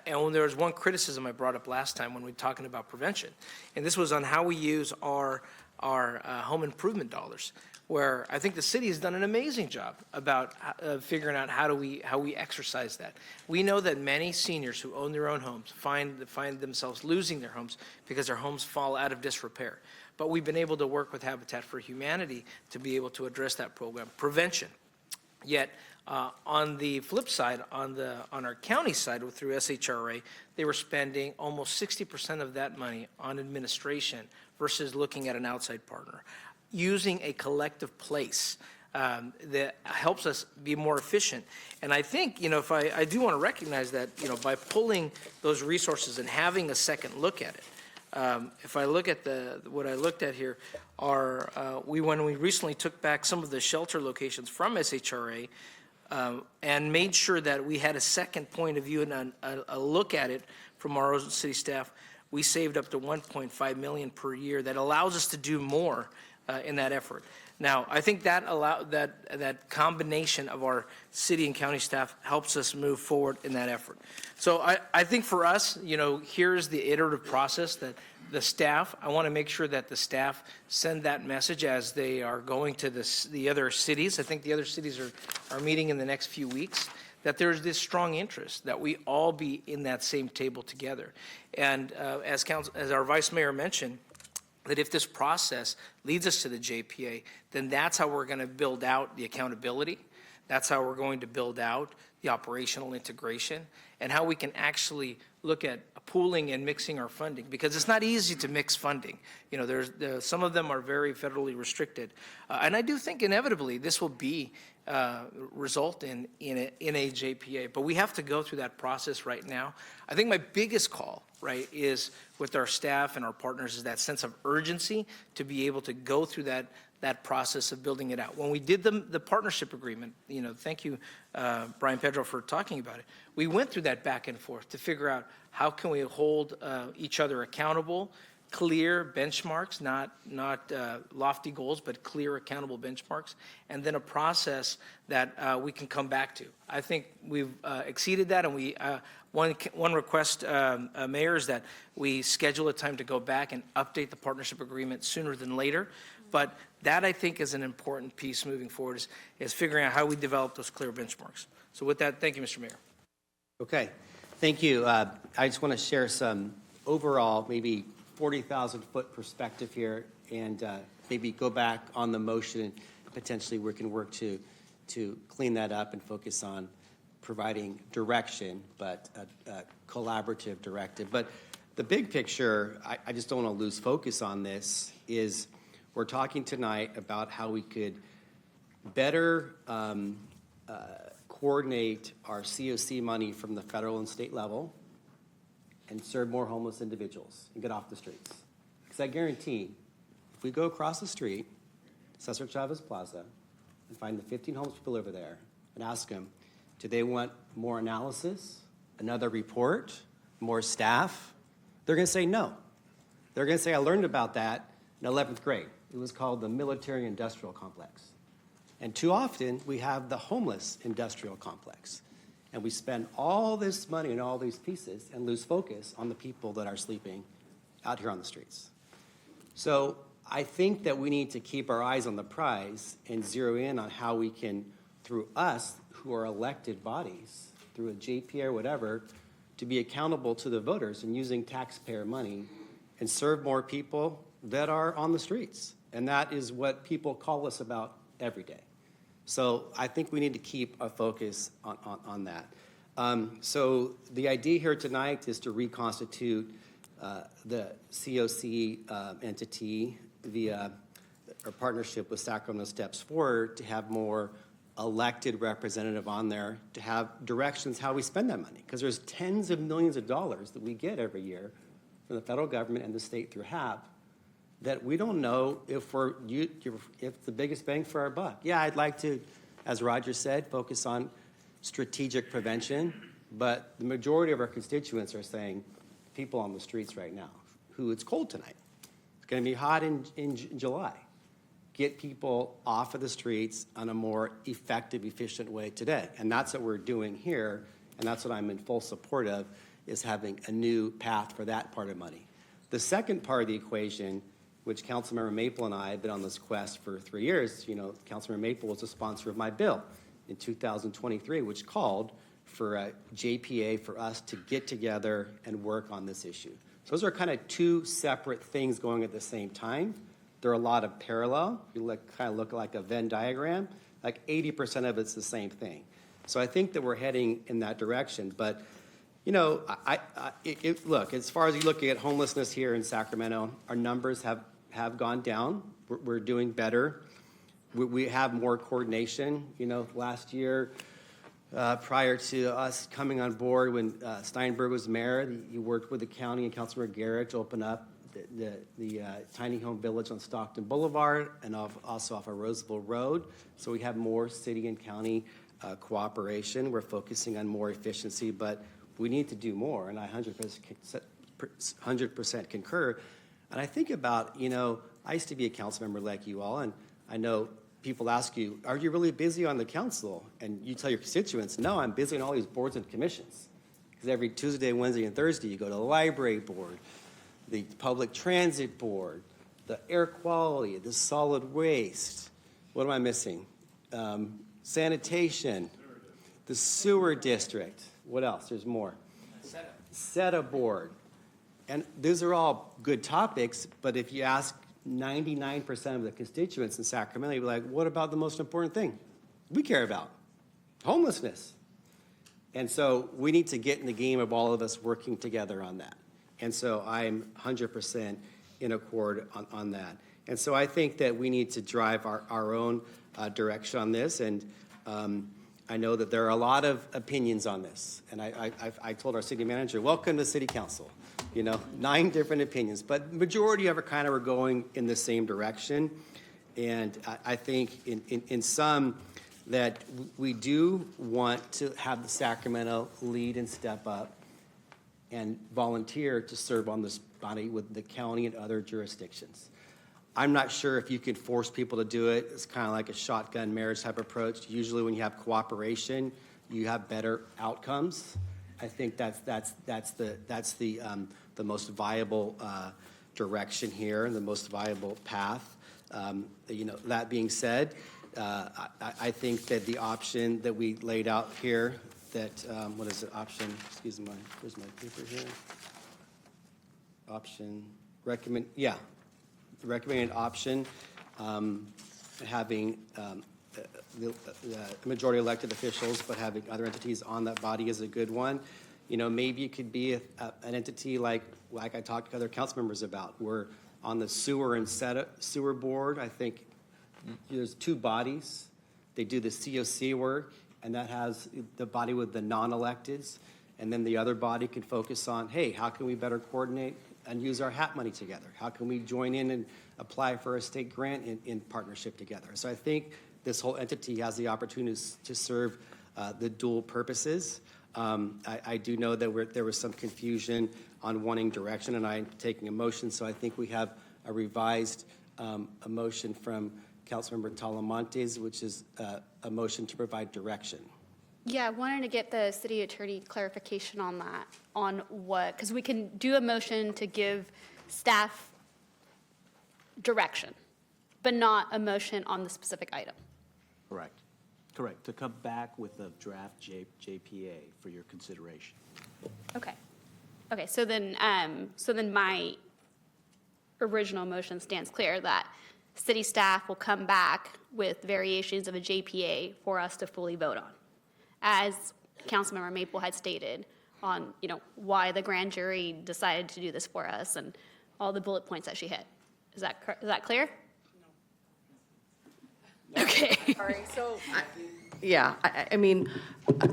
And when there was one criticism I brought up last time when we were talking about prevention, and this was on how we use our home improvement dollars, where I think the city has done an amazing job about figuring out how we exercise that. We know that many seniors who own their own homes find themselves losing their homes because their homes fall out of disrepair. But we've been able to work with Habitat for Humanity to be able to address that program, prevention. Yet, on the flip side, on our county side through SHRA, they were spending almost 60% of that money on administration versus looking at an outside partner, using a collective place that helps us be more efficient. And I think, if I do want to recognize that, by pulling those resources and having a second look at it, if I look at what I looked at here, when we recently took back some of the shelter locations from SHRA, and made sure that we had a second point of view and a look at it from our own city staff, we saved up to $1.5 million per year. That allows us to do more in that effort. Now, I think that that combination of our city and county staff helps us move forward in that effort. So I think for us, here's the iterative process that the staff, I want to make sure that the staff send that message as they are going to the other cities. I think the other cities are meeting in the next few weeks, that there's this strong interest that we all be in that same table together. And as our Vice Mayor mentioned, that if this process leads us to the JPA, then that's how we're going to build out the accountability. That's how we're going to build out the operational integration and how we can actually look at pooling and mixing our funding, because it's not easy to mix funding. Some of them are very federally restricted. And I do think inevitably this will result in a JPA, but we have to go through that process right now. I think my biggest call, right, is with our staff and our partners is that sense of urgency to be able to go through that process of building it out. When we did the partnership agreement, thank you, Brian Pedro, for talking about it. We went through that back and forth to figure out how can we hold each other accountable, clear benchmarks, not lofty goals, but clear, accountable benchmarks, and then a process that we can come back to. I think we've exceeded that, and one request, Mayor, is that we schedule a time to go back and update the partnership agreement sooner than later. But that, I think, is an important piece moving forward, is figuring out how we develop those clear benchmarks. So with that, thank you, Mr. Mayor. Okay, thank you. I just want to share some overall, maybe 40,000-foot perspective here, and maybe go back on the motion, and potentially we can work to clean that up and focus on providing direction, but a collaborative directive. But the big picture, I just don't want to lose focus on this, is we're talking tonight about how we could better coordinate our COC money from the federal and state level and serve more homeless individuals and get off the streets. Because I guarantee, if we go across the street, Cesar Chavez Plaza, and find the 15 homeless people over there and ask them, do they want more analysis, another report, more staff? They're going to say no. They're going to say, I learned about that in 11th grade. It was called the military industrial complex. And too often, we have the homeless industrial complex. And we spend all this money on all these pieces and lose focus on the people that are sleeping out here on the streets. So I think that we need to keep our eyes on the prize and zero in on how we can, through us who are elected bodies, through a JPA or whatever, to be accountable to the voters and using taxpayer money and serve more people that are on the streets. And that is what people call us about every day. So I think we need to keep a focus on that. So the idea here tonight is to reconstitute the COC entity via our partnership with Sacramento Steps Forward to have more elected representative on there, to have directions how we spend that money. Because there's tens of millions of dollars that we get every year from the federal government and the state through HAP that we don't know if the biggest bang for our buck. Yeah, I'd like to, as Roger said, focus on strategic prevention, but the majority of our constituents are saying, people on the streets right now, who it's cold tonight. It's going to be hot in July. Get people off of the streets on a more effective, efficient way today. And that's what we're doing here, and that's what I'm in full support of, is having a new path for that part of money. The second part of the equation, which Councilmember Maple and I have been on this quest for 3 years. Councilmember Maple was a sponsor of my bill in 2023, which called for a JPA for us to get together and work on this issue. So those are kind of two separate things going at the same time. There are a lot of parallel. You kind of look like a Venn diagram. Like 80% of it's the same thing. So I think that we're heading in that direction. But look, as far as you look at homelessness here in Sacramento, our numbers have gone down. We're doing better. We have more coordination. Last year, prior to us coming on board, when Steinberg was mayor, he worked with the county and Councilmember Garrett to open up the tiny home village on Stockton Boulevard and also off of Roseville Road. So we have more city and county cooperation. We're focusing on more efficiency, but we need to do more. And I 100% 100% concur. And I think about, I used to be a council member like you all, and I know people ask you, are you really busy on the council? And you tell your constituents, no, I'm busy on all these boards and commissions. Because every Tuesday, Wednesday, and Thursday, you go to the library board, the public transit board, the air quality, the solid waste. What am I missing? Sanitation, the sewer district. What else? There's more. SETA board. And those are all good topics, but if you ask 99% of the constituents in Sacramento, you'd be like, what about the most important thing we care about? Homelessness. And so we need to get in the game of all of us working together on that. And so I'm 100% in accord on that. And so I think that we need to drive our own direction on this. And I know that there are a lot of opinions on this. And I told our city manager, welcome to city council. 9 different opinions, but majority of it kind of are going in the same direction. And I think in some that we do want to have the Sacramento lead and step up and volunteer to serve on this body with the county and other jurisdictions. I'm not sure if you can force people to do it. It's kind of like a shotgun marriage type approach. Usually when you have cooperation, you have better outcomes. I think that's the most viable direction here and the most viable path. That being said, I think that the option that we laid out here, that what is the option? Excuse me, where's my paper here? Option recommend. Yeah, the recommended option having the majority elected officials, but having other entities on that body is a good one. Maybe it could be an entity like I talked to other council members about. We're on the sewer and sewer board. I think there's 2 bodies. They do the COC work, and that has the body with the non-electeds. And then the other body can focus on, hey, how can we better coordinate and use our HAP money together? How can we join in and apply for a state grant in partnership together? So I think this whole entity has the opportunity to serve the dual purposes. I do know that there was some confusion on wanting direction, and I'm taking a motion, so I think we have a revised a motion from Councilmember Talamontes, which is a motion to provide direction. Yeah, I wanted to get the city attorney clarification on that, on what, because we can do a motion to give staff direction, but not a motion on the specific item. Correct. To come back with a draft JPA for your consideration. Okay. So then my original motion stands clear that city staff will come back with variations of a JPA for us to fully vote on, as Councilmember Maple had stated on, why the grand jury decided to do this for us and all the bullet points that she hit. Is that clear? No. Okay. Sorry. So, yeah, I mean,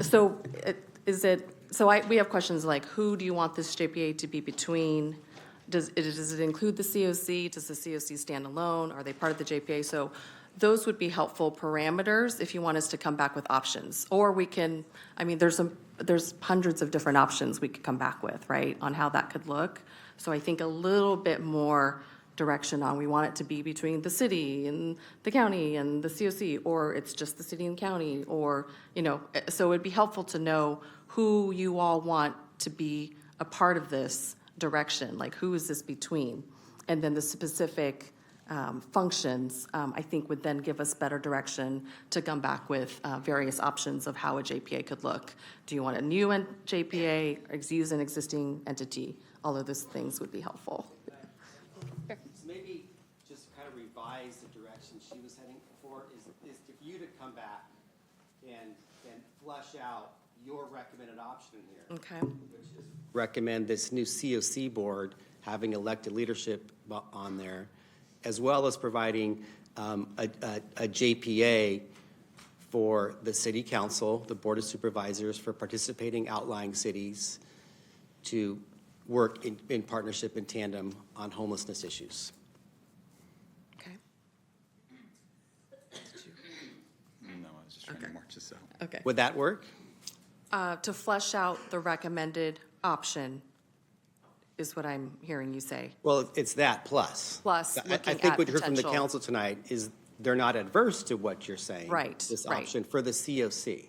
so we have questions like, who do you want this JPA to be between? Does it include the COC? Does the COC stand alone? Are they part of the JPA? So those would be helpful parameters if you want us to come back with options. Or we can, there's hundreds of different options we could come back with, right, on how that could look. So I think a little bit more direction on, we want it to be between the city and the county and the COC, or it's just the city and county, or, so it'd be helpful to know who you all want to be a part of this direction, like who is this between? And then the specific functions, I think would then give us better direction to come back with various options of how a JPA could look. Do you want a new JPA, use an existing entity? All of those things would be helpful. So maybe just kind of revise the direction she was heading for is if you to come back and flush out your recommended option here. Okay. Which is recommend this new COC board having elected leadership on there, as well as providing a JPA for the city council, the board of supervisors, for participating outlying cities to work in partnership in tandem on homelessness issues. Okay. No, I was just trying to march this out. Okay. Would that work? To flesh out the recommended option is what I'm hearing you say. Well, it's that plus. Plus, I looking think at what you heard from the potential- council tonight is they're not adverse to what you're saying. Right, This right. option for the COC.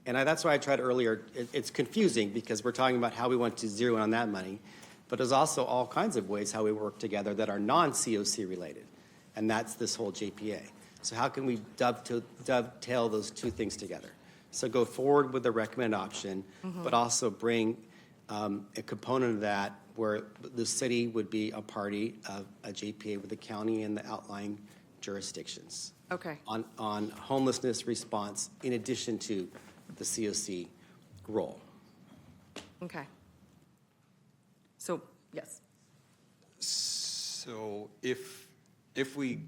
And that's why I tried earlier, it's confusing because we're talking about how we want to zero in on that money, but there's also all kinds of ways how we work together that are non-COC related. And that's this whole JPA. So how can we dovetail those two things together? So go forward with the recommended option, but also bring a component of that where the city would be a party of a JPA with the county and the outlying jurisdictions Okay. on homelessness response in addition to the COC role. Okay. So, yes. So if we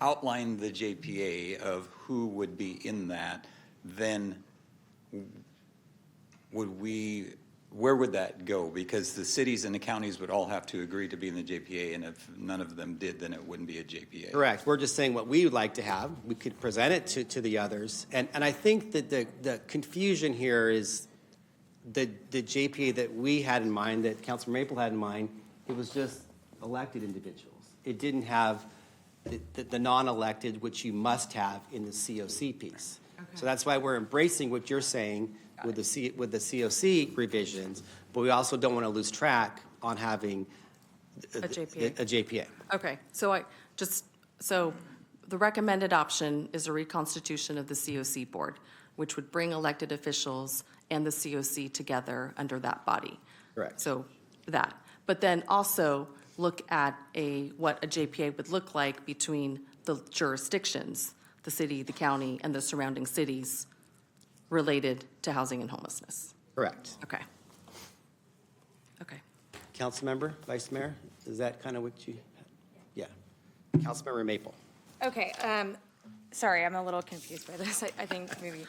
outline the JPA of who would be in that, then where would that go? Because the cities and the counties would all have to agree to be in the JPA, and if none of them did, then it wouldn't be a JPA. Correct. We're just saying what we would like to have. We could present it to the others. And I think that the confusion here is the JPA that we had in mind, that Councilor Maple had in mind, it was just elected individuals. It didn't have the non-elected, which you must have in the COC piece. So that's why we're embracing what you're saying with the COC revisions, but we also don't want to lose track on having A JPA. A JPA. Okay, so so the recommended option is a reconstitution of the COC board, which would bring elected officials and the COC together under that body. Correct. So that, but then also look at what a JPA would look like between the jurisdictions, the city, the county, and the surrounding cities related to housing and homelessness. Correct. Okay. Okay. Councilmember, Vice Mayor, is that kind of what you, yeah. Councilmember Maple. Okay, sorry, I'm a little confused by this, I think maybe.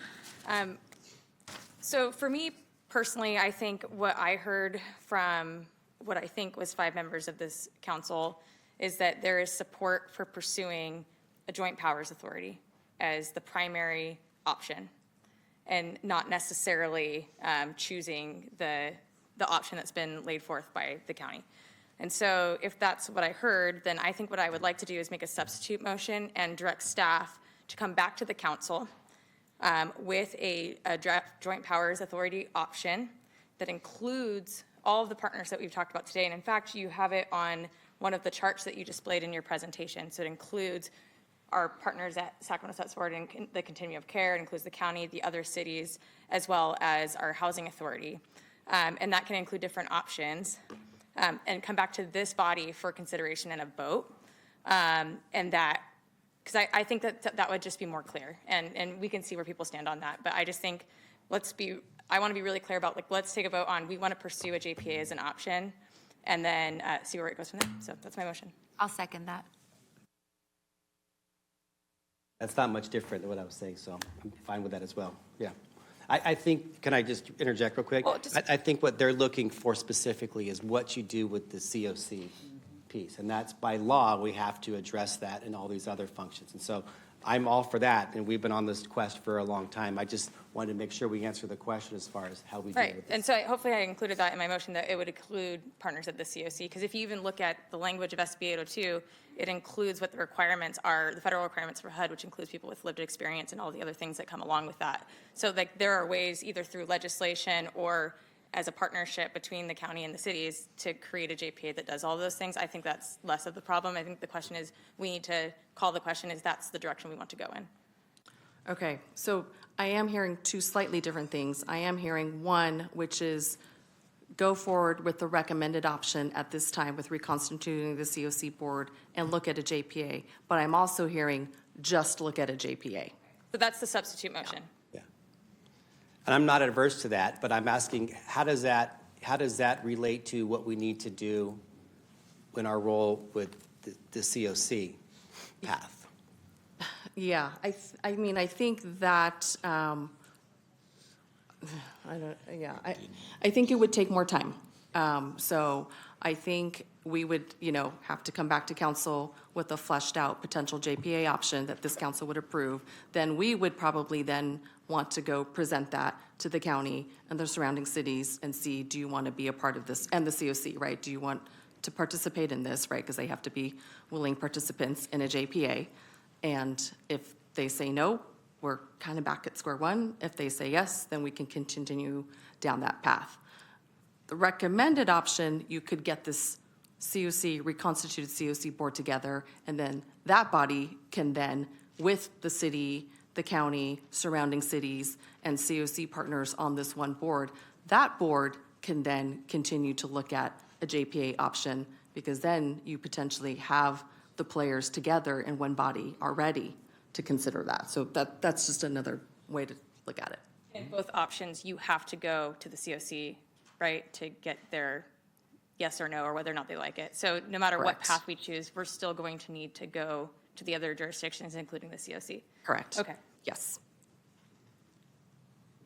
So for me personally, I think what I heard from what I think was 5 members of this council is that there is support for pursuing a joint powers authority as the primary option and not necessarily choosing the option that's been laid forth by the county. And so if that's what I heard, then I think what I would like to do is make a substitute motion and direct staff to come back to the council with a draft joint powers authority option that includes all of the partners that we've talked about today. And in fact, you have it on one of the charts that you displayed in your presentation. So it includes our partners at Sacramento Steps Forward and the Continuum of Care. It includes the county, the other cities, as well as our housing authority. And that can include different options and come back to this body for consideration and a vote. And that, because I think that would just be more clear. And we can see where people stand on that. But I just think, I want to be really clear about, let's take a vote on, we want to pursue a JPA as an option and then see where it goes from there. So that's my motion. I'll second that. That's not much different than what I was saying, so I'm fine with that as well. Yeah. I think, can I just interject real quick? Well, just- I think what they're looking for specifically is what you do with the COC piece. And that's by law, we have to address that in all these other functions. And so I'm all for that, and we've been on this quest for a long time. I just wanted to make sure we answer the question as far as how we deal Right, with this. and so hopefully I included that in my motion, that it would include partners at the COC, because if you even look at the language of SB 802, it includes what the requirements are, the federal requirements for HUD, which includes people with lived experience and all the other things that come along with that. So there are ways, either through legislation or as a partnership between the county and the cities, to create a JPA that does all those things. I think that's less of the problem. I think the question is, we need to call the question, is that's the direction we want to go in. Okay, so I am hearing 2 slightly different things. I am hearing one, which is go forward with the recommended option at this time with reconstituting the COC board and look at a JPA. But I'm also hearing just look at a JPA. So that's the substitute motion. And I'm not adverse to that, but I'm asking, how does that relate to what we need to do in our role with the COC path? Yeah, I mean, I think that, I think it would take more time. So I think we would, have to come back to council with a fleshed out potential JPA option that this council would approve. Then we would probably then want to go present that to the county and the surrounding cities and see, do you want to be a part of this? And the COC, right? Do you want to participate in this, right? Because they have to be willing participants in a JPA. And if they say no, we're kind of back at square one. If they say yes, then we can continue down that path. The recommended option, you could get this COC, reconstituted COC board together, and then that body can then, with the city, the county, surrounding cities, and COC partners on this one board, that board can then continue to look at a JPA option, because then you potentially have the players together in one body already to consider that. So that's just another way to look at it. In both options, you have to go to the COC, right, to get their yes or no, or whether or not they like it. So no matter what Correct. path we choose, we're still going to need to go to the other jurisdictions, including the COC. Correct. Okay. Yes.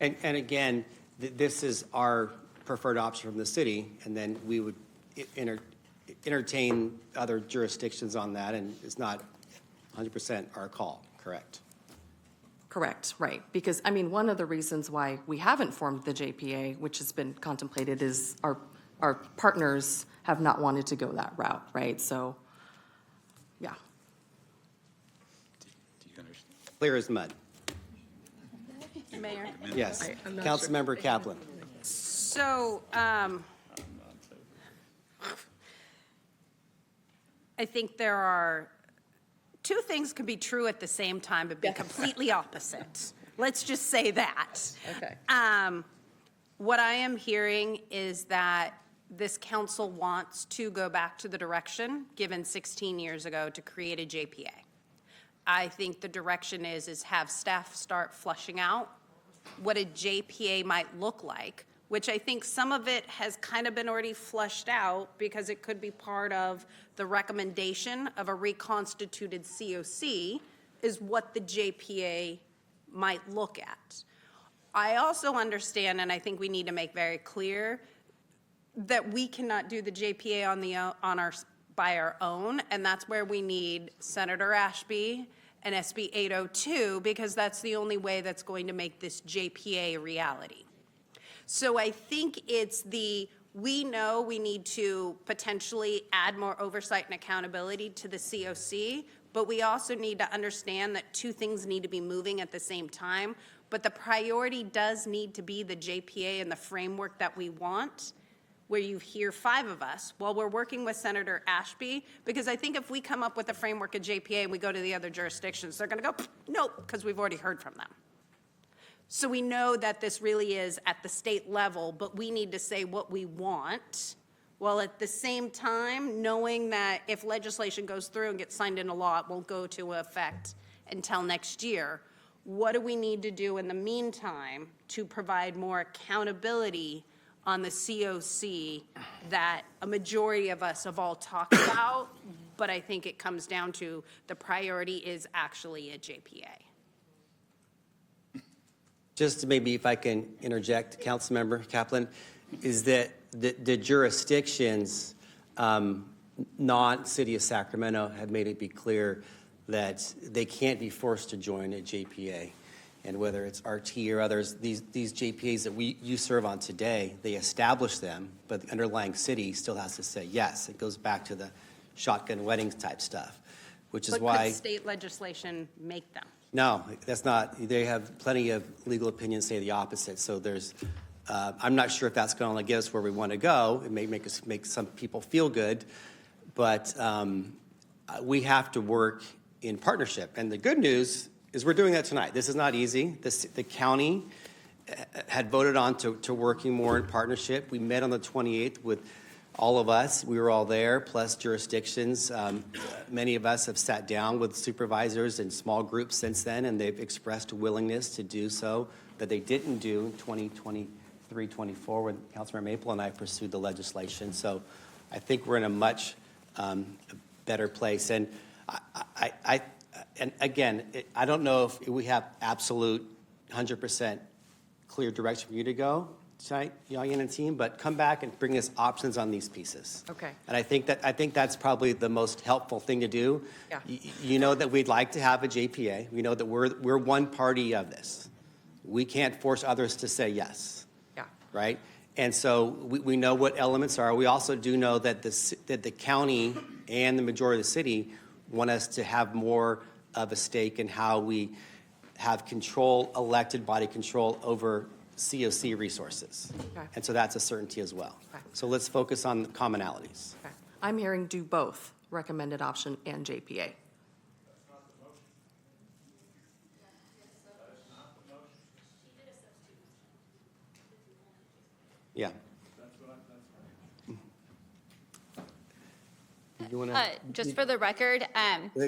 And again, this is our preferred option from the city, and then we would entertain other jurisdictions on that, and it's not 100% our call, correct? Correct, right. Because, I mean, one of the reasons why we haven't formed the JPA, which has been contemplated, is our partners have not wanted to go that route, right? So, yeah. Clear as mud. Mayor? Yes. Councilmember Kaplan. So, I think there are two things can be true at the same time, but be completely opposite. Let's just say that. Okay. What I am hearing is that this council wants to go back to the direction given 16 years ago to create a JPA. I think the direction is have staff start flushing out what a JPA might look like, which I think some of it has kind of been already flushed out because it could be part of the recommendation of a reconstituted COC is what the JPA might look at. I also understand, and I think we need to make very clear, that we cannot do the JPA by our own, and that's where we need Senator Ashby and SB 802, because that's the only way that's going to make this JPA a reality. So I think it's we know we need to potentially add more oversight and accountability to the COC, but we also need to understand that two things need to be moving at the same time. But the priority does need to be the JPA and the framework that we want, where you hear 5 of us while we're working with Senator Ashby, because I think if we come up with a framework of JPA and we go to the other jurisdictions, they're going to go, nope, because we've already heard from them. So we know that this really is at the state level, but we need to say what we want, while at the same time knowing that if legislation goes through and gets signed into law, it won't go to effect until next year. What do we need to do in the meantime to provide more accountability on the COC that a majority of us have all talked about, but I think it comes down to the priority is actually a JPA. Just maybe if I can interject, Councilmember Kaplan, is that the jurisdictions, non-City of Sacramento, have made it be clear that they can't be forced to join a JPA. And whether it's RT or others, these JPAs that you serve on today, they establish them, but the underlying city still has to say yes. It goes back to the shotgun weddings type stuff, which is But why. could state legislation make them? No, that's not. They have plenty of legal opinions say the opposite. So there's, I'm not sure if that's going to get us where we want to go. It may make some people feel good, but we have to work in partnership. And the good news is we're doing that tonight. This is not easy. The county had voted on to working more in partnership. We met on the 28th with all of us. We were all there, plus jurisdictions. Many of us have sat down with supervisors in small groups since then, and they've expressed a willingness to do so that they didn't do in 2023-24 when Councilmember Maple and I pursued the legislation. So I think we're in a much better place. And and again, I don't know if we have absolute 100% clear direction for you to go tonight, Yayan and team, but come back and bring us options on these pieces. Okay. And I think that's probably the most helpful thing to do. Yeah. You know that we'd like to have a JPA. We know that we're one party of this. we can't force others to say yes. Yeah. Right? And so we know what elements are. We also do know that the county and the majority of the city want us to have more of a stake in how we have control, elected body control over COC resources. Okay. And so that's a certainty as well. Okay. So let's focus on the commonalities. Okay. I'm hearing do both recommended option and JPA. Yeah. You want Just for the record,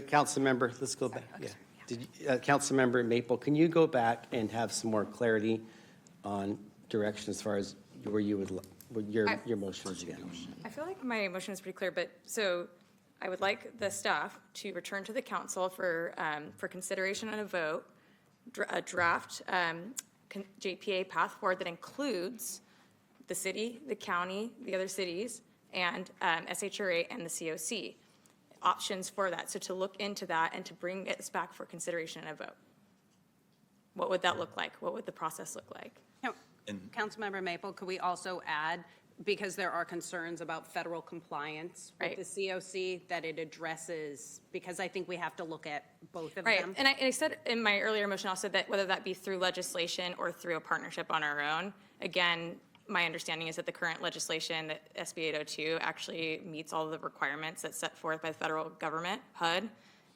Council member, let's go back. Yeah. Council member Maple, can you go back and have some more clarity on direction as far as where you would, what your motion is again? I feel like my motion is pretty clear, but so I would like the staff to return to the council for consideration and a vote, a draft JPA path forward that includes the city, the county, the other cities, and SHRA and the COC. Options for that. So to look into that and to bring it back for consideration and a vote. What would that look like? What would the process look like? Councilmember Maple, could we also add, because there are concerns about federal compliance with the COC, that it addresses, because I think we have to look at both of Right, them. and I said in my earlier motion also that whether that be through legislation or through a partnership on our own, again, my understanding is that the current legislation, that SB 802, actually meets all of the requirements that's set forth by the federal government, HUD.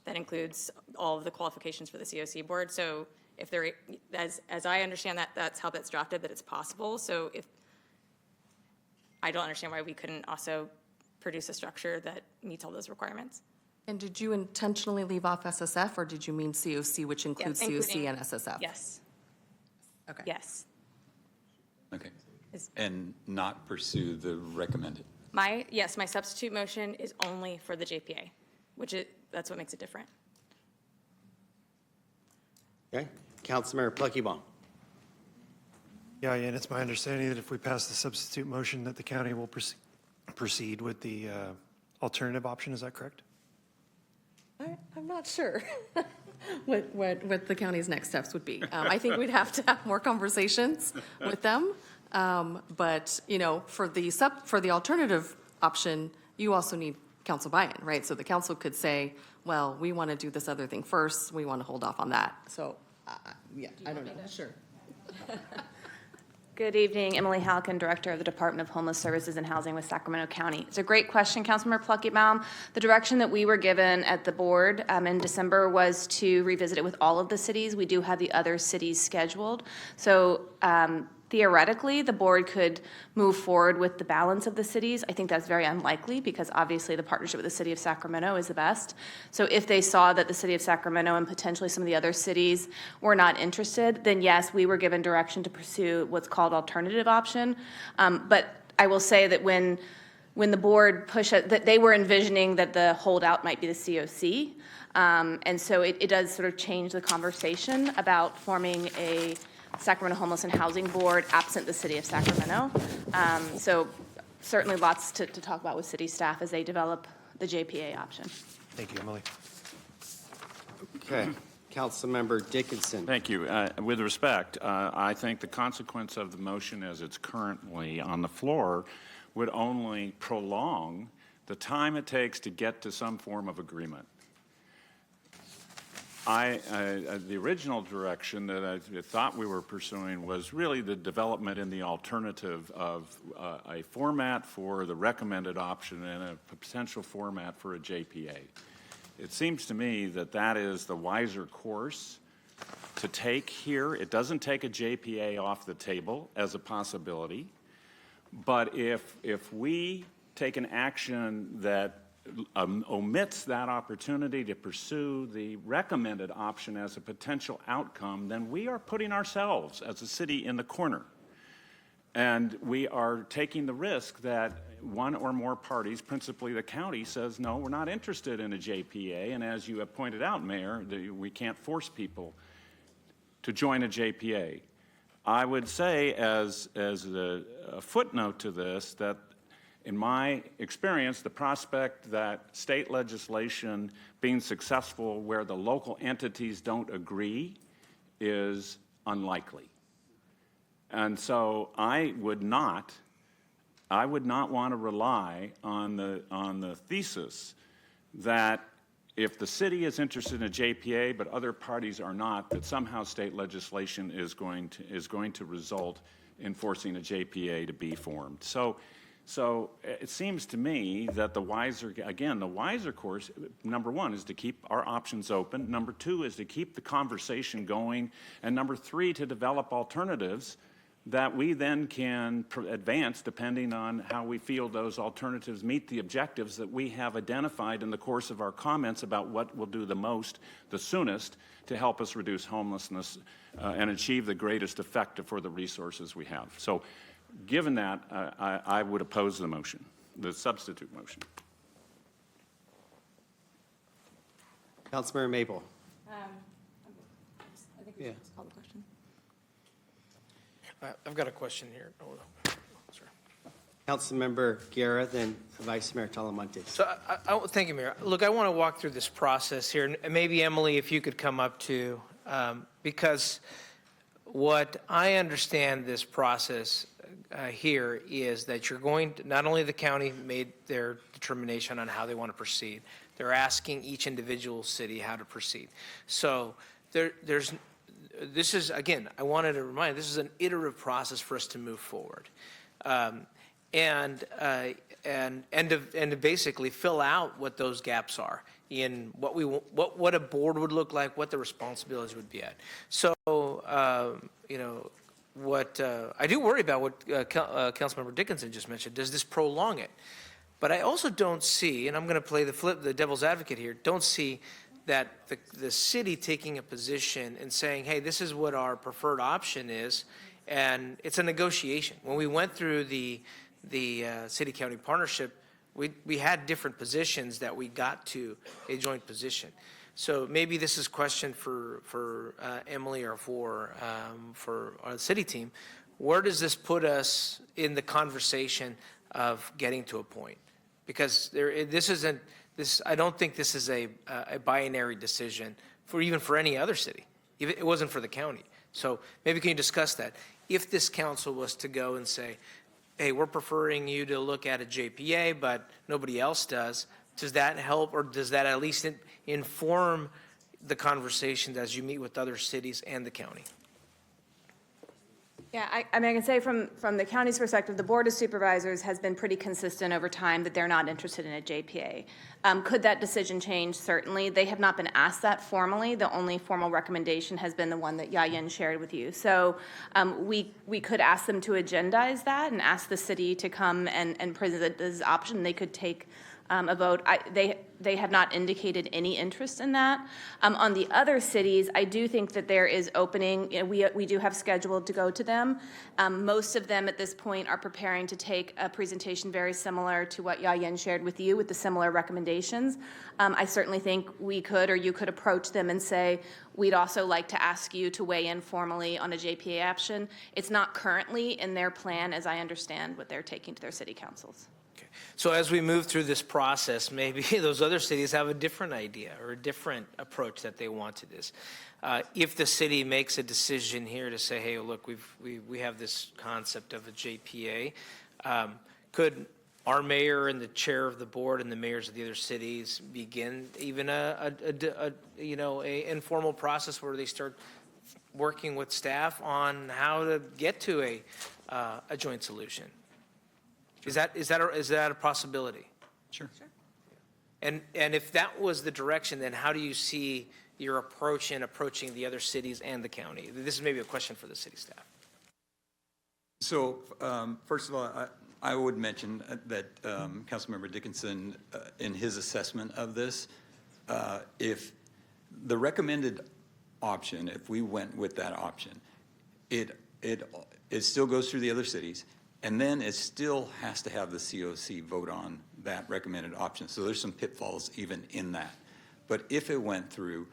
That includes all of the qualifications for the COC board. So if there, as I understand that, that's how that's drafted, that it's possible. So if, I don't understand why we couldn't also produce a structure that meets all those requirements. And did you intentionally leave off SSF, or did you mean COC, which includes COC and SSF? Yes. Okay. Yes. Okay. And not pursue the recommended. My substitute motion is only for the JPA, that's what makes it different. Okay. Councilmember Pluckybaum. Yeah, and it's my understanding that if we pass the substitute motion, that the county will proceed with the alternative option. Is that correct? I'm not sure what the county's next steps would be. I think we'd have to have more conversations with them. But, you know, for the alternative option, you also need council buy-in, right? So the council could say, well, we want to do this other thing first. We want to hold off on that. So, yeah, I don't know. Sure. Good evening, Emily Halkin, Director of the Department of Homeless Services and Housing with Sacramento County. It's a great question, Councilmember Pluckybaum. The direction that we were given at the board in December was to revisit it with all of the cities. We do have the other cities scheduled. So theoretically, the board could move forward with the balance of the cities. I think that's very unlikely because obviously the partnership with the city of Sacramento is the best. So if they saw that the city of Sacramento and potentially some of the other cities were not interested, then yes, we were given direction to pursue what's called alternative option. But I will say that when the board pushed it, that they were envisioning that the holdout might be the COC. And so it does sort of change the conversation about forming a Sacramento Homeless and Housing Board absent the city of Sacramento. So certainly lots to talk about with city staff as they develop the JPA option. Thank you, Emily. Okay. Councilmember Dickinson. Thank you. With respect, I think the consequence of the motion as it's currently on the floor would only prolong the time it takes to get to some form of agreement. The original direction that I thought we were pursuing was really the development in the alternative of a format for the recommended option and a potential format for a JPA. It seems to me that that is the wiser course to take here. It doesn't take a JPA off the table as a possibility, but if we take an action that omits that opportunity to pursue the recommended option as a potential outcome, then we are putting ourselves as a city in the corner. And we are taking the risk that one or more parties, principally the county, says, no, we're not interested in a JPA. And as you have pointed out, Mayor, we can't force people to join a JPA. I would say as a footnote to this that in my experience, the prospect that state legislation being successful where the local entities don't agree is unlikely. And so I would not want to rely on the thesis that if the city is interested in a JPA but other parties are not, that somehow state legislation is going to result in forcing a JPA to be formed. So it seems to me that the wiser course, number one, is to keep our options open. Number two is to keep the conversation going. And number three, to develop alternatives that we then can advance depending on how we feel those alternatives meet the objectives that we have identified in the course of our comments about what will do the most, the soonest, to help us reduce homelessness and achieve the greatest effect for the resources we have. So given that, I would oppose the motion, the substitute motion. Councilmember Maple. I think we should just call the question. I've got a question here. Councilmember Guerra, then Vice Mayor Talamontes. So, thank you, Mayor. Look, I want to walk through this process here, and maybe Emily, if you could come up too, because what I understand this process here is that you're going to, not only the county made their determination on how they want to proceed, they're asking each individual city how to proceed. So this is, again, I wanted to remind, this is an iterative process for us to move forward. And to basically fill out what those gaps are in what a board would look like, what the responsibilities would be at. So, what I do worry about what Councilmember Dickinson just mentioned. Does this prolong it? But I also don't see, and I'm going to play the devil's advocate here, don't see that the city taking a position and saying, hey, this is what our preferred option is, and it's a negotiation. When we went through the city-county partnership, we had different positions that we got to a joint position. So maybe this is a question for Emily or for our city team. Where does this put us in the conversation of getting to a point? Because I don't think this is a binary decision even for any other city. It wasn't for the county. So maybe can you discuss that? If this council was to go and say, hey, we're preferring you to look at a JPA, but nobody else does that help, or does that at least inform the conversations as you meet with other cities and the county? Yeah, I mean, I can say from the county's perspective, the Board of Supervisors has been pretty consistent over time that they're not interested in a JPA. Could that decision change? Certainly. They have not been asked that formally. The only formal recommendation has been the one that Yayin shared with you. So we could ask them to agendize that and ask the city to come and present this option. They could take a vote. They have not indicated any interest in that. On the other cities, I do think that there is opening. We do have scheduled to go to them. Most of them at this point are preparing to take a presentation very similar to what Yayin shared with you, with the similar recommendations. I certainly think we could, or you could approach them and say, we'd also like to ask you to weigh in formally on a JPA option. It's not currently in their plan, as I understand what they're taking to their city councils. So as we move through this process, maybe those other cities have a different idea or a different approach that they want to this. If the city makes a decision here to say, hey, look, we have this concept of a JPA, could our mayor and the chair of the board and the mayors of the other cities begin even a informal process where they start working with staff on how to get to a joint solution? Is that a possibility? Sure. And if that was the direction, then how do you see your approach in approaching the other cities and the county? This is maybe a question for the city staff. So first of all, I would mention that Councilmember Dickinson, in his assessment of this, if the recommended option, if we went with that option, it still goes through the other cities. And then it still has to have the COC vote on that recommended option. So there's some pitfalls even in that. But if it went through,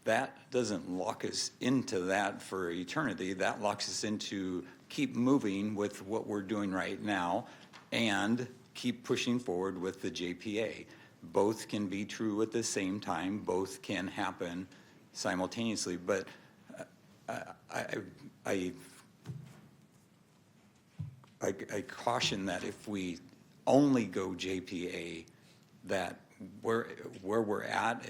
that doesn't lock us into that for eternity. That locks us into keep moving with what we're doing right now and keep pushing forward with the JPA. Both can be true at the same time. Both can happen simultaneously. But I caution that if we only go JPA, that where we're at,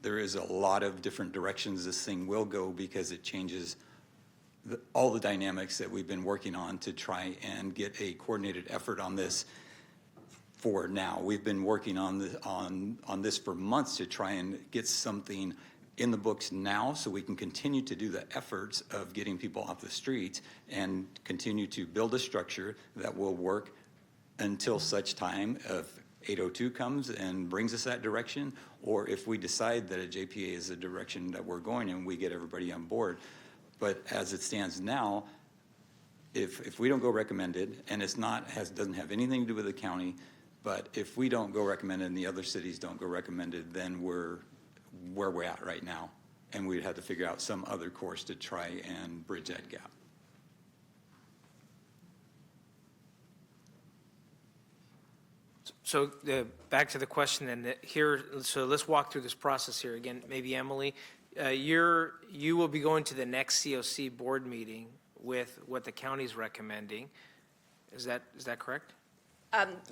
there is a lot of different directions this thing will go because it changes all the dynamics that we've been working on to try and get a coordinated effort on this for now. We've been working on this for months to try and get something in the books now so we can continue to do the efforts of getting people off the streets and continue to build a structure that will work until such time if 802 comes and brings us that direction, or if we decide that a JPA is the direction that we're going and we get everybody on board. But as it stands now, if we don't go recommended, and doesn't have anything to do with the county, but if we don't go recommended and the other cities don't go recommended, then we're where we're at right now, and we'd have to figure out some other course to try and bridge that gap. So back to the question, and here, so let's walk through this process here again. Maybe Emily, you will be going to the next COC board meeting with what the county's recommending. Is that correct?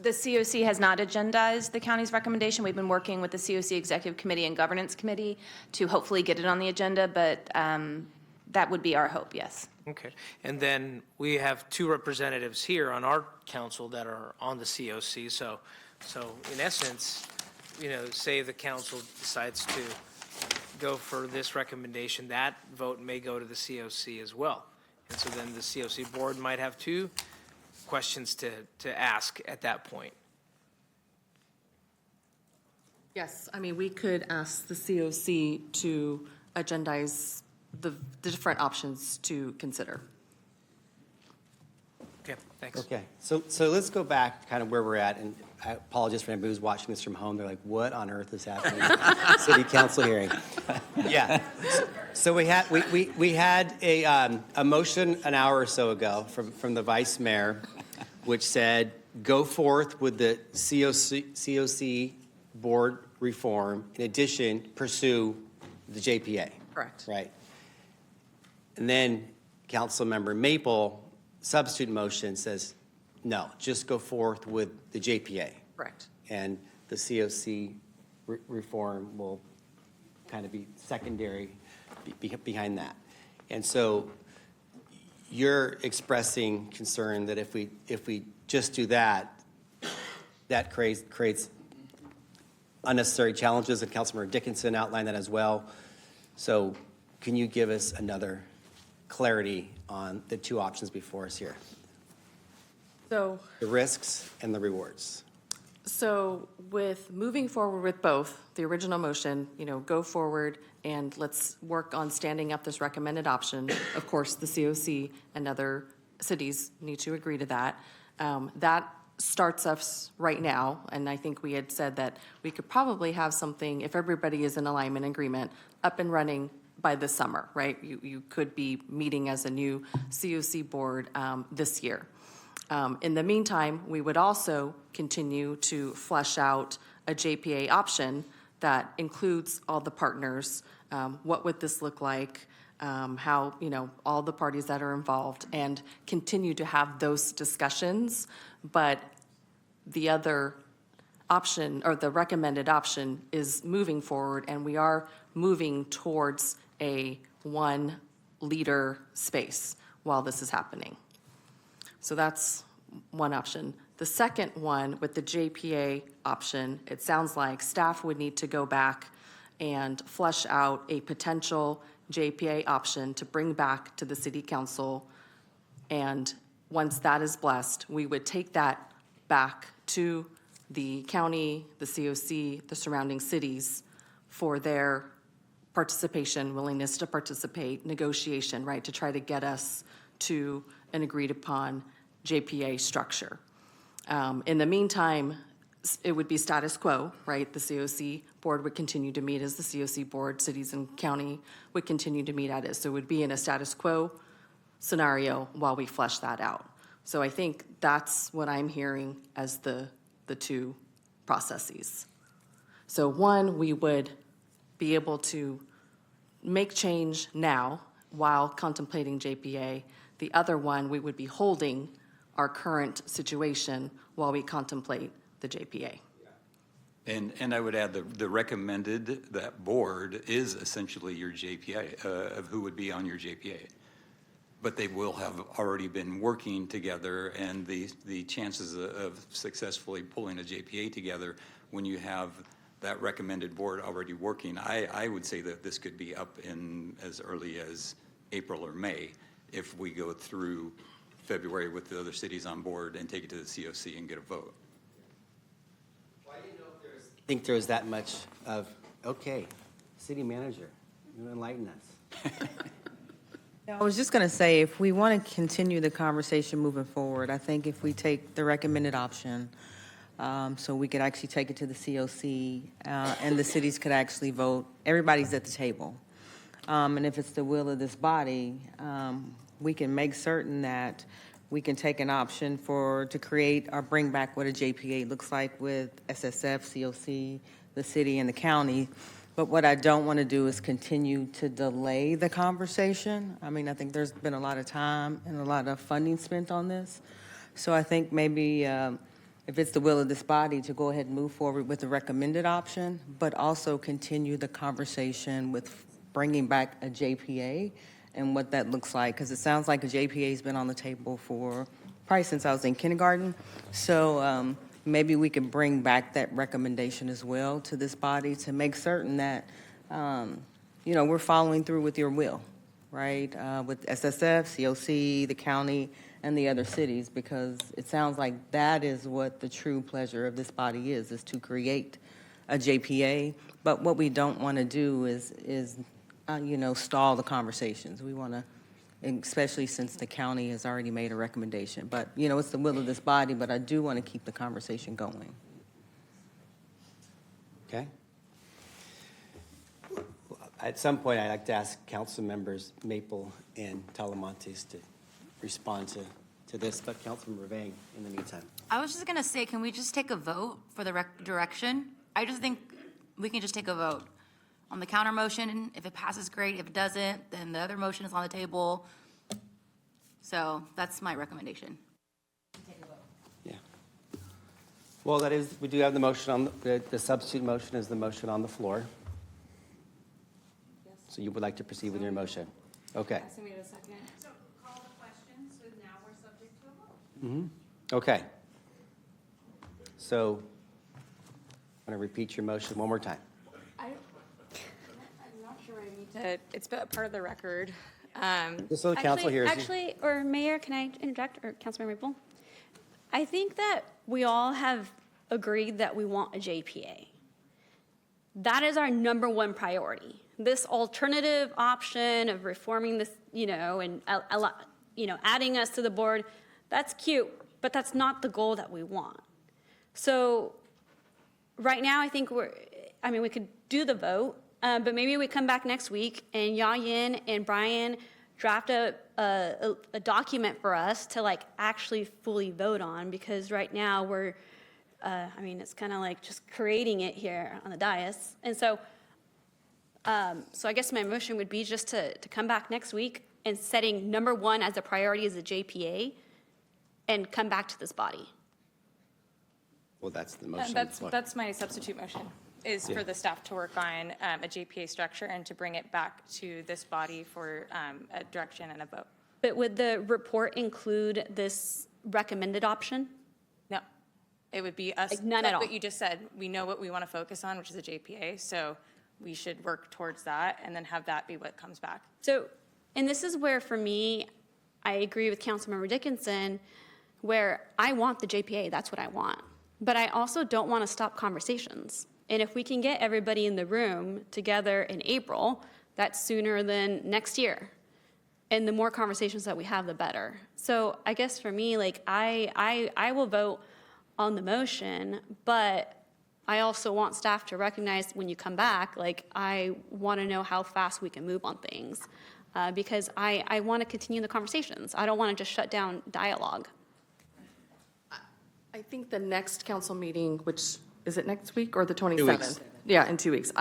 The COC has not agendized the county's recommendation. We've been working with the COC Executive Committee and Governance Committee to hopefully get it on the agenda, but that would be our hope, yes. Okay. And then we have two representatives here on our council that are on the COC. So in essence, say the council decides to go for this recommendation, that vote may go to the COC as well. And so then the COC board might have two questions to ask at that point. Yes, I mean, we could ask the COC to agendize the different options to consider. Okay, thanks. Okay, so let's go back kind of where we're at, and I apologize for anybody who's watching this from home. They're like, what on earth is happening in city council hearing? Yeah, so we had a motion an hour or so ago from the vice mayor, which said, go forth with the COC board reform. In addition, pursue the JPA. Correct. Right. And then Councilmember Maple, substitute motion, says, no, just go forth with the JPA. Correct. And the COC reform will kind of be secondary behind that. And so you're expressing concern that if we just do that, that creates unnecessary challenges, and Councilmember Dickinson outlined that as well. So can you give us another clarity on the two options before us here? So The risks and the rewards. So with moving forward with both, the original motion, go forward and let's work on standing up this recommended option. Of course, the COC and other cities need to agree to that. That starts us right now, and I think we had said that we could probably have something, if everybody is in alignment agreement, up and running by this summer, right? You could be meeting as a new COC board this year. In the meantime, we would also continue to flesh out a JPA option that includes all the partners. What would this look like? How, all the parties that are involved, and continue to have those discussions. But the other option, or the recommended option, is moving forward, and we are moving towards a one leader space while this is happening. So that's one option. The second one, with the JPA option, it sounds like staff would need to go back and flesh out a potential JPA option to bring back to the city council. And once that is blessed, we would take that back to the county, the COC, the surrounding cities for their participation, willingness to participate, negotiation, right, to try to get us to an agreed upon JPA structure. In the meantime, it would be status quo, right? The COC board would continue to meet as the COC board, cities and county would continue to meet as is. So it would be in a status quo scenario while we flesh that out. So I think that's what I'm hearing as the two processes. So one, we would be able to make change now while contemplating JPA The other one, we would be holding our current situation while we contemplate the JPA. And I would add the recommended, that board is essentially your JPA, of who would be on your JPA. But they will have already been working together, and the chances of successfully pulling a JPA together when you have that recommended board already working, I would say that this could be up in as early as April or May if we go through February with the other cities on board and take it to the COC and get a vote. Well, I didn't know if think there was that much of, okay, city manager, you enlighten us. I was just going to say, if we want to continue the conversation moving forward, I think if we take the recommended option, so we could actually take it to the COC, and the cities could actually vote, everybody's at the table. And if it's the will of this body, we can make certain that we can take an option to create or bring back what a JPA looks like with SSF, COC, the city, and the county. But what I don't want to do is continue to delay the conversation. I mean, I think there's been a lot of time and a lot of funding spent on this. So I think maybe if it's the will of this body to go ahead and move forward with the recommended option, but also continue the conversation with bringing back a JPA and what that looks like, because it sounds like a JPA has been on the table for probably since I was in kindergarten. So maybe we can bring back that recommendation as well to this body to make certain that, we're following through with your will, right? With SSF, COC, the county, and the other cities, because it sounds like that is what the true pleasure of this body is to create a JPA. But what we don't want to do is stall the conversations. We want to, especially since the county has already made a recommendation. But, it's the will of this body, but I do want to keep the conversation going. Okay. At some point, I'd like to ask council members Maple and Talamontes to respond to this, but Councilmember Vang in the meantime. I was just going to say, can we just take a vote for the direction? I just think we can just take a vote on the counter motion. If it passes, great. If it doesn't, then the other motion is on the table. So that's my recommendation. Yeah. Well, that is, we do have the motion on, the substitute motion is the motion on the floor. So you would like to proceed with your motion? Okay. So we have a second. So call the question, so now we're subject to a vote. Mm-hmm. Okay. So I'm going to repeat your motion one more time. I'm not sure I need to, it's part of the record. Just so the council hears you. Actually, or Mayor, can I interject, or Councilmember Maple? I think that we all have agreed that we want a JPA. That is our number one priority. This alternative option of reforming this, and adding us to the board, that's cute, but that's not the goal that we want. So right now, I think we could do the vote, but maybe we come back next week and Ya-Yin and Brian draft a document for us to actually fully vote on, because right now we're, it's kind of like just creating it here on the dais. And so I guess my motion would be just to come back next week and setting number one as a priority as a JPA and come back to this body. Well, that's the motion. That's my substitute motion, is for the staff to work on a JPA structure and to bring it back to this body for a direction and a vote. But would the report include this recommended option? No, it would be us. None at all. What you just said, we know what we want to focus on, which is a JPA, so we should work towards that and then have that be what comes back. So, and this is where, for me, I agree with Councilmember Dickinson, where I want the JPA, that's what I want. But I also don't want to stop conversations. And if we can get everybody in the room together in April, that's sooner than next year. And the more conversations that we have, the better. So I guess for me, I will vote on the motion, but I also want staff to recognize when you come back, I want to know how fast we can move on things, because I want to continue the conversations. I don't want to just shut down dialogue. I think the next council meeting, which, is it next week or the 27th? 2 weeks. Yeah, in 2 weeks.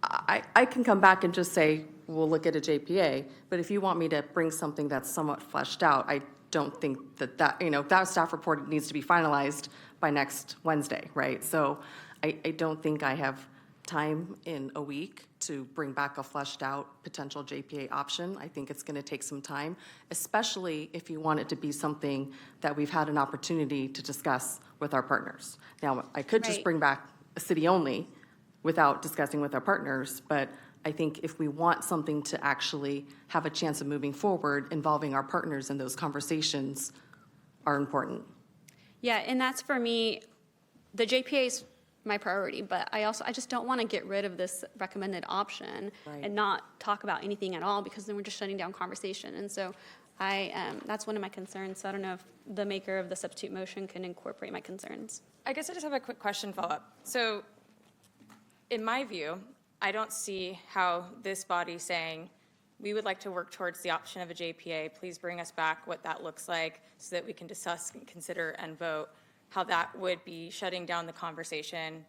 I can come back and just say, we'll look at a JPA. But if you want me to bring something that's somewhat fleshed out, I don't think that staff report needs to be finalized by next Wednesday, right? So I don't think I have time in a week to bring back a fleshed out potential JPA option. I think it's going to take some time, especially if you want it to be something that we've had an opportunity to discuss with our partners. Now, I could just Right. bring back a city only without discussing with our partners, but I think if we want something to actually have a chance of moving forward, involving our partners in those conversations are important. Yeah, and that's for me, the JPA is my priority, but I just don't want to get rid of this recommended option and not talk about anything at all, because then we're just shutting down conversation. And so that's one of my concerns. So I don't know if the maker of the substitute motion can incorporate my concerns. I guess I just have a quick question follow-up. So in my view, I don't see how this body saying, we would like to work towards the option of a JPA, please bring us back what that looks like so that we can discuss, consider, and vote, how that would be shutting down the conversation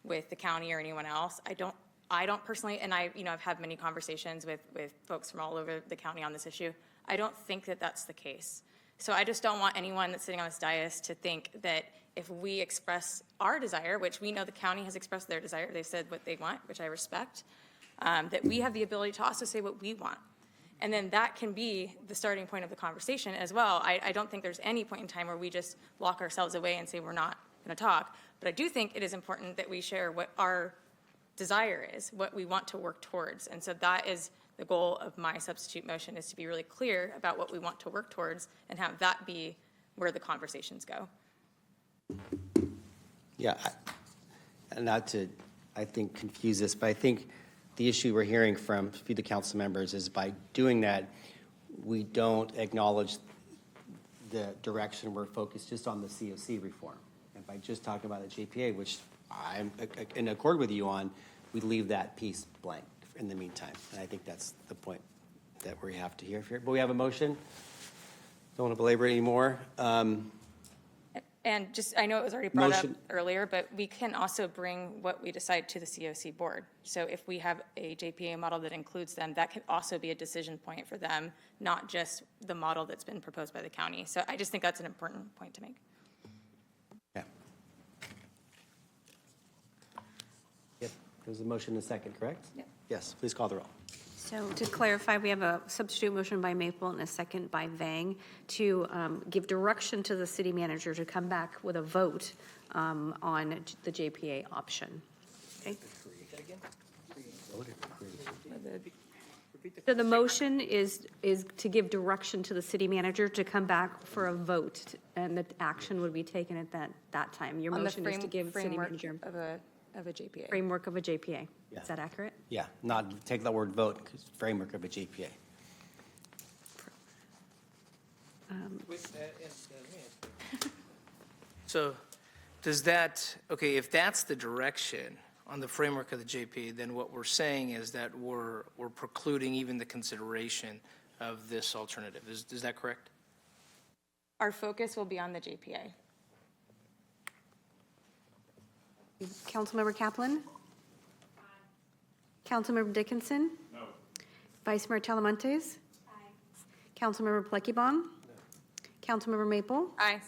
with the county or anyone else. I don't personally, and I've had many conversations with folks from all over the county on this issue. I don't think that that's the case. So I just don't want anyone that's sitting on this dais to think that if we express our desire, which we know the county has expressed their desire, they've said what they want, which I respect, that we have the ability to also say what we want. And then that can be the starting point of the conversation as well. I don't think there's any point in time where we just lock ourselves away and say we're not going to talk. But I do think it is important that we share what our desire is, what we want to work towards. And so that is the goal of my substitute motion, is to be really clear about what we want to work towards and have that be where the conversations go. Yeah, not to, I think, confuse this, but I think the issue we're hearing from a few of the council members is by doing that, we don't acknowledge the direction we're focused just on the COC reform. And by just talking about the JPA, which I'm in accord with you on, we leave that piece blank in the meantime. And I think that's the point that we have to hear here. But we have a motion. Don't want to belabor it anymore. And just, I know it was already brought up Motion. earlier, but we can also bring what we decide to the COC board. So if we have a JPA model that includes them, that can also be a decision point for them, not just the model that's been proposed by the county. So I just think that's an important point to make. Yeah. Yep, there's a motion and a second, correct? Yep. Yes, please call the roll. So to clarify, we have a substitute motion by Maple and a second by Vang to give direction to the city manager to come back with a vote on the JPA option. Okay? So the motion is to give direction to the city manager to come back for a vote, and the action would be taken at that time. Your On the motion is to give city framework manager of a JPA. framework of a JPA. Yeah. Is that accurate? Yeah, not take the word vote, 'cause framework of a JPA. So does that, okay, if that's the direction on the framework of the JP, then what we're saying is that we're precluding even the consideration of this alternative. Is that correct? Our focus will be on the JPA. Councilmember Kaplan? Councilmember Dickinson? No. Vice Mayor Talamantes? Councilmember Pleckibon? Councilmember Maple? Aye.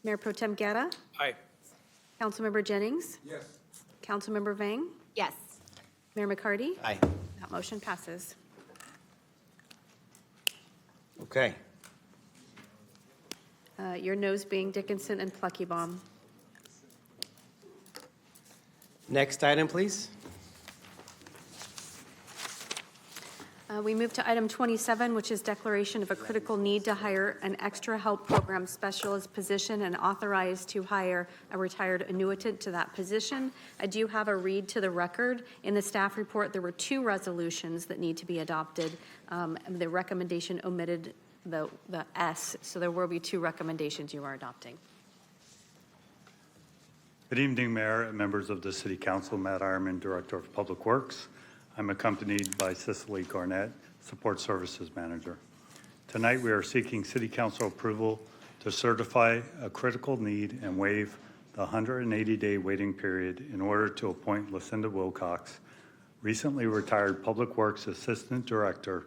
Mayor Pro Tem Guerra? Aye. Councilmember Jennings? Yes. Councilmember Vang? Yes. Mayor McCarty? Aye. That motion passes. Okay. Your noes being Dickinson and Pleckibon. Next item, please. We move to item 27, which is declaration of a critical need to hire an extra help program specialist position and authorize to hire a retired annuitant to that position. I do have a read to the record. In the staff report, there were 2 resolutions that need to be adopted. The recommendation omitted the S, so there will be 2 recommendations you are adopting. Good evening, Mayor and members of the City Council. Matt Ironman, Director of Public Works. I'm accompanied by Cicely Garnett, Support Services Manager. Tonight, we are seeking City Council approval to certify a critical need and waive the 180-day waiting period in order to appoint Lucinda Wilcox, recently retired Public Works Assistant Director,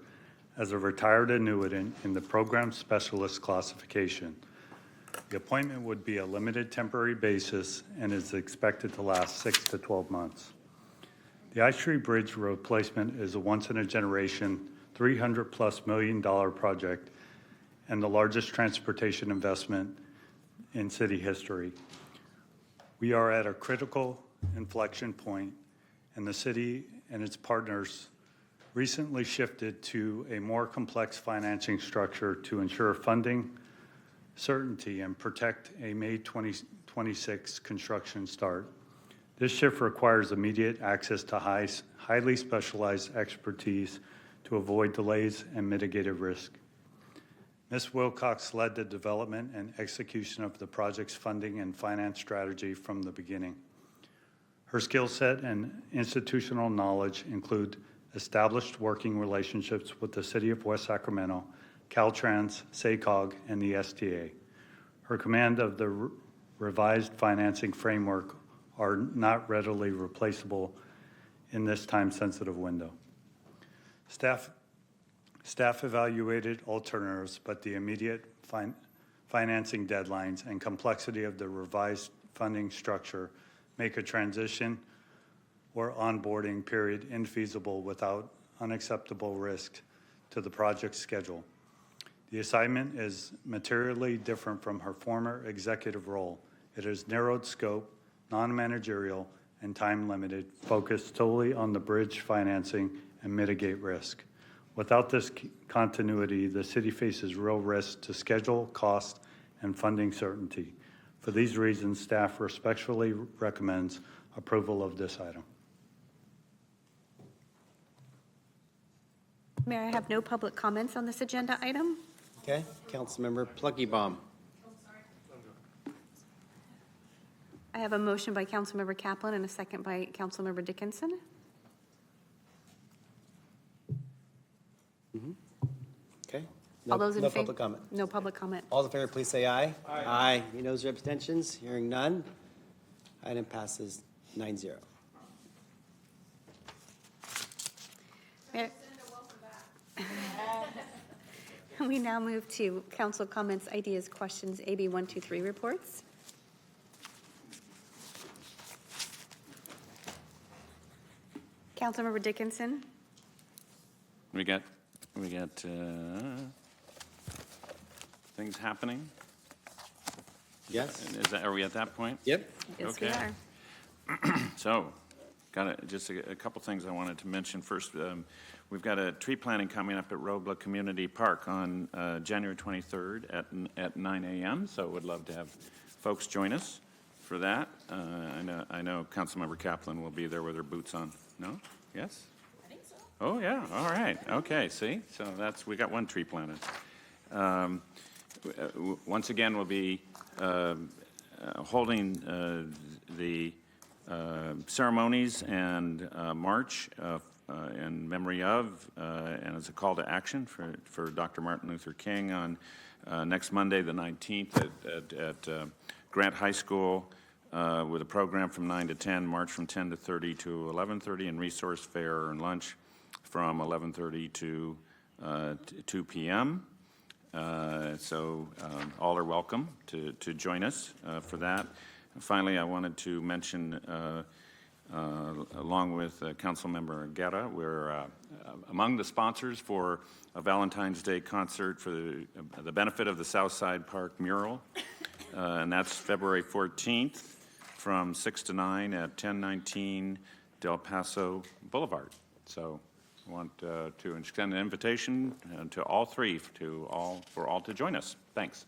as a retired annuitant in the Program Specialist classification. The appointment would be a limited temporary basis and is expected to last 6 to 12 months. The I Street Bridge replacement is a once-in-a-generation $300+ million project and the largest transportation investment in city history. We are at a critical inflection point, and the city and its partners recently shifted to a more complex financing structure to ensure funding certainty and protect a May 2026 construction start. This shift requires immediate access to highly specialized expertise to avoid delays and mitigated risk. Ms. Wilcox led the development and execution of the project's funding and finance strategy from the beginning. Her skill set and institutional knowledge include established working relationships with the City of West Sacramento, Caltrans, SACOG, and the STA. Her command of the revised financing framework are not readily replaceable in this time-sensitive window. Staff evaluated alternatives, but the immediate financing deadlines and complexity of the revised funding structure make a transition or onboarding period infeasible without unacceptable risk to the project schedule. The assignment is materially different from her former executive role. It is narrowed scope, non-managerial, and time-limited, focused solely on the bridge financing and mitigate risk. Without this continuity, the city faces real risk to schedule, cost, and funding certainty. For these reasons, staff respectfully recommends approval of this item. Mayor, I have no public comments on this agenda item. Okay, Councilmember Pluckybaum. I have a motion by Councilmember Kaplan and a second by Councilmember Dickinson. Okay. All those in No favor? public comment. No public comment. All in favor, please say aye. Aye. Any noes or abstentions? Hearing none. Item passes 9-0. Mayor- We now move to council comments, ideas, questions, AB 123 reports. Councilmember Dickinson. We got things happening? Yes. Are we at that point? Yep. Yes, we Okay. are. So, just a couple things I wanted to mention. First, we've got a tree planting coming up at Robla Community Park on January 23rd at 9 a.m., so would love to have folks join us for that. I know Councilmember Kaplan will be there with her boots on. No? Yes? I think so. Oh, yeah, all right, okay, see? So we got one tree planted. Once again, we'll be holding the ceremonies and march in memory of and as a call to action for Dr. Martin Luther King on next Monday, the 19th at Grant High School with a program from 9 to 10, march from 10 to 30 to 11:30, and resource fair and lunch from 11:30 to 2 p.m. So all are welcome to join us for that. And finally, I wanted to mention, along with Councilmember Guerra, we're among the sponsors for a Valentine's Day concert for the benefit of the Southside Park mural, and that's February 14th from 6 to 9 at 1019 Del Paso Boulevard. So I want to extend an invitation to all three, for all to join us. Thanks.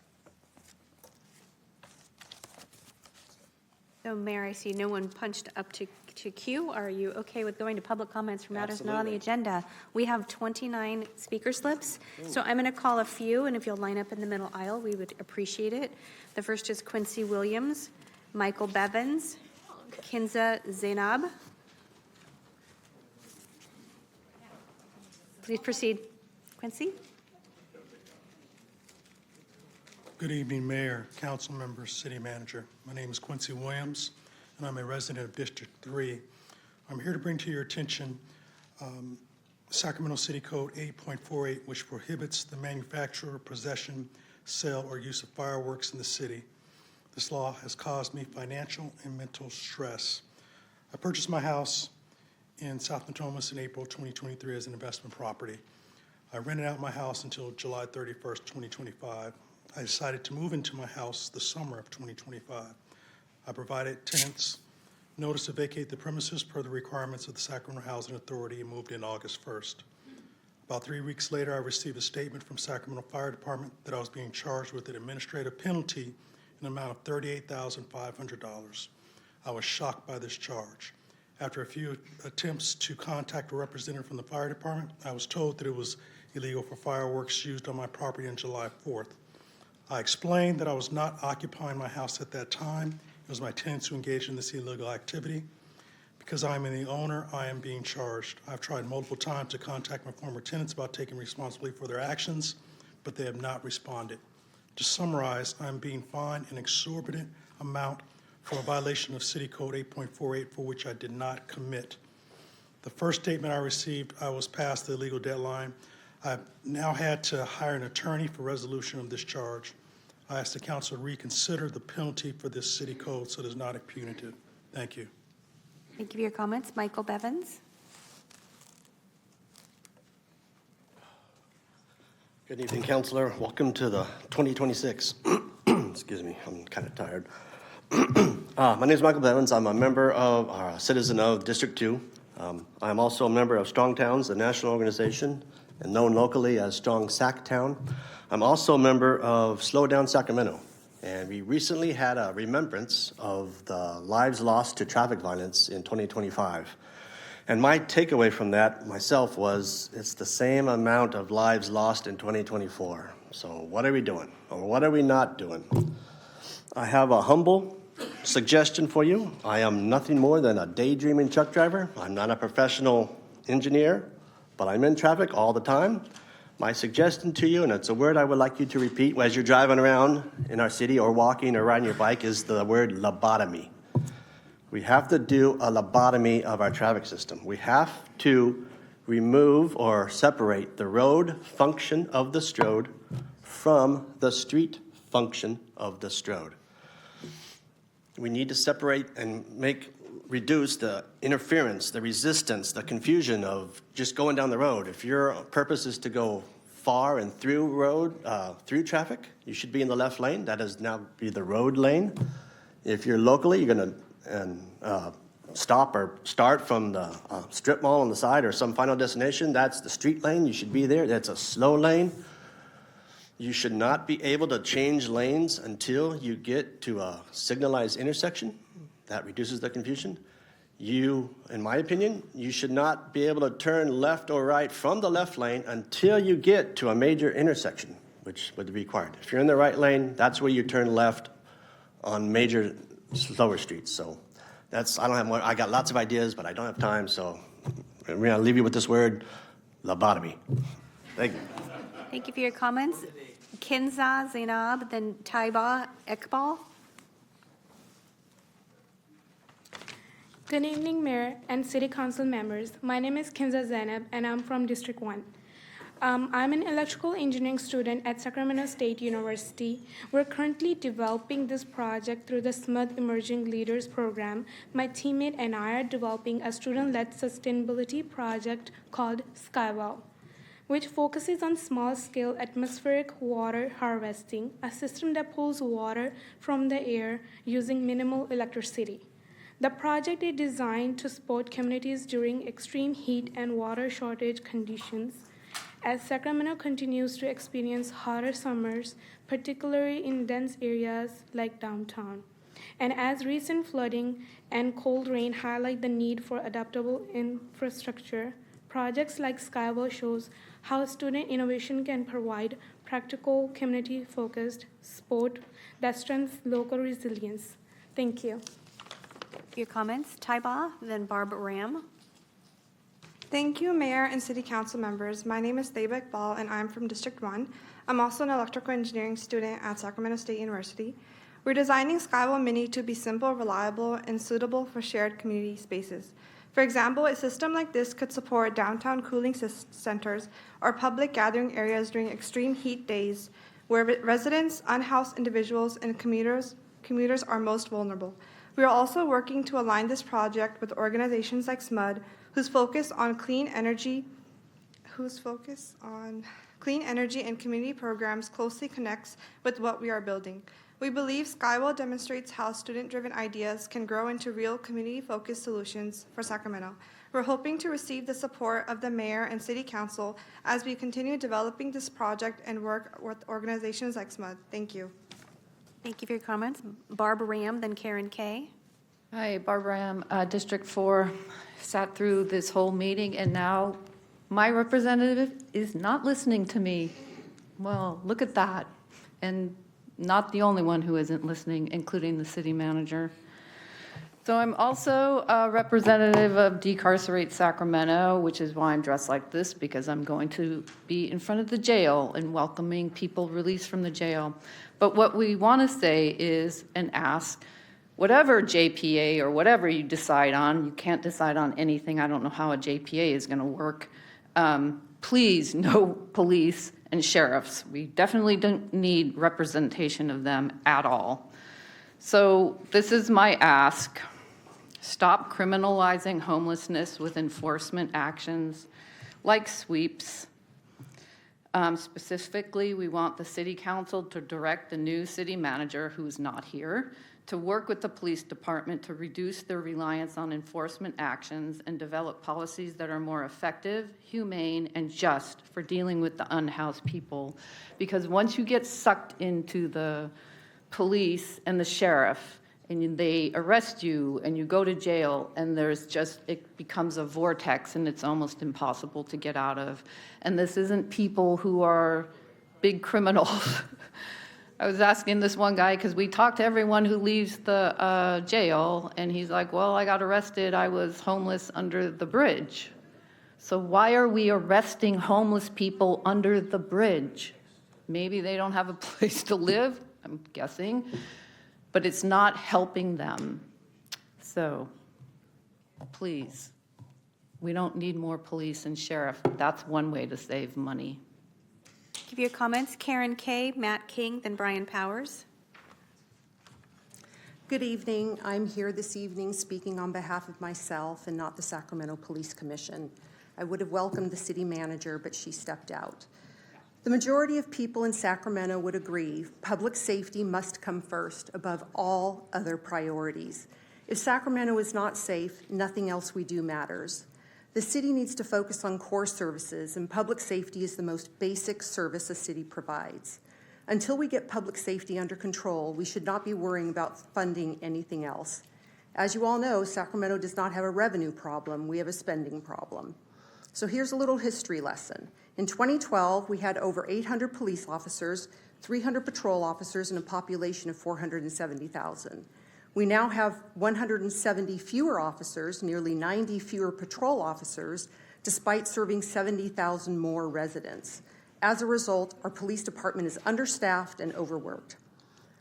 So, Mayor, I see no one punched up to queue. Are you okay with going to public comments for matters not on the agenda? We have 29 speaker slips, so I'm going to call a few, and if you'll line up in the middle aisle, we would appreciate it. The first is Quincy Williams, Michael Bevins, Kinza Zainab. Please proceed. Quincy? Good evening, Mayor, Council members, City Manager. My name is Quincy Williams, and I'm a resident of District 3. I'm here to bring to your attention Sacramento City Code 8.48, which prohibits the manufacture, possession, sale, or use of fireworks in the city. This law has caused me financial and mental stress. I purchased my house in South Potomac in April 2023 as an investment property. I rented out my house until July 31st, 2025. I decided to move into my house the summer of 2025. I provided tenants notice to vacate the premises per the requirements of the Sacramento Housing Authority and moved in August 1st. About 3 weeks later, I received a statement from Sacramento Fire Department that I was being charged with an administrative penalty in the amount of $38,500. I was shocked by this charge. After a few attempts to contact a representative from the fire department, I was told that it was illegal for fireworks used on my property on July 4th. I explained that I was not occupying my house at that time. It was my tenants who engaged in this illegal activity. Because I am the owner, I am being charged. I've tried multiple times to contact my former tenants about taking responsibility for their actions, but they have not responded. To summarize, I am being fined an exorbitant amount for a violation of City Code 8.48 for which I did not commit. The first statement I received, I was past the legal deadline. I've now had to hire an attorney for resolution of this charge. I ask the council to reconsider the penalty for this city code so it is not punitive. Thank you. Thank you for your comments. Michael Bevins. Good evening, Councilor. Welcome to the 2026. Excuse me, I'm kind of tired. My name is Michael Bevins. I'm a member of, citizen of District 2. I'm also a member of Strong Towns, a national organization, and known locally as Strong Sac Town. I'm also a member of Slow Down Sacramento, and we recently had a remembrance of the lives lost to traffic violence in 2025. And my takeaway from that myself was it's the same amount of lives lost in 2024. So what are we doing, or what are we not doing? I have a humble suggestion for you. I am nothing more than a daydreaming truck driver. I'm not a professional engineer, but I'm in traffic all the time. My suggestion to you, and it's a word I would like you to repeat as you're driving around in our city or walking or riding your bike, is the word lobotomy. We have to do a lobotomy of our traffic system. We have to remove or separate the road function of the strode from the street function of the strode. We need to separate and reduce the interference, the resistance, the confusion of just going down the road. If your purpose is to go far and through traffic, you should be in the left lane. That is now be the road lane. If you're locally, you're going to stop or start from the strip mall on the side or some final destination. That's the street lane. You should be there. That's a slow lane. You should not be able to change lanes until you get to a signalized intersection. That reduces the confusion. You, in my opinion, you should not be able to turn left or right from the left lane until you get to a major intersection, which would be required. If you're in the right lane, that's where you turn left on major slower streets. So that's, I don't have more, I got lots of ideas, but I don't have time, so we're gonna leave you with this word, lobotomy. Thank you. Thank you for your comments. Kinza Zainab, then Taiba Ekbal. Good evening, Mayor and City Council members. My name is Kinza Zainab, and I'm from District 1. I'm an electrical engineering student at Sacramento State University. We're currently developing this project through the Smith Emerging Leaders Program. My teammate and I are developing a student-led sustainability project called Skywell, which focuses on small-scale atmospheric water harvesting, a system that pulls water from the air using minimal electricity. The project is designed to support communities during extreme heat and water shortage conditions as Sacramento continues to experience hotter summers, particularly in dense areas like downtown. And as recent flooding and cold rain highlight the need for adaptable infrastructure, projects like Skywell shows how student innovation can provide practical, community-focused support that strengthens local resilience. Thank you. Your comments, Taiba, then Barb Ram. Thank you, Mayor and City Council members. My name is Thaba Iqbal, and I'm from District 1. I'm also an electrical engineering student at Sacramento State University. We're designing Skywell Mini to be simple, reliable, and suitable for shared community spaces. For example, a system like this could support downtown cooling centers or public gathering areas during extreme heat days where residents, unhoused individuals, and commuters are most vulnerable. We are also working to align this project with organizations like SMUD, whose focus on clean energy and community programs closely connects with what we are building. We believe Skywell demonstrates how student-driven ideas can grow into real community-focused solutions for Sacramento. We're hoping to receive the support of the mayor and city council as we continue developing this project and work with organizations like SMUD. Thank you. Thank you for your comments. Barbara Ram, then Karen Kay. Hi, Barbara Ram, District 4. Sat through this whole meeting, and now my representative is not listening to me. Well, look at that. And not the only one who isn't listening, including the city manager. So I'm also a representative of Decarcerate Sacramento, which is why I'm dressed like this, because I'm going to be in front of the jail and welcoming people released from the jail. But what we want to say is, and ask, whatever JPA or whatever you decide on, you can't decide on anything. I don't know how a JPA is going to work. Please, no police and sheriffs. We definitely don't need representation of them at all. So this is my ask. Stop criminalizing homelessness with enforcement actions like sweeps. Specifically, we want the city council to direct the new city manager, who's not here, to work with the police department to reduce their reliance on enforcement actions and develop policies that are more effective, humane, and just for dealing with the unhoused people. Because once you get sucked into the police and the sheriff, and they arrest you, and you go to jail, and it becomes a vortex, and it's almost impossible to get out of. And this isn't people who are big criminals. I was asking this one guy, because we talk to everyone who leaves the jail, and he's like, well, I got arrested. I was homeless under the bridge. So why are we arresting homeless people under the bridge? Maybe they don't have a place to live, I'm guessing, but it's not helping them. So please, we don't need more police and sheriff. That's one way to save money. Give your comments. Karen Kay, Matt King, then Brian Powers. Good evening. I'm here this evening speaking on behalf of myself and not the Sacramento Police Commission. I would have welcomed the city manager, but she stepped out. The majority of people in Sacramento would agree public safety must come first above all other priorities. If Sacramento is not safe, nothing else we do matters. The city needs to focus on core services, and public safety is the most basic service a city provides. Until we get public safety under control, we should not be worrying about funding anything else. As you all know, Sacramento does not have a revenue problem, we have a spending problem. So here's a little history lesson. In 2012, we had over 800 police officers, 300 patrol officers, and a population of 470,000. We now have 170 fewer officers, nearly 90 fewer patrol officers, despite serving 70,000 more residents. As a result, our police department is understaffed and overworked.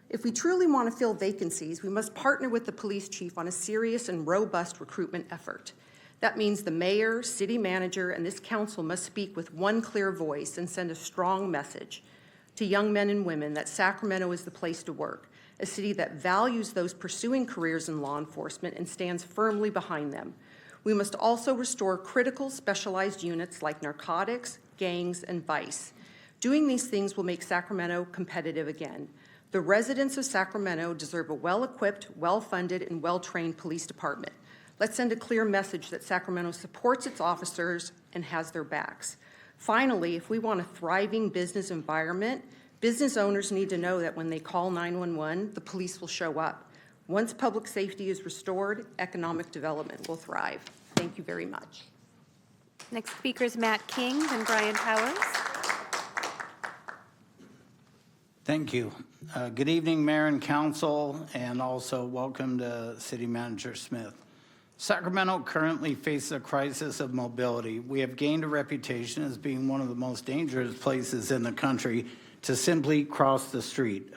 If we truly want to fill vacancies, we must partner with the police chief on a serious and robust recruitment effort. That means the mayor, city manager, and this council must speak with one clear voice and send a strong message to young men and women that Sacramento is the place to work, a city that values those pursuing careers in law enforcement and stands firmly behind them. We must also restore critical specialized units like narcotics, gangs, and vice. Doing these things will make Sacramento competitive again. The residents of Sacramento deserve a well-equipped, well-funded, and well-trained police department. Let's send a clear message that Sacramento supports its officers and has their backs. Finally, if we want a thriving business environment, business owners need to know that when they call 911, the police will show up. Once public safety is restored, economic development will thrive. Thank you very much. Next speaker is Matt King, then Brian Powers. Thank you. Good evening, Mayor and Council, and also welcome to City Manager Smith. Sacramento currently faces a crisis of mobility. We have gained a reputation as being one of the most dangerous places in the country to simply cross the street.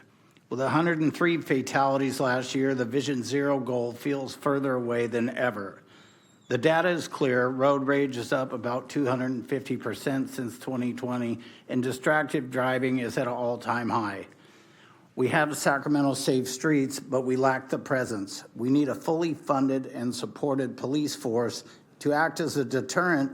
With 103 fatalities last year, the Vision Zero goal feels further away than ever. The data is clear. Road rage is up about 250% since 2020, and distracted driving is at an all-time high. We have Sacramento safe streets, but we lack the presence. We need a fully funded and supported police force to act as a deterrent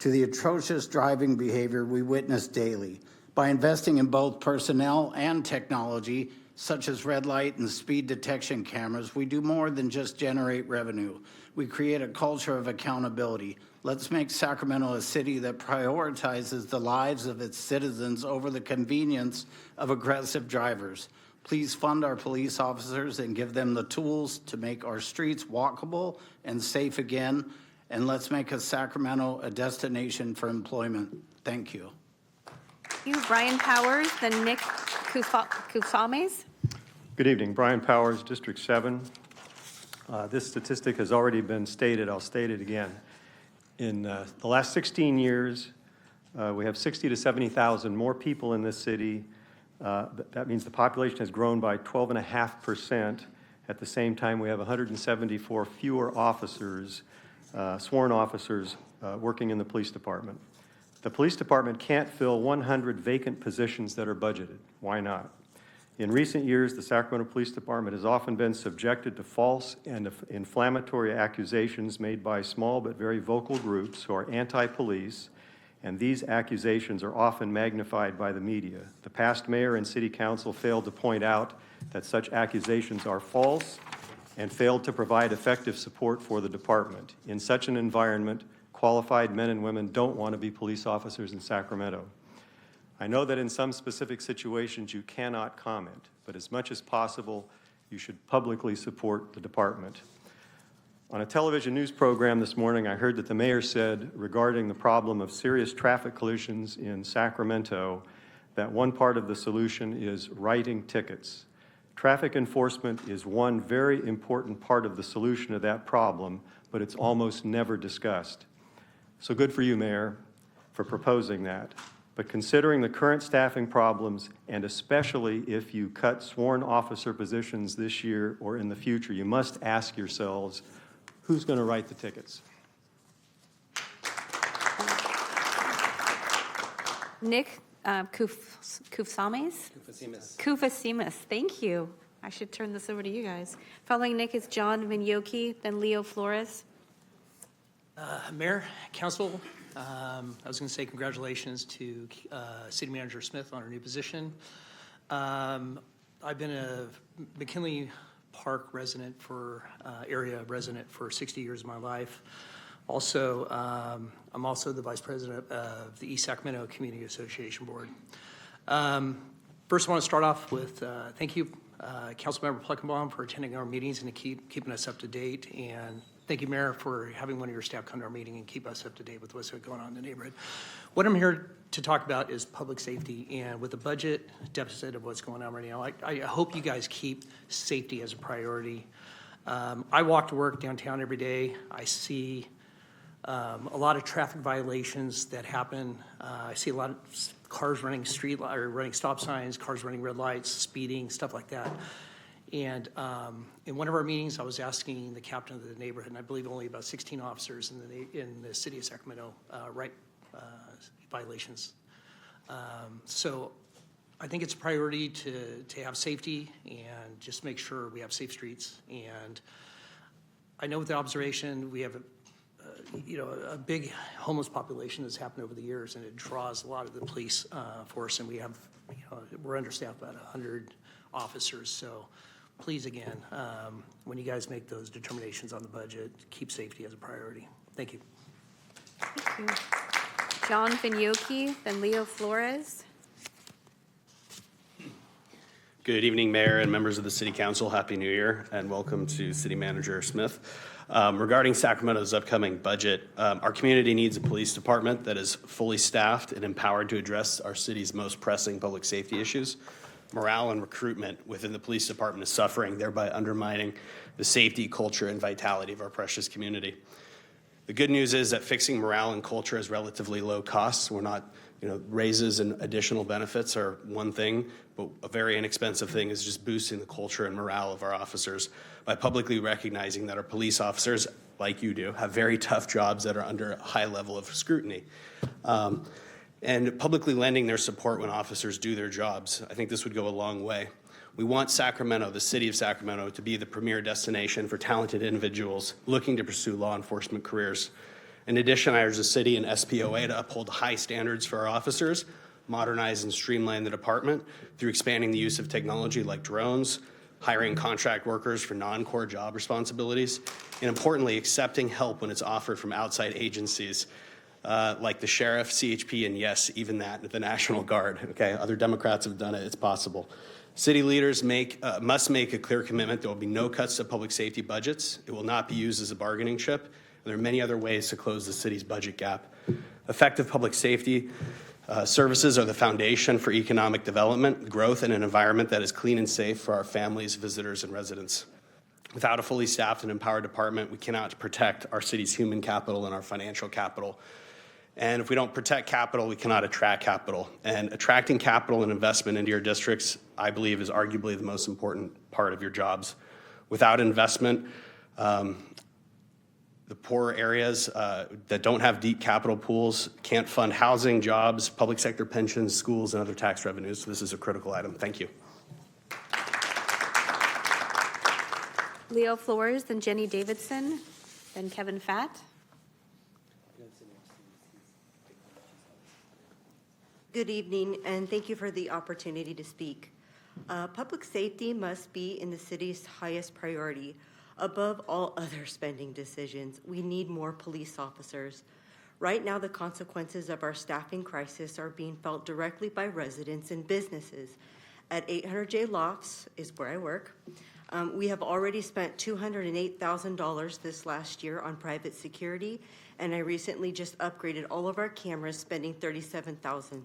to the atrocious driving behavior we witness daily. By investing in both personnel and technology, such as red light and speed detection cameras, we do more than just generate revenue. We create a culture of accountability. Let's make Sacramento a city that prioritizes the lives of its citizens over the convenience of aggressive drivers. Please fund our police officers and give them the tools to make our streets walkable and safe again. And let's make Sacramento a destination for employment. Thank you. Thank you. Brian Powers, then Nick Kufames. Good evening. Brian Powers, District 7. This statistic has already been stated. I'll state it again. In the last 16 years, we have 60 to 70,000 more people in this city. That means the population has grown by 12.5%. At the same time, we have 174 fewer officers, sworn officers, working in the police department. The police department can't fill 100 vacant positions that are budgeted. Why not? In recent years, the Sacramento Police Department has often been subjected to false and inflammatory accusations made by small but very vocal groups who are anti-police, and these accusations are often magnified by the media. The past mayor and city council failed to point out that such accusations are false and failed to provide effective support for the department. In such an environment, qualified men and women don't want to be police officers in Sacramento. I know that in some specific situations you cannot comment, but as much as possible, you should publicly support the department. On a television news program this morning, I heard that the mayor said regarding the problem of serious traffic collisions in Sacramento, that one part of the solution is writing tickets. Traffic enforcement is one very important part of the solution to that problem, but it's almost never discussed. So good for you, Mayor, for proposing that. But considering the current staffing problems, and especially if you cut sworn officer positions this year or in the future, you must ask yourselves, who's going to write the tickets? Nick Kufames? Kufasemis. Thank you. I should turn this over to you guys. Following Nick is John Minyoki, then Leo Flores. Mayor, Council, I was going to say congratulations to City Manager Smith on her new position. I've been a McKinley Park resident area resident for 60 years of my life. Also, I'm also the Vice President of the East Sacramento Community Association Board. First, I want to start off with thank you, Councilmember Pluckenbaum, for attending our meetings and keeping us up to date. And thank you, Mayor, for having one of your staff come to our meeting and keep us up to date with what's going on in the neighborhood. What I'm here to talk about is public safety, and with the budget deficit of what's going on right now, I hope you guys keep safety as a priority. I walk to work downtown every day. I see a lot of traffic violations that happen. I see a lot of cars running running stop signs, cars running red lights, speeding, stuff like that. And in one of our meetings, I was asking the captain of the neighborhood, and I believe only about 16 officers in the city of Sacramento write violations. So I think it's a priority to have safety and just make sure we have safe streets. And I know with the observation, we have a big homeless population that's happened over the years, and it draws a lot of the police force, and we have, we're understaffed about 100 officers. So please, again, when you guys make those determinations on the budget, keep safety as a priority. Thank you. Thank you. John Minyoki, then Leo Flores. Good evening, Mayor and members of the City Council. Happy New Year, and welcome to City Manager Smith. Regarding Sacramento's upcoming budget, our community needs a police department that is fully staffed and empowered to address our city's most pressing public safety issues. Morale and recruitment within the police department is suffering, thereby undermining the safety, culture, and vitality of our precious community. The good news is that fixing morale and culture is relatively low costs. We're not, raises and additional benefits are one thing, but a very inexpensive thing is just boosting the culture and morale of our officers by publicly recognizing that our police officers like you do, have very tough jobs that are under a high level of scrutiny. And publicly lending their support when officers do their jobs. I think this would go a long way. We want Sacramento, the city of Sacramento, to be the premier destination for talented individuals looking to pursue law enforcement careers. In addition, I urge the city and SPOA to uphold high standards for our officers, modernize and streamline the department through expanding the use of technology like drones, hiring contract workers for non-core job responsibilities, and importantly, accepting help when it's offered from outside agencies like the sheriff, CHP, and yes, even the National Guard. Okay, other Democrats have done it. It's possible. City leaders must make a clear commitment. There will be no cuts to public safety budgets. It will not be used as a bargaining chip. There are many other ways to close the city's budget gap. Effective public safety services are the foundation for economic development, growth, and an environment that is clean and safe for our families, visitors, and residents. Without a fully staffed and empowered department, we cannot protect our city's human capital and our financial capital. And if we don't protect capital, we cannot attract capital. And attracting capital and investment into your districts, I believe, is arguably the most important part of your jobs. Without investment, the poor areas that don't have deep capital pools can't fund housing, jobs, public sector pensions, schools, and other tax revenues. So this is a critical item. Thank you. Leo Flores, then Jenny Davidson, then Kevin Fatt. Good evening, and thank you for the opportunity to speak. Public safety must be in the city's highest priority. Above all other spending decisions, we need more police officers. Right now, the consequences of our staffing crisis are being felt directly by residents and businesses. At 800J Lofts is where I work. We have already spent $208,000 this last year on private security, and I recently just upgraded all of our cameras, spending $37,000.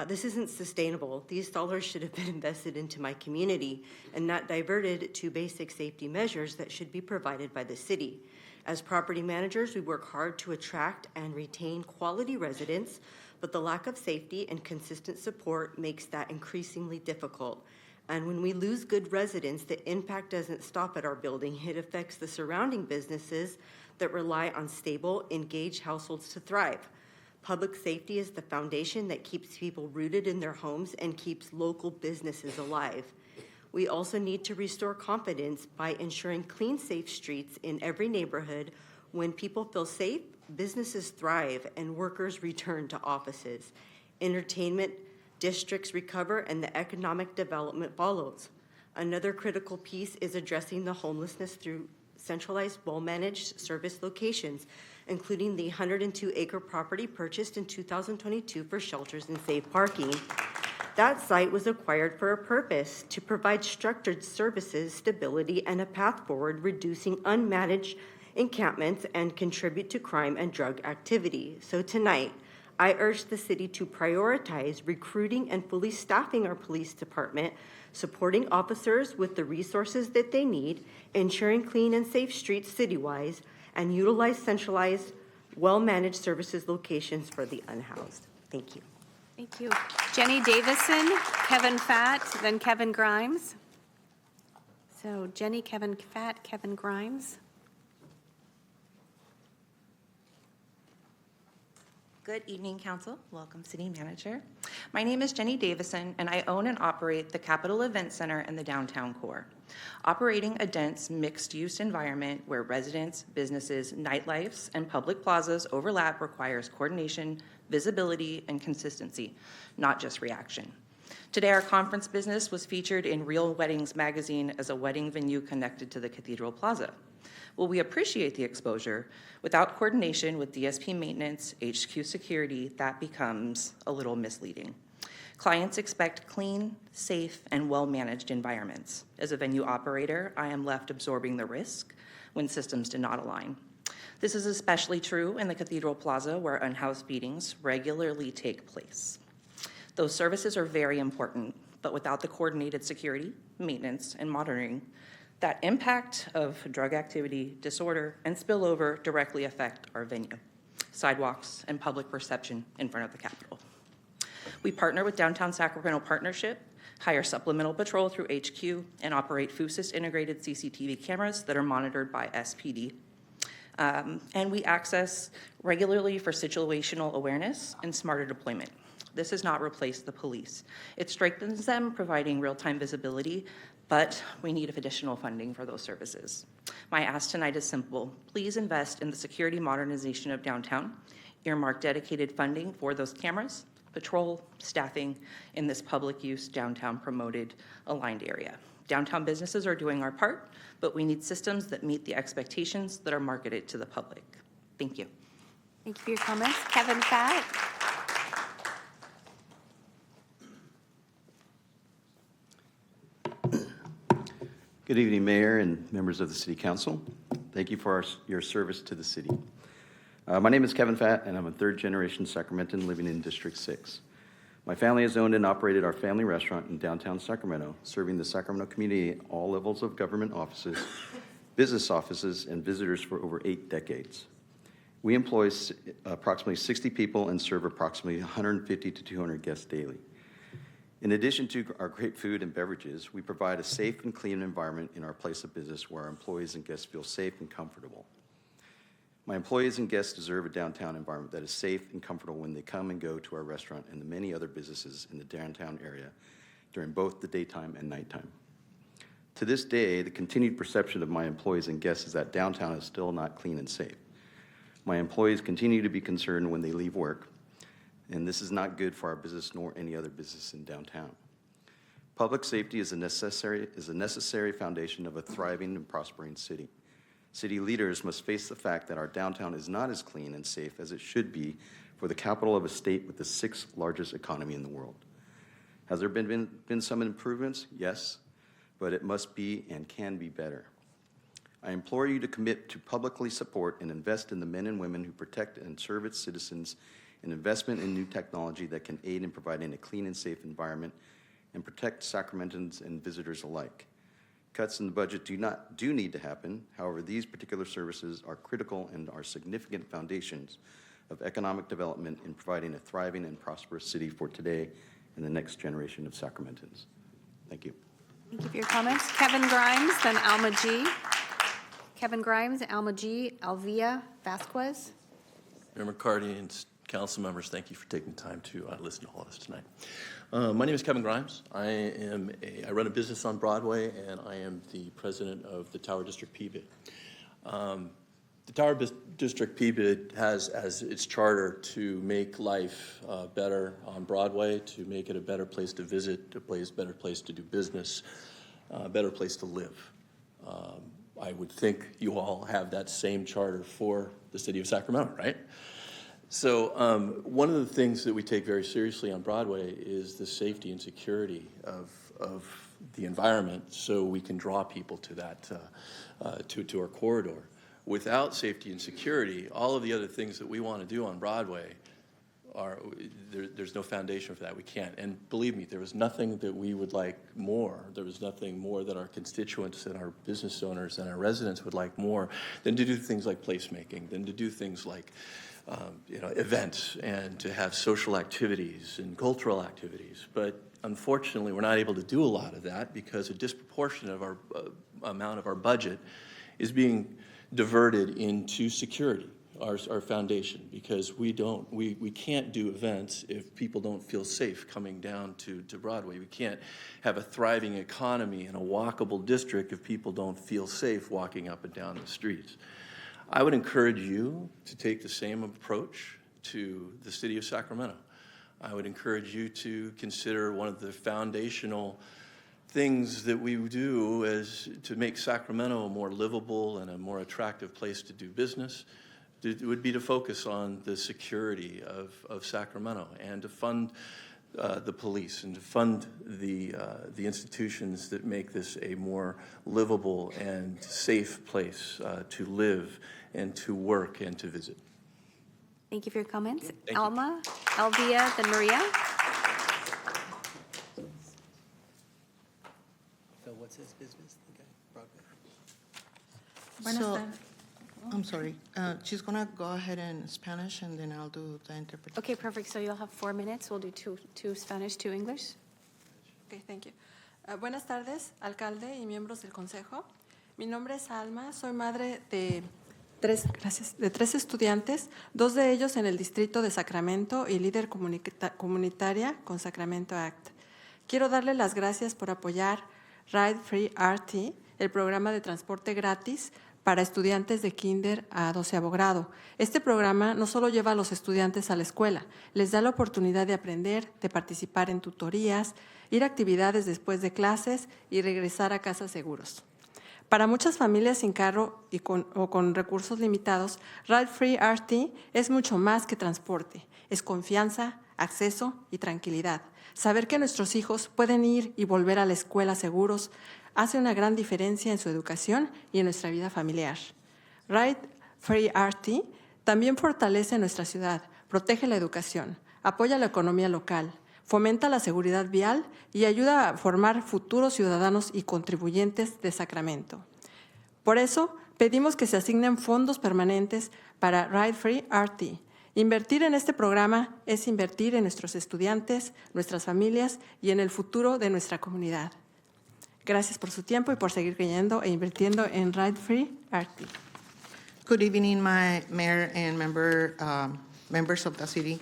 This isn't sustainable. These dollars should have been invested into my community and not diverted to basic safety measures that should be provided by the city. As property managers, we work hard to attract and retain quality residents, but the lack of safety and consistent support makes that increasingly difficult. And when we lose good residents, the impact doesn't stop at our building. It affects the surrounding businesses that rely on stable, engaged households to thrive. Public safety is the foundation that keeps people rooted in their homes and keeps local businesses alive. We also need to restore confidence by ensuring clean, safe streets in every neighborhood. When people feel safe, businesses thrive and workers return to offices. Entertainment districts recover and the economic development follows. Another critical piece is addressing the homelessness through centralized, well-managed service locations, including the 102-acre property purchased in 2022 for shelters and safe parking. That site was acquired for a purpose: to provide structured services, stability, and a path forward, reducing unmanaged encampments and contribute to crime and drug activity. So tonight, I urge the city to prioritize recruiting and fully staffing our police department, supporting officers with the resources that they need, ensuring clean and safe streets citywide, and utilize centralized, well-managed services locations for the unhoused. Thank you. Thank you. Jenny Davison, Kevin Fatt, then Kevin Grimes. So Jenny, Kevin Fatt, Kevin Grimes. Good evening, Council. Welcome, City Manager. My name is Jenny Davison, and I own and operate the Capitol Event Center in the downtown core. Operating a dense, mixed-use environment where residents, businesses, nightlifes, and public plazas overlap requires coordination, visibility, and consistency, not just reaction. Today, our conference business was featured in Real Weddings magazine as a wedding venue connected to the Cathedral Plaza. While we appreciate the exposure, without coordination with DSP maintenance, HQ security, that becomes a little misleading. Clients expect clean, safe, and well-managed environments. As a venue operator, I am left absorbing the risk when systems do not align. This is especially true in the Cathedral Plaza, where unhoused feedings regularly take place. Those services are very important, but without the coordinated security, maintenance, and monitoring, that impact of drug activity, disorder, and spillover directly affect our venue, sidewalks, and public perception in front of the Capitol. We partner with Downtown Sacramento Partnership, hire supplemental patrol through HQ, and operate FUSIS integrated CCTV cameras that are monitored by SPD. And we access regularly for situational awareness and smarter deployment. This has not replaced the police. It strengthens them, providing real-time visibility, but we need additional funding for those services. My ask tonight is simple. Please invest in the security modernization of downtown. Earmark dedicated funding for those cameras, patrol, staffing in this public use downtown promoted aligned area. Downtown businesses are doing our part, but we need systems that meet the expectations that are marketed to the public. Thank you. Thank you for your comments. Kevin Fatt. Good evening, Mayor and members of the City Council. Thank you for your service to the city. My name is Kevin Fatt, and I'm a third-generation Sacramentan living in District 6. My family has owned and operated our family restaurant in downtown Sacramento, serving the Sacramento community at all levels of government offices, business offices, and visitors for over 8 decades. We employ approximately 60 people and serve approximately 150 to 200 guests daily. In addition to our great food and beverages, we provide a safe and clean environment in our place of business where our employees and guests feel safe and comfortable. My employees and guests deserve a downtown environment that is safe and comfortable when they come and go to our restaurant and the many other businesses in the downtown area during both the daytime and nighttime. To this day, the continued perception of my employees and guests is that downtown is still not clean and safe. My employees continue to be concerned when they leave work, and this is not good for our business nor any other business in downtown. Public safety is a necessary foundation of a thriving and prospering city. City leaders must face the fact that our downtown is not as clean and safe as it should be for the capital of a state with the 6th largest economy in the world. Has there been some improvements? Yes, but it must be and can be better. I implore you to commit to publicly support and invest in the men and women who protect and serve its citizens, an investment in new technology that can aid in providing a clean and safe environment and protect Sacramentans and visitors alike. Cuts in the budget do need to happen. However, these particular services are critical and are significant foundations of economic development in providing a thriving and prosperous city for today and the next generation of Sacramentans. Thank you. Thank you for your comments. Kevin Grimes, then Alma G. Kevin Grimes, Alma G, Alvia Vasquez. Mayor McCarty and council members, thank you for taking the time to listen to all of us tonight. My name is Kevin Grimes. I run a business on Broadway, and I am the president of the Tower District PBID. The Tower District PBID has as its charter to make life better on Broadway, to make it a better place to visit, a better place to do business, a better place to live. I would think you all have that same charter for the city of Sacramento, right? So one of the things that we take very seriously on Broadway is the safety and security of the environment, so we can draw people to that, to our corridor. Without safety and security, all of the other things that we want to do on Broadway there's no foundation for that. We can't. And believe me, there was nothing that we would like more. There was nothing more that our constituents and our business owners and our residents would like more than to do things like placemaking, than to do things like events and to have social activities and cultural activities. But unfortunately, we're not able to do a lot of that because a disproportionate of our amount of our budget is being diverted into security, our foundation, because we can't do events if people don't feel safe coming down to Broadway. We can't have a thriving economy in a walkable district if people don't feel safe walking up and down the streets. I would encourage you to take the same approach to the city of Sacramento. I would encourage you to consider one of the foundational things that we do as to make Sacramento a more livable and a more attractive place to do business. It would be to focus on the security of Sacramento and to fund the police and to fund the institutions that make this a more livable and safe place to live and to work and to visit. Thank you for your comments. Thank you. Alma, Elvia, then Maria. So what's his business? The guy, Broadway. So, I'm sorry. She's going to go ahead in Spanish, and then I'll do the interpretation. Okay, perfect. So you'll have 4 minutes. We'll do two Spanish, 2 English. Okay, thank you. Buenas tardes, alcalde y miembros del consejo. Mi nombre es Alma, soy madre de tres estudiantes, 2 de ellos en el distrito de Sacramento y líder comunitaria con Sacramento Act. Quiero darle las gracias por apoyar Ride Free RT, el programa de transporte gratis para estudiantes de kinder a 12º grado. Este programa no solo lleva a los estudiantes a la escuela, les da la oportunidad de aprender, de participar en tutorías, ir a actividades después de clases y regresar a casa seguros. Para muchas familias sin carro o con recursos limitados, Ride Free RT es mucho más que transporte. Es confianza, acceso y tranquilidad. Saber que nuestros hijos pueden ir y volver a la escuela seguros hace una gran diferencia en su educación y en nuestra vida familiar. Ride Free RT también fortalece nuestra ciudad, protege la educación, apoya la economía local, fomenta la seguridad vial y ayuda a formar futuros ciudadanos y contribuyentes de Sacramento. Por eso, pedimos que se asignen fondos permanentes para Ride Free RT. Invertir en este programa es invertir en nuestros estudiantes, nuestras familias y en el futuro de nuestra comunidad. Gracias por su tiempo y por seguir creyendo e invirtiendo en Ride Free RT. Good evening, my mayor and members of the city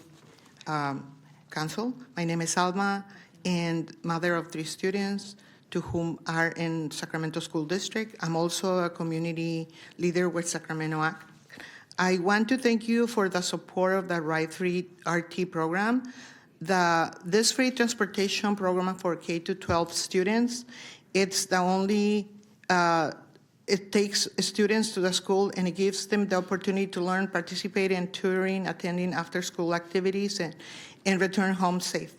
council. My name is Alma, and mother of 3 students to whom are in Sacramento School District. I'm also a community leader with Sacramento Act. I want to thank you for the support of the Ride Free RT program. This free transportation program for K-12 students, it's the only, it takes students to the school and it gives them the opportunity to learn, participate in tutoring, attending after-school activities, and return home safe.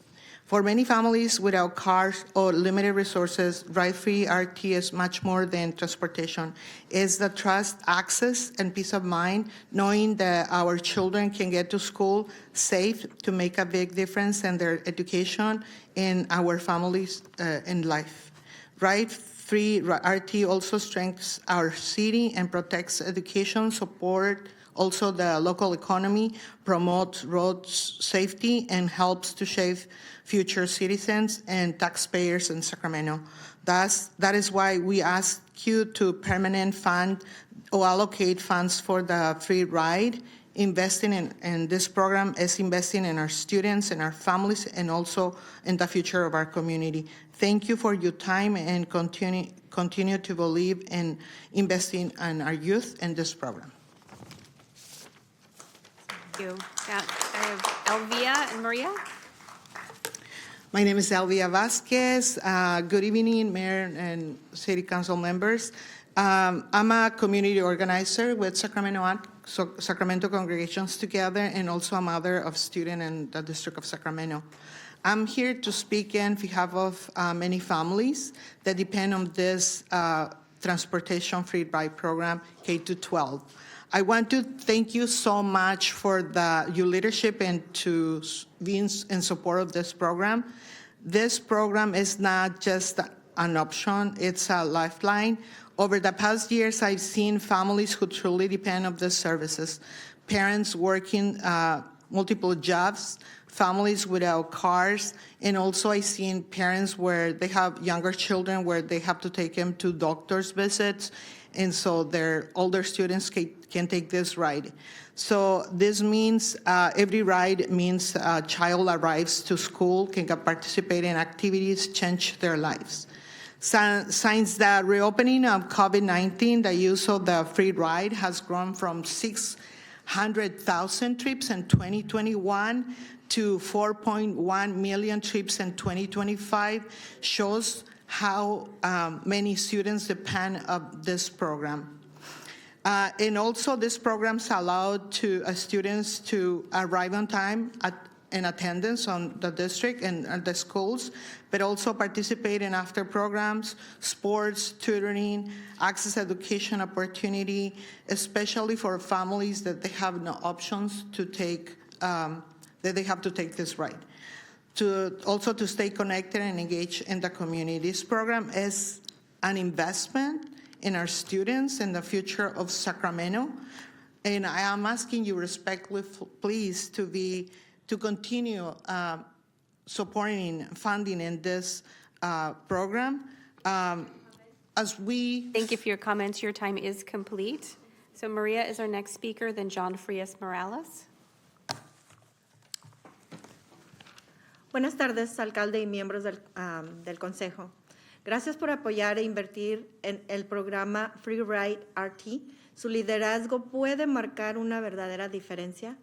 For many families without cars or limited resources, Ride Free RT is much more than transportation. It's the trust, access, and peace of mind, knowing that our children can get to school safe to make a big difference in their education and our families in life. Ride Free RT also strengthens our city and protects education, support also the local economy, promotes road safety, and helps to shape future citizens and taxpayers in Sacramento. That is why we ask you to permanent fund or allocate funds for the free ride. Investing in this program is investing in our students and our families and also in the future of our community. Thank you for your time and continue to believe in investing in our youth in this program. Thank you. I have Elvia and Maria. My name is Elvia Vasquez. Good evening, Mayor and City Council members. I'm a community organizer with Sacramento Congregations Together and also a mother of students in the District of Sacramento. I'm here to speak on behalf of many families that depend on this transportation free ride program K-12. I want to thank you so much for your leadership and to being in support of this program. This program is not just an option, it's a lifeline. Over the past years, I've seen families who truly depend on these services, parents working multiple jobs, families without cars, and also I've seen parents where they have younger children where they have to take them to doctor's visits, and so their older students can take this ride. So this means every ride means a child arrives to school, can participate in activities, change their lives. Since the reopening of COVID-19, the use of the free ride has grown from 600,000 trips in 2021 to 4.1 million trips in 2025, shows how many students depend on this program. And also, this programs allowed students to arrive on time in attendance on the district and the schools, but also participate in after programs, sports, tutoring, access education opportunity, especially for families that they have no options to take, that they have to take this ride. Also to stay connected and engaged in the community. This program is an investment in our students and the future of Sacramento. And I am asking you respectfully, please, to continue supporting funding in this program. Thank you for your comments. Your time is complete. So Maria is our next speaker, then John Frias Morales. Buenas tardes, alcalde y miembros del Consejo. Gracias por apoyar e invertir en el programa Free Ride RT. Su liderazgo puede marcar una verdadera diferencia.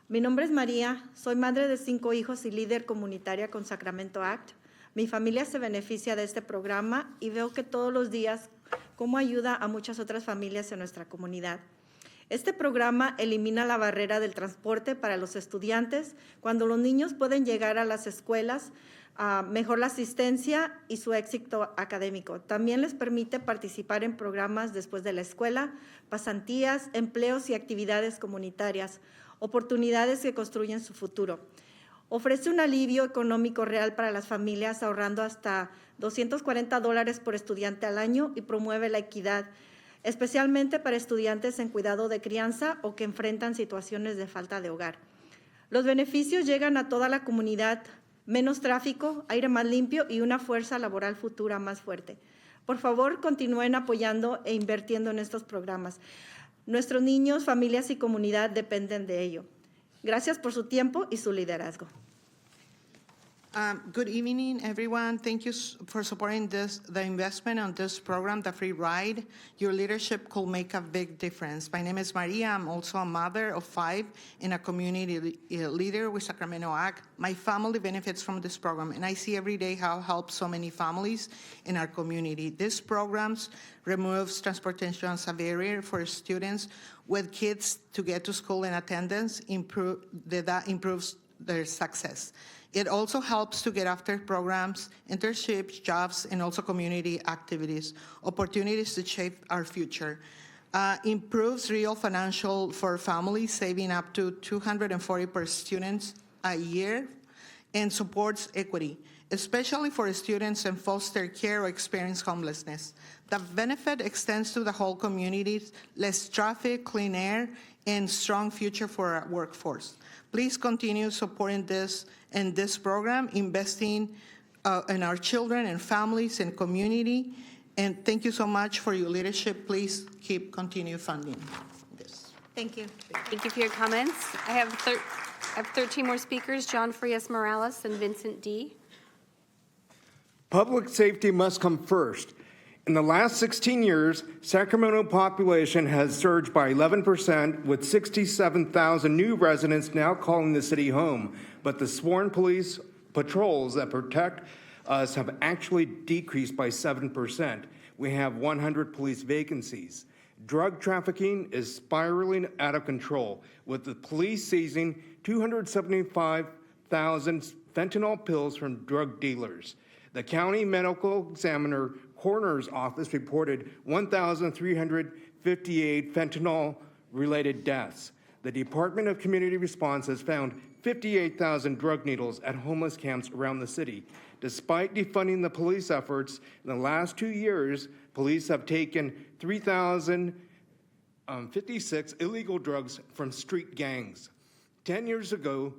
Mi nombre es María, soy madre de 5 hijos y líder comunitaria con Sacramento Act. Mi familia se beneficia de este programa y veo que todos los días cómo ayuda a muchas otras familias en nuestra comunidad. Este programa elimina la barrera del transporte para los estudiantes. Cuando los niños pueden llegar a las escuelas, mejor la asistencia y su éxito académico. También les permite participar en programas después de la escuela, pasantías, empleos y actividades comunitarias, oportunidades que construyen su futuro. Ofrece un alivio económico real para las familias, ahorrando hasta $240 por estudiante al año y promueve la equidad, especialmente para estudiantes en cuidado de crianza o que enfrentan situaciones de falta de hogar. Los beneficios llegan a toda la comunidad: menos tráfico, aire más limpio y una fuerza laboral futura más fuerte. Por favor, continúen apoyando e invirtiendo en estos programas. Nuestros niños, familias y comunidad dependen de ello. Gracias por su tiempo y su liderazgo. Good evening, everyone. Thank you for supporting the investment on this program, the Free Ride. Your leadership could make a big difference. My name is Maria. I'm also a mother of 5 and a community leader with Sacramento Act. My family benefits from this program, and I see every day how it helps so many families in our community. This program removes transportation as a barrier for students with kids to get to school and attendance. That improves their success. It also helps to get after programs, internships, jobs, and also community activities, opportunities to shape our future. Improves real financial for families, saving up to $240 per student a year, and supports equity, especially for students in foster care or experience homelessness. The benefit extends to the whole community: less traffic, clean air, and strong future for our workforce. Please continue supporting this program, investing in our children and families and community. And thank you so much for your leadership. Please continue funding this. Thank you. Thank you for your comments. I have 13 more speakers: John Frias Morales and Vincent D. Public safety must come first. In the last 16 years, Sacramento population has surged by 11%, with 67,000 new residents now calling the city home. But the sworn police patrols that protect us have actually decreased by 7%. We have 100 police vacancies. Drug trafficking is spiraling out of control, with the police seizing 275,000 fentanyl pills from drug dealers. The county medical examiner coroner's office reported 1,358 fentanyl-related deaths. The Department of Community Response has found 58,000 drug needles at homeless camps around the city. Despite defunding the police efforts, in the last 2 years, police have taken 3,056 illegal drugs from street gangs. 10 years ago,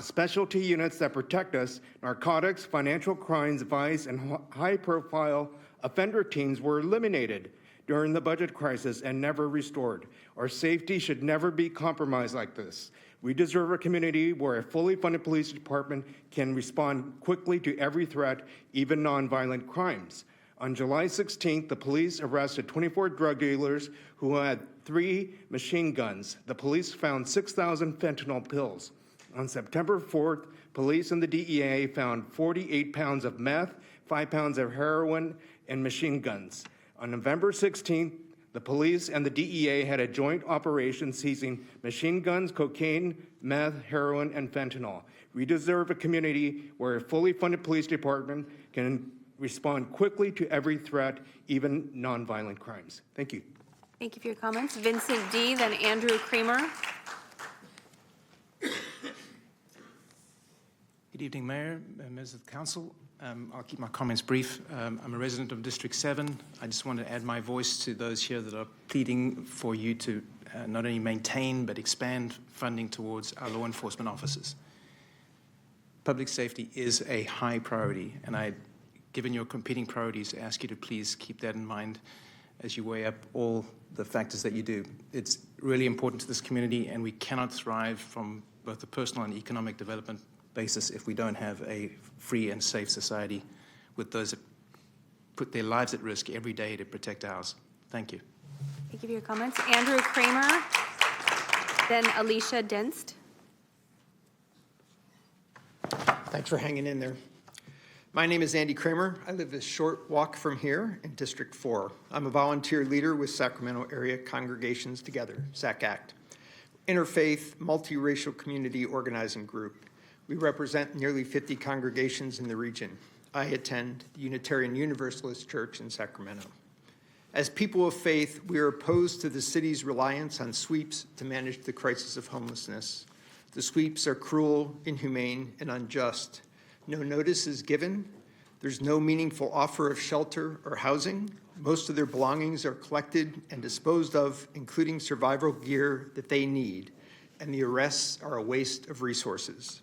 specialty units that protect us, narcotics, financial crimes, vice, and high-profile offender teams were eliminated during the budget crisis and never restored. Our safety should never be compromised like this. We deserve a community where a fully funded police department can respond quickly to every threat, even nonviolent crimes. On July 16th, the police arrested 24 drug dealers who had 3 machine guns. The police found 6,000 fentanyl pills. On September 4th, police and the DEA found 48 pounds of meth, 5 pounds of heroin, and machine guns. On November 16th, the police and the DEA had a joint operation seizing machine guns, cocaine, meth, heroin, and fentanyl. We deserve a community where a fully funded police department can respond quickly to every threat, even nonviolent crimes. Thank you. Thank you for your comments. Vincent D., then Andrew Kramer. Good evening, Mayor, members of the Council. I'll keep my comments brief. I'm a resident of District 7. I just want to add my voice to those here that are pleading for you to not only maintain but expand funding towards our law enforcement officers. Public safety is a high priority, and given your competing priorities, ask you to please keep that in mind as you weigh up all the factors that you do. It's really important to this community, and we cannot thrive from both the personal and economic development basis if we don't have a free and safe society with those that put their lives at risk every day to protect ours. Thank you. Thank you for your comments. Andrew Kramer, then Alicia Denst. Thanks for hanging in there. My name is Andy Kramer. I live a short walk from here in District 4. I'm a volunteer leader with Sacramento Area Congregations Together, SACACT, interfaith, multiracial community organizing group. We represent nearly 50 congregations in the region. I attend the Unitarian Universalist Church in Sacramento. As people of faith, we are opposed to the city's reliance on sweeps to manage the crisis of homelessness. The sweeps are cruel, inhumane, and unjust. No notice is given. There's no meaningful offer of shelter or housing. Most of their belongings are collected and disposed of, including survival gear that they need, and the arrests are a waste of resources.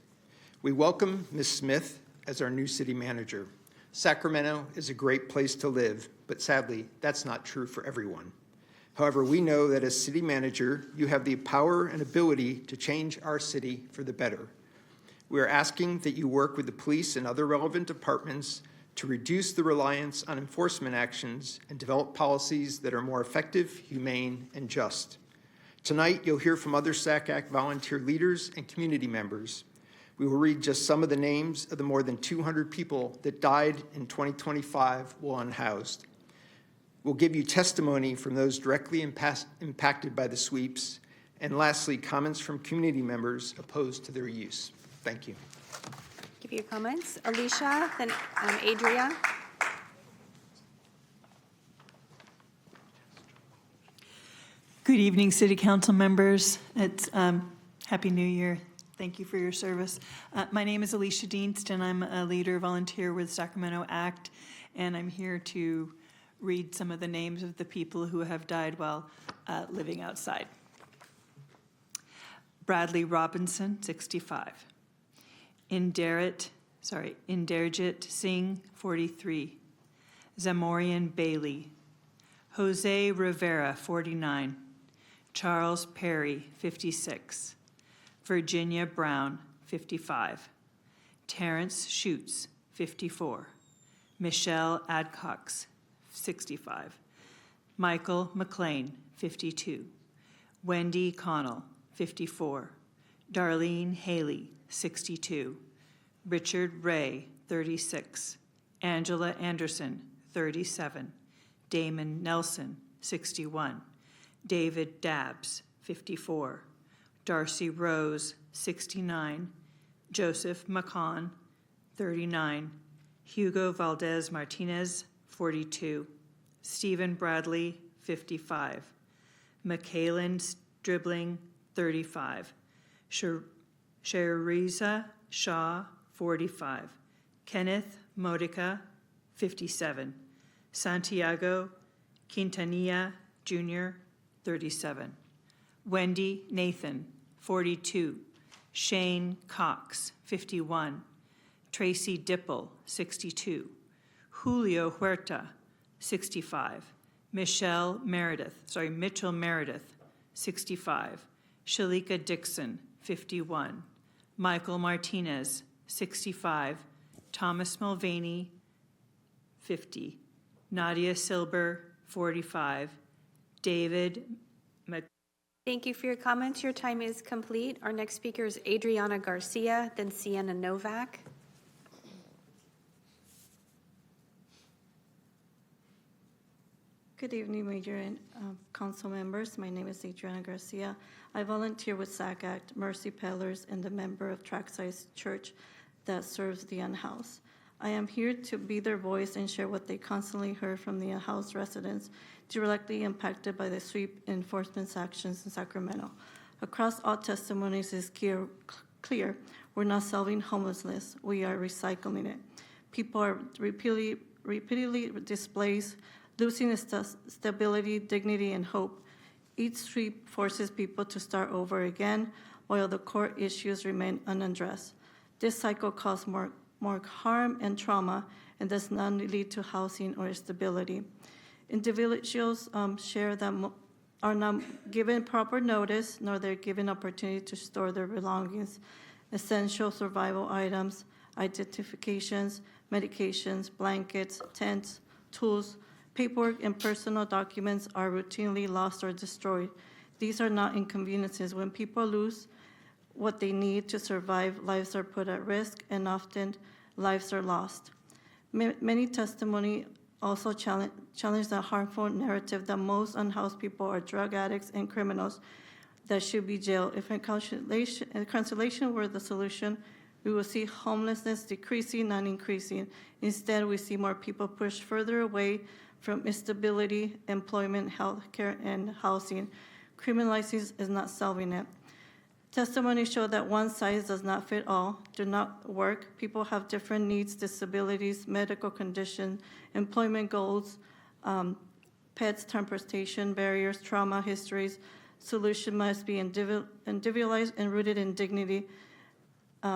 We welcome Ms. Smith as our new city manager. Sacramento is a great place to live, but sadly, that's not true for everyone. However, we know that as city manager, you have the power and ability to change our city for the better. We are asking that you work with the police and other relevant departments to reduce the reliance on enforcement actions and develop policies that are more effective, humane, and just. Tonight, you'll hear from other SACACT volunteer leaders and community members. We will read just some of the names of the more than 200 people that died in 2025 while unhoused. We'll give you testimony from those directly impacted by the sweeps, and lastly, comments from community members opposed to their use. Thank you. Give you your comments. Alicia, then Adria. Good evening, City Council members. It's Happy New Year. Thank you for your service. My name is Alicia Dienst, and I'm a leader volunteer with Sacramento ACT, and I'm here to read some of the names of the people who have died while living outside. Bradley Robinson, 65. Inderjit Singh, 43. Zamorian Bailey. Jose Rivera, 49. Charles Perry, 56. Virginia Brown, 55. Terrence Schutz, 54. Michelle Adcox, 65. Michael McLean, 52. Wendy Connell, 54. Darlene Haley, 62. Richard Ray, 36. Angela Anderson, 37. Damon Nelson, 61. David Dabbs, 54. Darcy Rose, 69. Joseph McCon, 39. Hugo Valdez Martinez, 42. Stephen Bradley, 55. Michaelin Dribbling, 35. Shariza Shaw, 45. Kenneth Modica, 57. Santiago Quintanilla Jr., 37. Wendy Nathan, 42. Shane Cox, 51. Tracy Dipple, 62. Julio Huerta, 65. Mitchell Meredith, 65. Shalika Dixon, 51. Michael Martinez, 65. Thomas Mulvaney, 50. Nadia Silber, 45. David Thank you for your comments. Your time is complete. Our next speaker is Adriana Garcia, then Sienna Novak. Good evening, Mayor and council members. My name is Adriana Garcia. I volunteer with SACACT, Mercy Peddlers, and the member of Trackside Church that serves the unhoused. I am here to be their voice and share what they constantly heard from the unhoused residents directly impacted by the sweep enforcement actions in Sacramento. Across all testimonies is clear, we're not solving homelessness, we are recycling it. People are repeatedly displaced, losing stability, dignity, and hope. Each sweep forces people to start over again while the core issues remain unaddressed. This cycle causes more harm and trauma and does not lead to housing or stability. Individuals share that are not given proper notice, nor they're given opportunity to store their belongings, essential survival items, identifications, medications, blankets, tents, tools, paperwork, and personal documents are routinely lost or destroyed. These are not inconveniences. When people lose what they need to survive, lives are put at risk, and often lives are lost. Many testimony also challenge the harmful narrative that most unhoused people are drug addicts and criminals that should be jailed. If reconciliation were the solution, we will see homelessness decreasing, not increasing. Instead, we see more people pushed further away from stability, employment, healthcare, and housing. Criminalizing is not solving it. Testimony show that one size does not fit all, do not work. People have different needs, disabilities, medical conditions, employment goals, pets, transportation barriers, trauma histories. Solution must be individualized and rooted in dignity.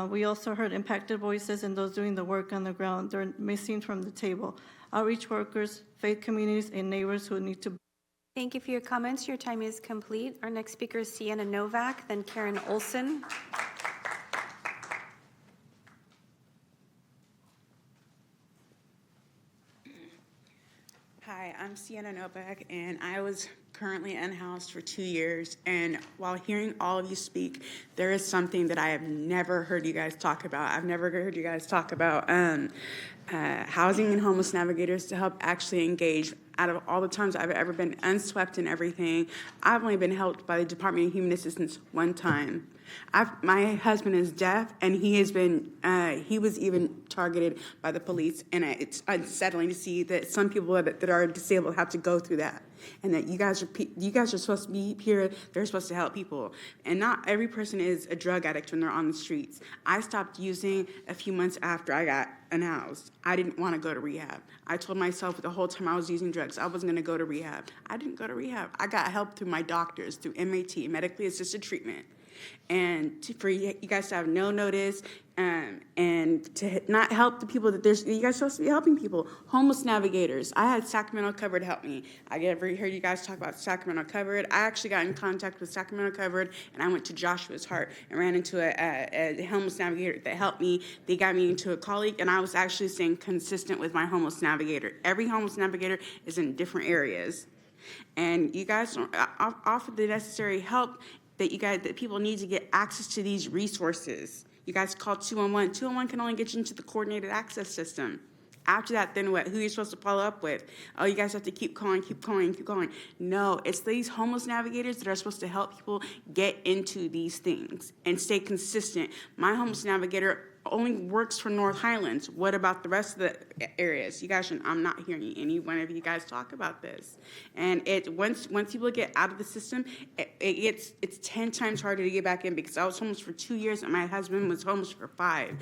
We also heard impacted voices and those doing the work on the ground. They're missing from the table. Outreach workers, faith communities, and neighbors who need to. Thank you for your comments. Your time is complete. Our next speaker is Sienna Novak, then Karen Olson. Hi, I'm Sienna Novak, and I was currently unhoused for 2 years. And while hearing all of you speak, there is something that I have never heard you guys talk about. I've never heard you guys talk about housing and homeless navigators to help actually engage. Out of all the times I've ever been unswept and everything, I've only been helped by the Department of Human Assistance one time. My husband is deaf, and he was even targeted by the police, and it's unsettling to see that some people that are disabled have to go through that, and that you guys are supposed to be here. They're supposed to help people, and not every person is a drug addict when they're on the streets. I stopped using a few months after I got unhoused. I didn't want to go to rehab. I told myself the whole time I was using drugs, I wasn't going to go to rehab. I didn't go to rehab. I got help through my doctors, through MAT, medically assisted treatment. And for you guys to have no notice and to not help the people that you guys are supposed to be helping people. Homeless navigators. I had Sacramento Covered help me. I ever heard you guys talk about Sacramento Covered. I actually got in contact with Sacramento Covered, and I went to Joshua's Heart and ran into a homeless navigator that helped me. They got me into a colleague, and I was actually staying consistent with my homeless navigator. Every homeless navigator is in different areas. And you guys don't offer the necessary help that people need to get access to these resources. You guys call 211. 211 can only get you into the coordinated access system. After that, then what? Who are you supposed to follow up with? Oh, you guys have to keep calling, keep calling, keep calling. No, it's these homeless navigators that are supposed to help people get into these things and stay consistent. My homeless navigator only works for North Highlands. What about the rest of the areas? You guys, I'm not hearing any one of you guys talk about this. And once people get out of the system, it's 10 times harder to get back in, because I was homeless for 2 years and my husband was homeless for 5.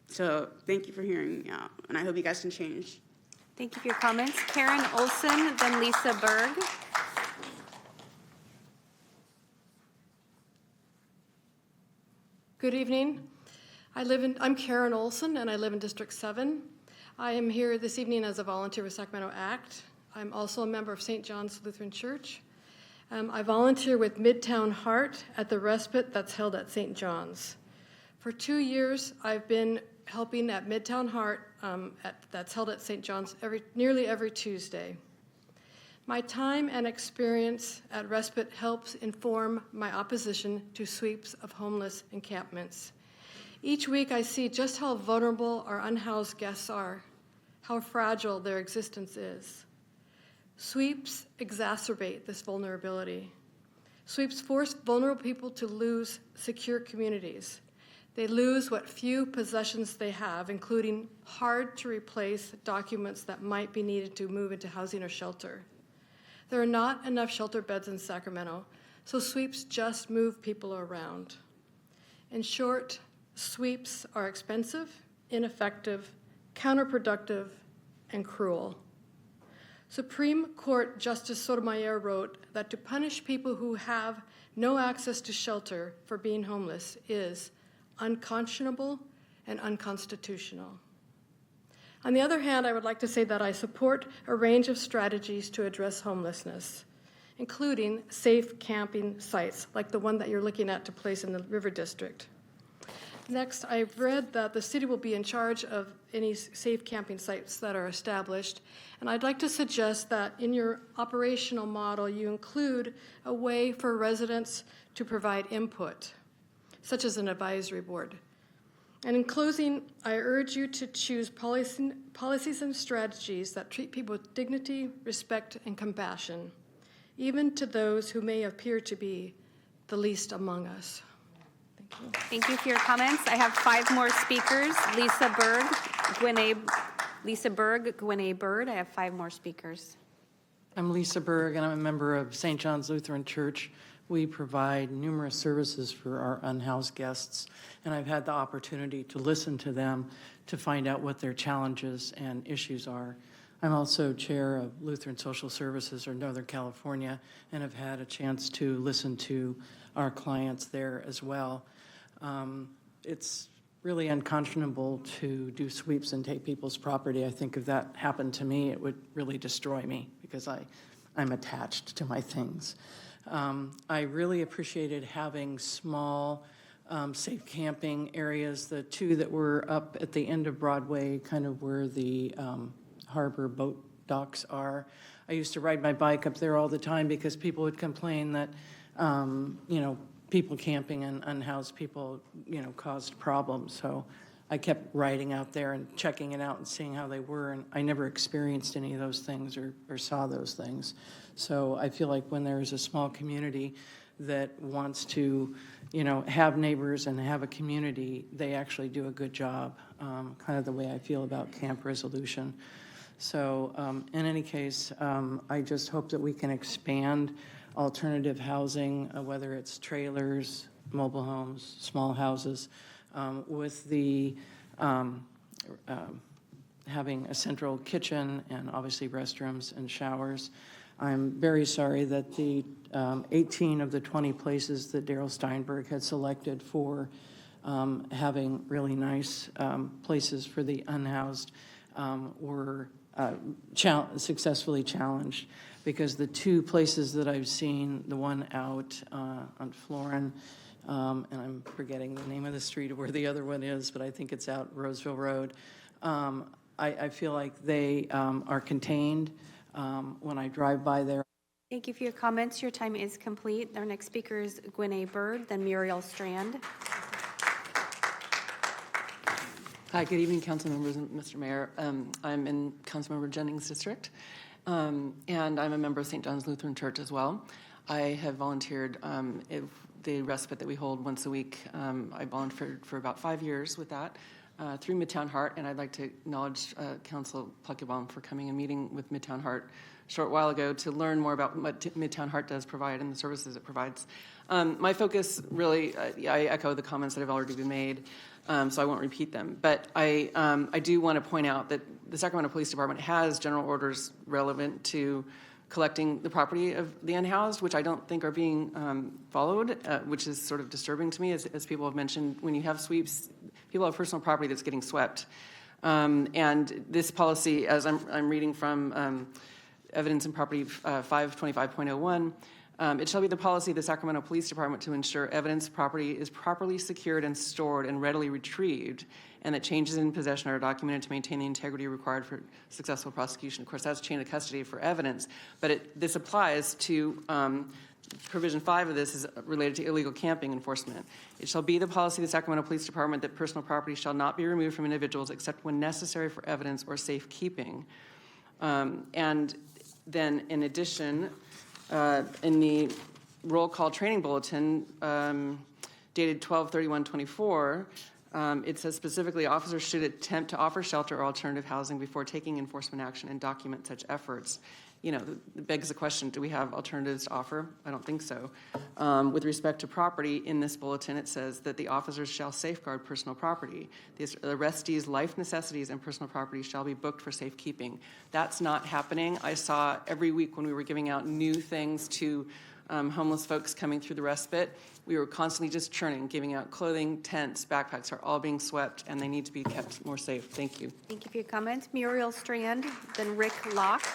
So thank you for hearing me out, and I hope you guys can change. Thank you for your comments. Karen Olson, then Lisa Berg. Good evening. I'm Karen Olson, and I live in District 7. I am here this evening as a volunteer with Sacramento ACT. I'm also a member of St. John's Lutheran Church. I volunteer with Midtown Heart at the respite that's held at St. John's. For 2 years, I've been helping at Midtown Heart that's held at St. John's nearly every Tuesday. My time and experience at respite helps inform my opposition to sweeps of homeless encampments. Each week, I see just how vulnerable our unhoused guests are, how fragile their existence is. Sweeps exacerbate this vulnerability. Sweeps force vulnerable people to lose secure communities. They lose what few possessions they have, including hard-to-replace documents that might be needed to move into housing or shelter. There are not enough shelter beds in Sacramento, so sweeps just move people around. In short, sweeps are expensive, ineffective, counterproductive, and cruel. Supreme Court Justice Sotomayor wrote that to punish people who have no access to shelter for being homeless is unconscionable and unconstitutional. On the other hand, I would like to say that I support a range of strategies to address homelessness, including safe camping sites, like the one that you're looking at to place in the River District. Next, I've read that the city will be in charge of any safe camping sites that are established, and I'd like to suggest that in your operational model, you include a way for residents to provide input, such as an advisory board. And in closing, I urge you to choose policies and strategies that treat people with dignity, respect, and compassion, even to those who may appear to be the least among us. Thank you for your comments. I have 5 more speakers. Lisa Berg, Gwinnett Bird. I have 5 more speakers. I'm Lisa Berg, and I'm a member of St. John's Lutheran Church. We provide numerous services for our unhoused guests, and I've had the opportunity to listen to them to find out what their challenges and issues are. I'm also chair of Lutheran Social Services or Northern California, and have had a chance to listen to our clients there as well. It's really unconscionable to do sweeps and take people's property. I think if that happened to me, it would really destroy me because I'm attached to my things. I really appreciated having small, safe camping areas. The 2 that were up at the end of Broadway, kind of where the harbor boat docks are. I used to ride my bike up there all the time because people would complain that, people camping and unhoused people, caused problems. So I kept riding out there and checking it out and seeing how they were, and I never experienced any of those things or saw those things. So I feel like when there is a small community that wants to, have neighbors and have a community, they actually do a good job, kind of the way I feel about Camp Resolution. So in any case, I just hope that we can expand alternative housing, whether it's trailers, mobile homes, small houses, with the having a central kitchen and obviously restrooms and showers. I'm very sorry that the 18 of the 20 places that Darrell Steinberg had selected for having really nice places for the unhoused were successfully challenged, because the 2 places that I've seen, the one out on Florin, and I'm forgetting the name of the street where the other one is, but I think it's out Roseville Road. I feel like they are contained when I drive by there. Thank you for your comments. Your time is complete. Our next speaker is Gwinnett Bird, then Muriel Strand. Hi, good evening, council members and Mr. Mayor. I'm in Councilmember Jennings' district, and I'm a member of St. John's Lutheran Church as well. I have volunteered the respite that we hold once a week. I volunteered for about 5 years with that through Midtown Heart, and I'd like to acknowledge Council Pluckebaum for coming and meeting with Midtown Heart a short while ago to learn more about what Midtown Heart does provide and the services it provides. My focus really, I echo the comments that have already been made, so I won't repeat them. But I do want to point out that the Sacramento Police Department has general orders relevant to collecting the property of the unhoused, which I don't think are being followed, which is sort of disturbing to me, as people have mentioned. When you have sweeps, people have personal property that's getting swept. And this policy, as I'm reading from Evidence and Property 525.01, it shall be the policy of the Sacramento Police Department to ensure evidence property is properly secured and stored and readily retrieved, and that changes in possession are documented to maintain the integrity required for successful prosecution. Of course, that's chain of custody for evidence, but this applies to Provision 5 of this is related to illegal camping enforcement. It shall be the policy of the Sacramento Police Department that personal property shall not be removed from individuals except when necessary for evidence or safekeeping. And then, in addition, in the roll call training bulletin dated 12/31/24, it says specifically officers should attempt to offer shelter or alternative housing before taking enforcement action and document such efforts. It begs the question, do we have alternatives to offer? I don't think so. With respect to property, in this bulletin, it says that the officers shall safeguard personal property. The arrestees' life necessities and personal property shall be booked for safekeeping. That's not happening. I saw every week when we were giving out new things to homeless folks coming through the respite. We were constantly just churning, giving out clothing, tents, backpacks are all being swept, and they need to be kept more safe. Thank you. Thank you for your comments. Muriel Strand, then Rick Locke.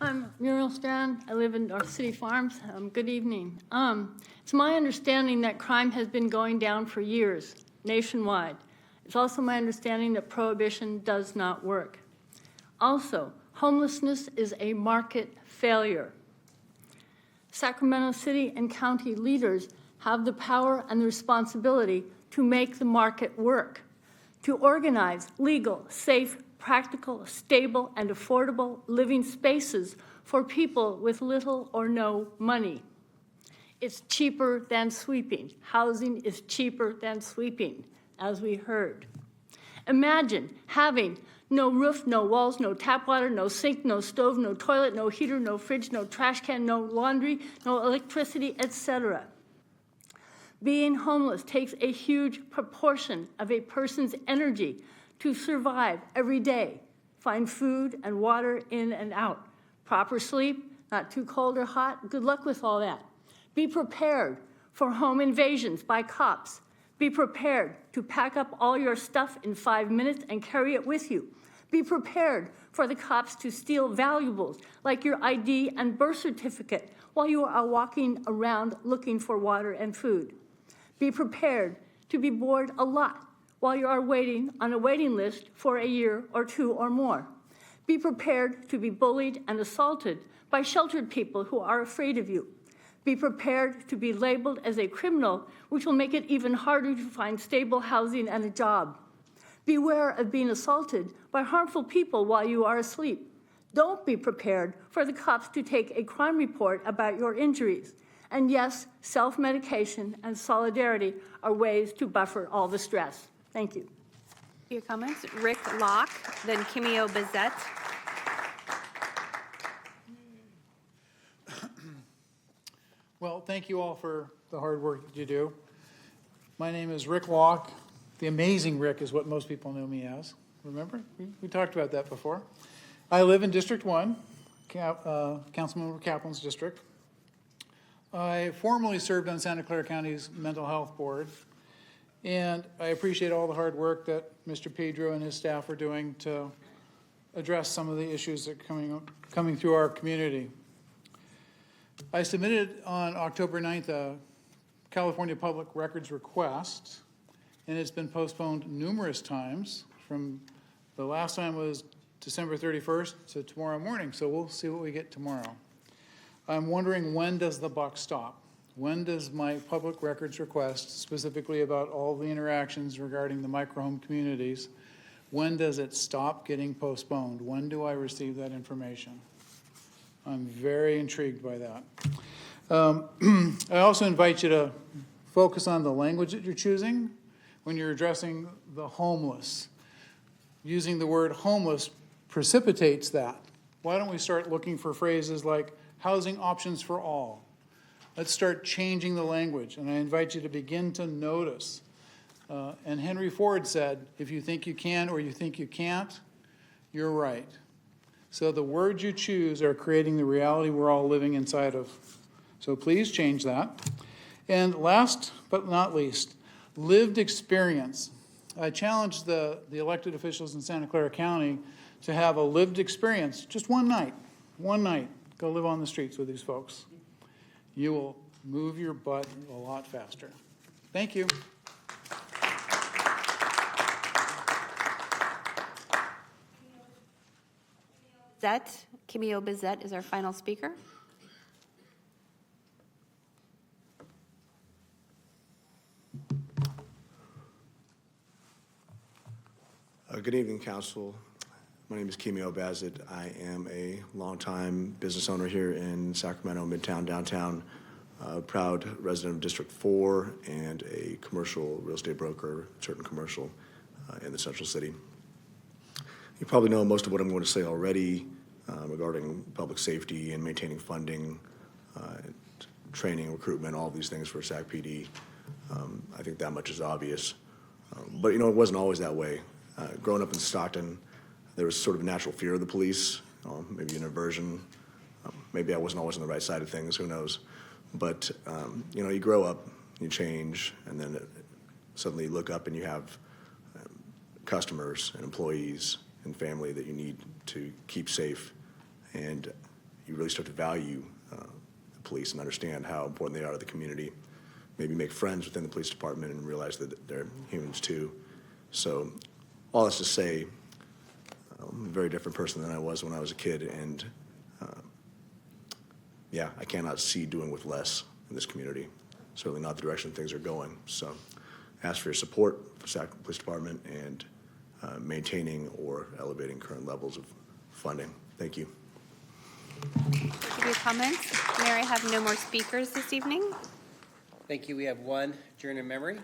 I'm Muriel Strand. I live in North City Farms. Good evening. It's my understanding that crime has been going down for years nationwide. It's also my understanding that prohibition does not work. Also, homelessness is a market failure. Sacramento City and county leaders have the power and the responsibility to make the market work, to organize legal, safe, practical, stable, and affordable living spaces for people with little or no money. It's cheaper than sweeping. Housing is cheaper than sweeping, as we heard. Imagine having no roof, no walls, no tap water, no sink, no stove, no toilet, no heater, no fridge, no trash can, no laundry, no electricity, etc. Being homeless takes a huge proportion of a person's energy to survive every day, find food and water in and out, proper sleep, not too cold or hot. Good luck with all that. Be prepared for home invasions by cops. Be prepared to pack up all your stuff in 5 minutes and carry it with you. Be prepared for the cops to steal valuables like your ID and birth certificate while you are walking around looking for water and food. Be prepared to be bored a lot while you are waiting on a waiting list for a year or two or more. Be prepared to be bullied and assaulted by sheltered people who are afraid of you. Be prepared to be labeled as a criminal, which will make it even harder to find stable housing and a job. Beware of being assaulted by harmful people while you are asleep. Don't be prepared for the cops to take a crime report about your injuries. And yes, self-medication and solidarity are ways to buffer all the stress. Thank you. Your comments. Rick Locke, then Kimio Bezet. Well, thank you all for the hard work that you do. My name is Rick Locke. The amazing Rick is what most people know me as. Remember? We talked about that before. I live in District 1, Councilmember Kaplan's district. I formerly served on Santa Clara County's Mental Health Board, and I appreciate all the hard work that Mr. Pedro and his staff are doing to address some of the issues that are coming through our community. I submitted on October 9th a California Public Records request, and it's been postponed numerous times. From the last time was December 31st to tomorrow morning, so we'll see what we get tomorrow. I'm wondering, when does the buck stop? When does my public records request, specifically about all the interactions regarding the microhome communities, when does it stop getting postponed? When do I receive that information? I'm very intrigued by that. I also invite you to focus on the language that you're choosing when you're addressing the homeless. Using the word homeless precipitates that. Why don't we start looking for phrases like housing options for all? Let's start changing the language, and I invite you to begin to notice. And Henry Ford said, if you think you can or you think you can't, you're right. So the words you choose are creating the reality we're all living inside of. So please change that. And last but not least, lived experience. I challenged the elected officials in Santa Clara County to have a lived experience, just one night, go live on the streets with these folks. You will move your butt a lot faster. Thank you. Kimio Bezet is our final speaker. Good evening, Council. My name is Kimio Bazet. I am a longtime business owner here in Sacramento, Midtown, downtown, proud resident of District 4, and a commercial real estate broker, certain commercial, in the Central City. You probably know most of what I'm going to say already regarding public safety and maintaining funding, training, recruitment, all of these things for SAC PD. I think that much is obvious. But, you know, it wasn't always that way. Growing up in Stockton, there was sort of a natural fear of the police, maybe an aversion maybe I wasn't always on the right side of things, who knows? But, you grow up, you change, and then suddenly you look up and you have customers and employees and family that you need to keep safe. And you really start to value the police and understand how important they are to the community. Maybe make friends within the police department and realize that they're humans too. So all this to say, I'm a very different person than I was when I was a kid, and I cannot see doing with less in this community. Certainly not the direction things are going. So ask for your support for Sacramento Police Department and maintaining or elevating current levels of funding. Thank you. Thank you for your comments. Mayor, I have no more speakers this evening. Thank you. We have one adjourn in memory.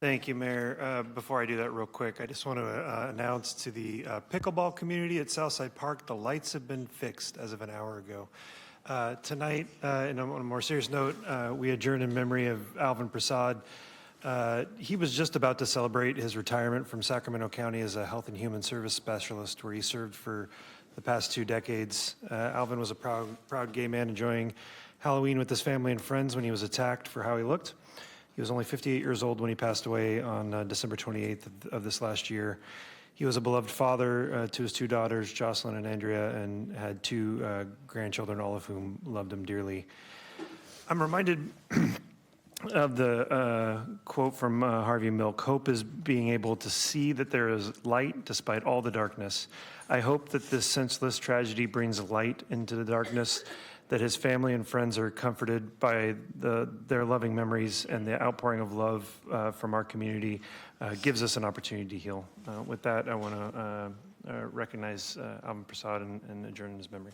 Thank you, Mayor. Before I do that real quick, I just want to announce to the pickleball community at Southside Park, the lights have been fixed as of an hour ago. Tonight, and on a more serious note, we adjourn in memory of Alvin Prasad. He was just about to celebrate his retirement from Sacramento County as a health and human service specialist, where he served for the past 2 decades. Alvin was a proud gay man enjoying Halloween with his family and friends when he was attacked for how he looked. He was only 58 years old when he passed away on December 28th of this last year. He was a beloved father to his 2 daughters, Jocelyn and Andrea, and had 2 grandchildren, all of whom loved him dearly. I'm reminded of the quote from Harvey Milk: "Hope is being able to see that there is light despite all the darkness." I hope that this senseless tragedy brings light into the darkness, that his family and friends are comforted by their loving memories, and the outpouring of love from our community gives us an opportunity to heal. With that, I want to recognize Alvin Prasad and adjourn in his memory.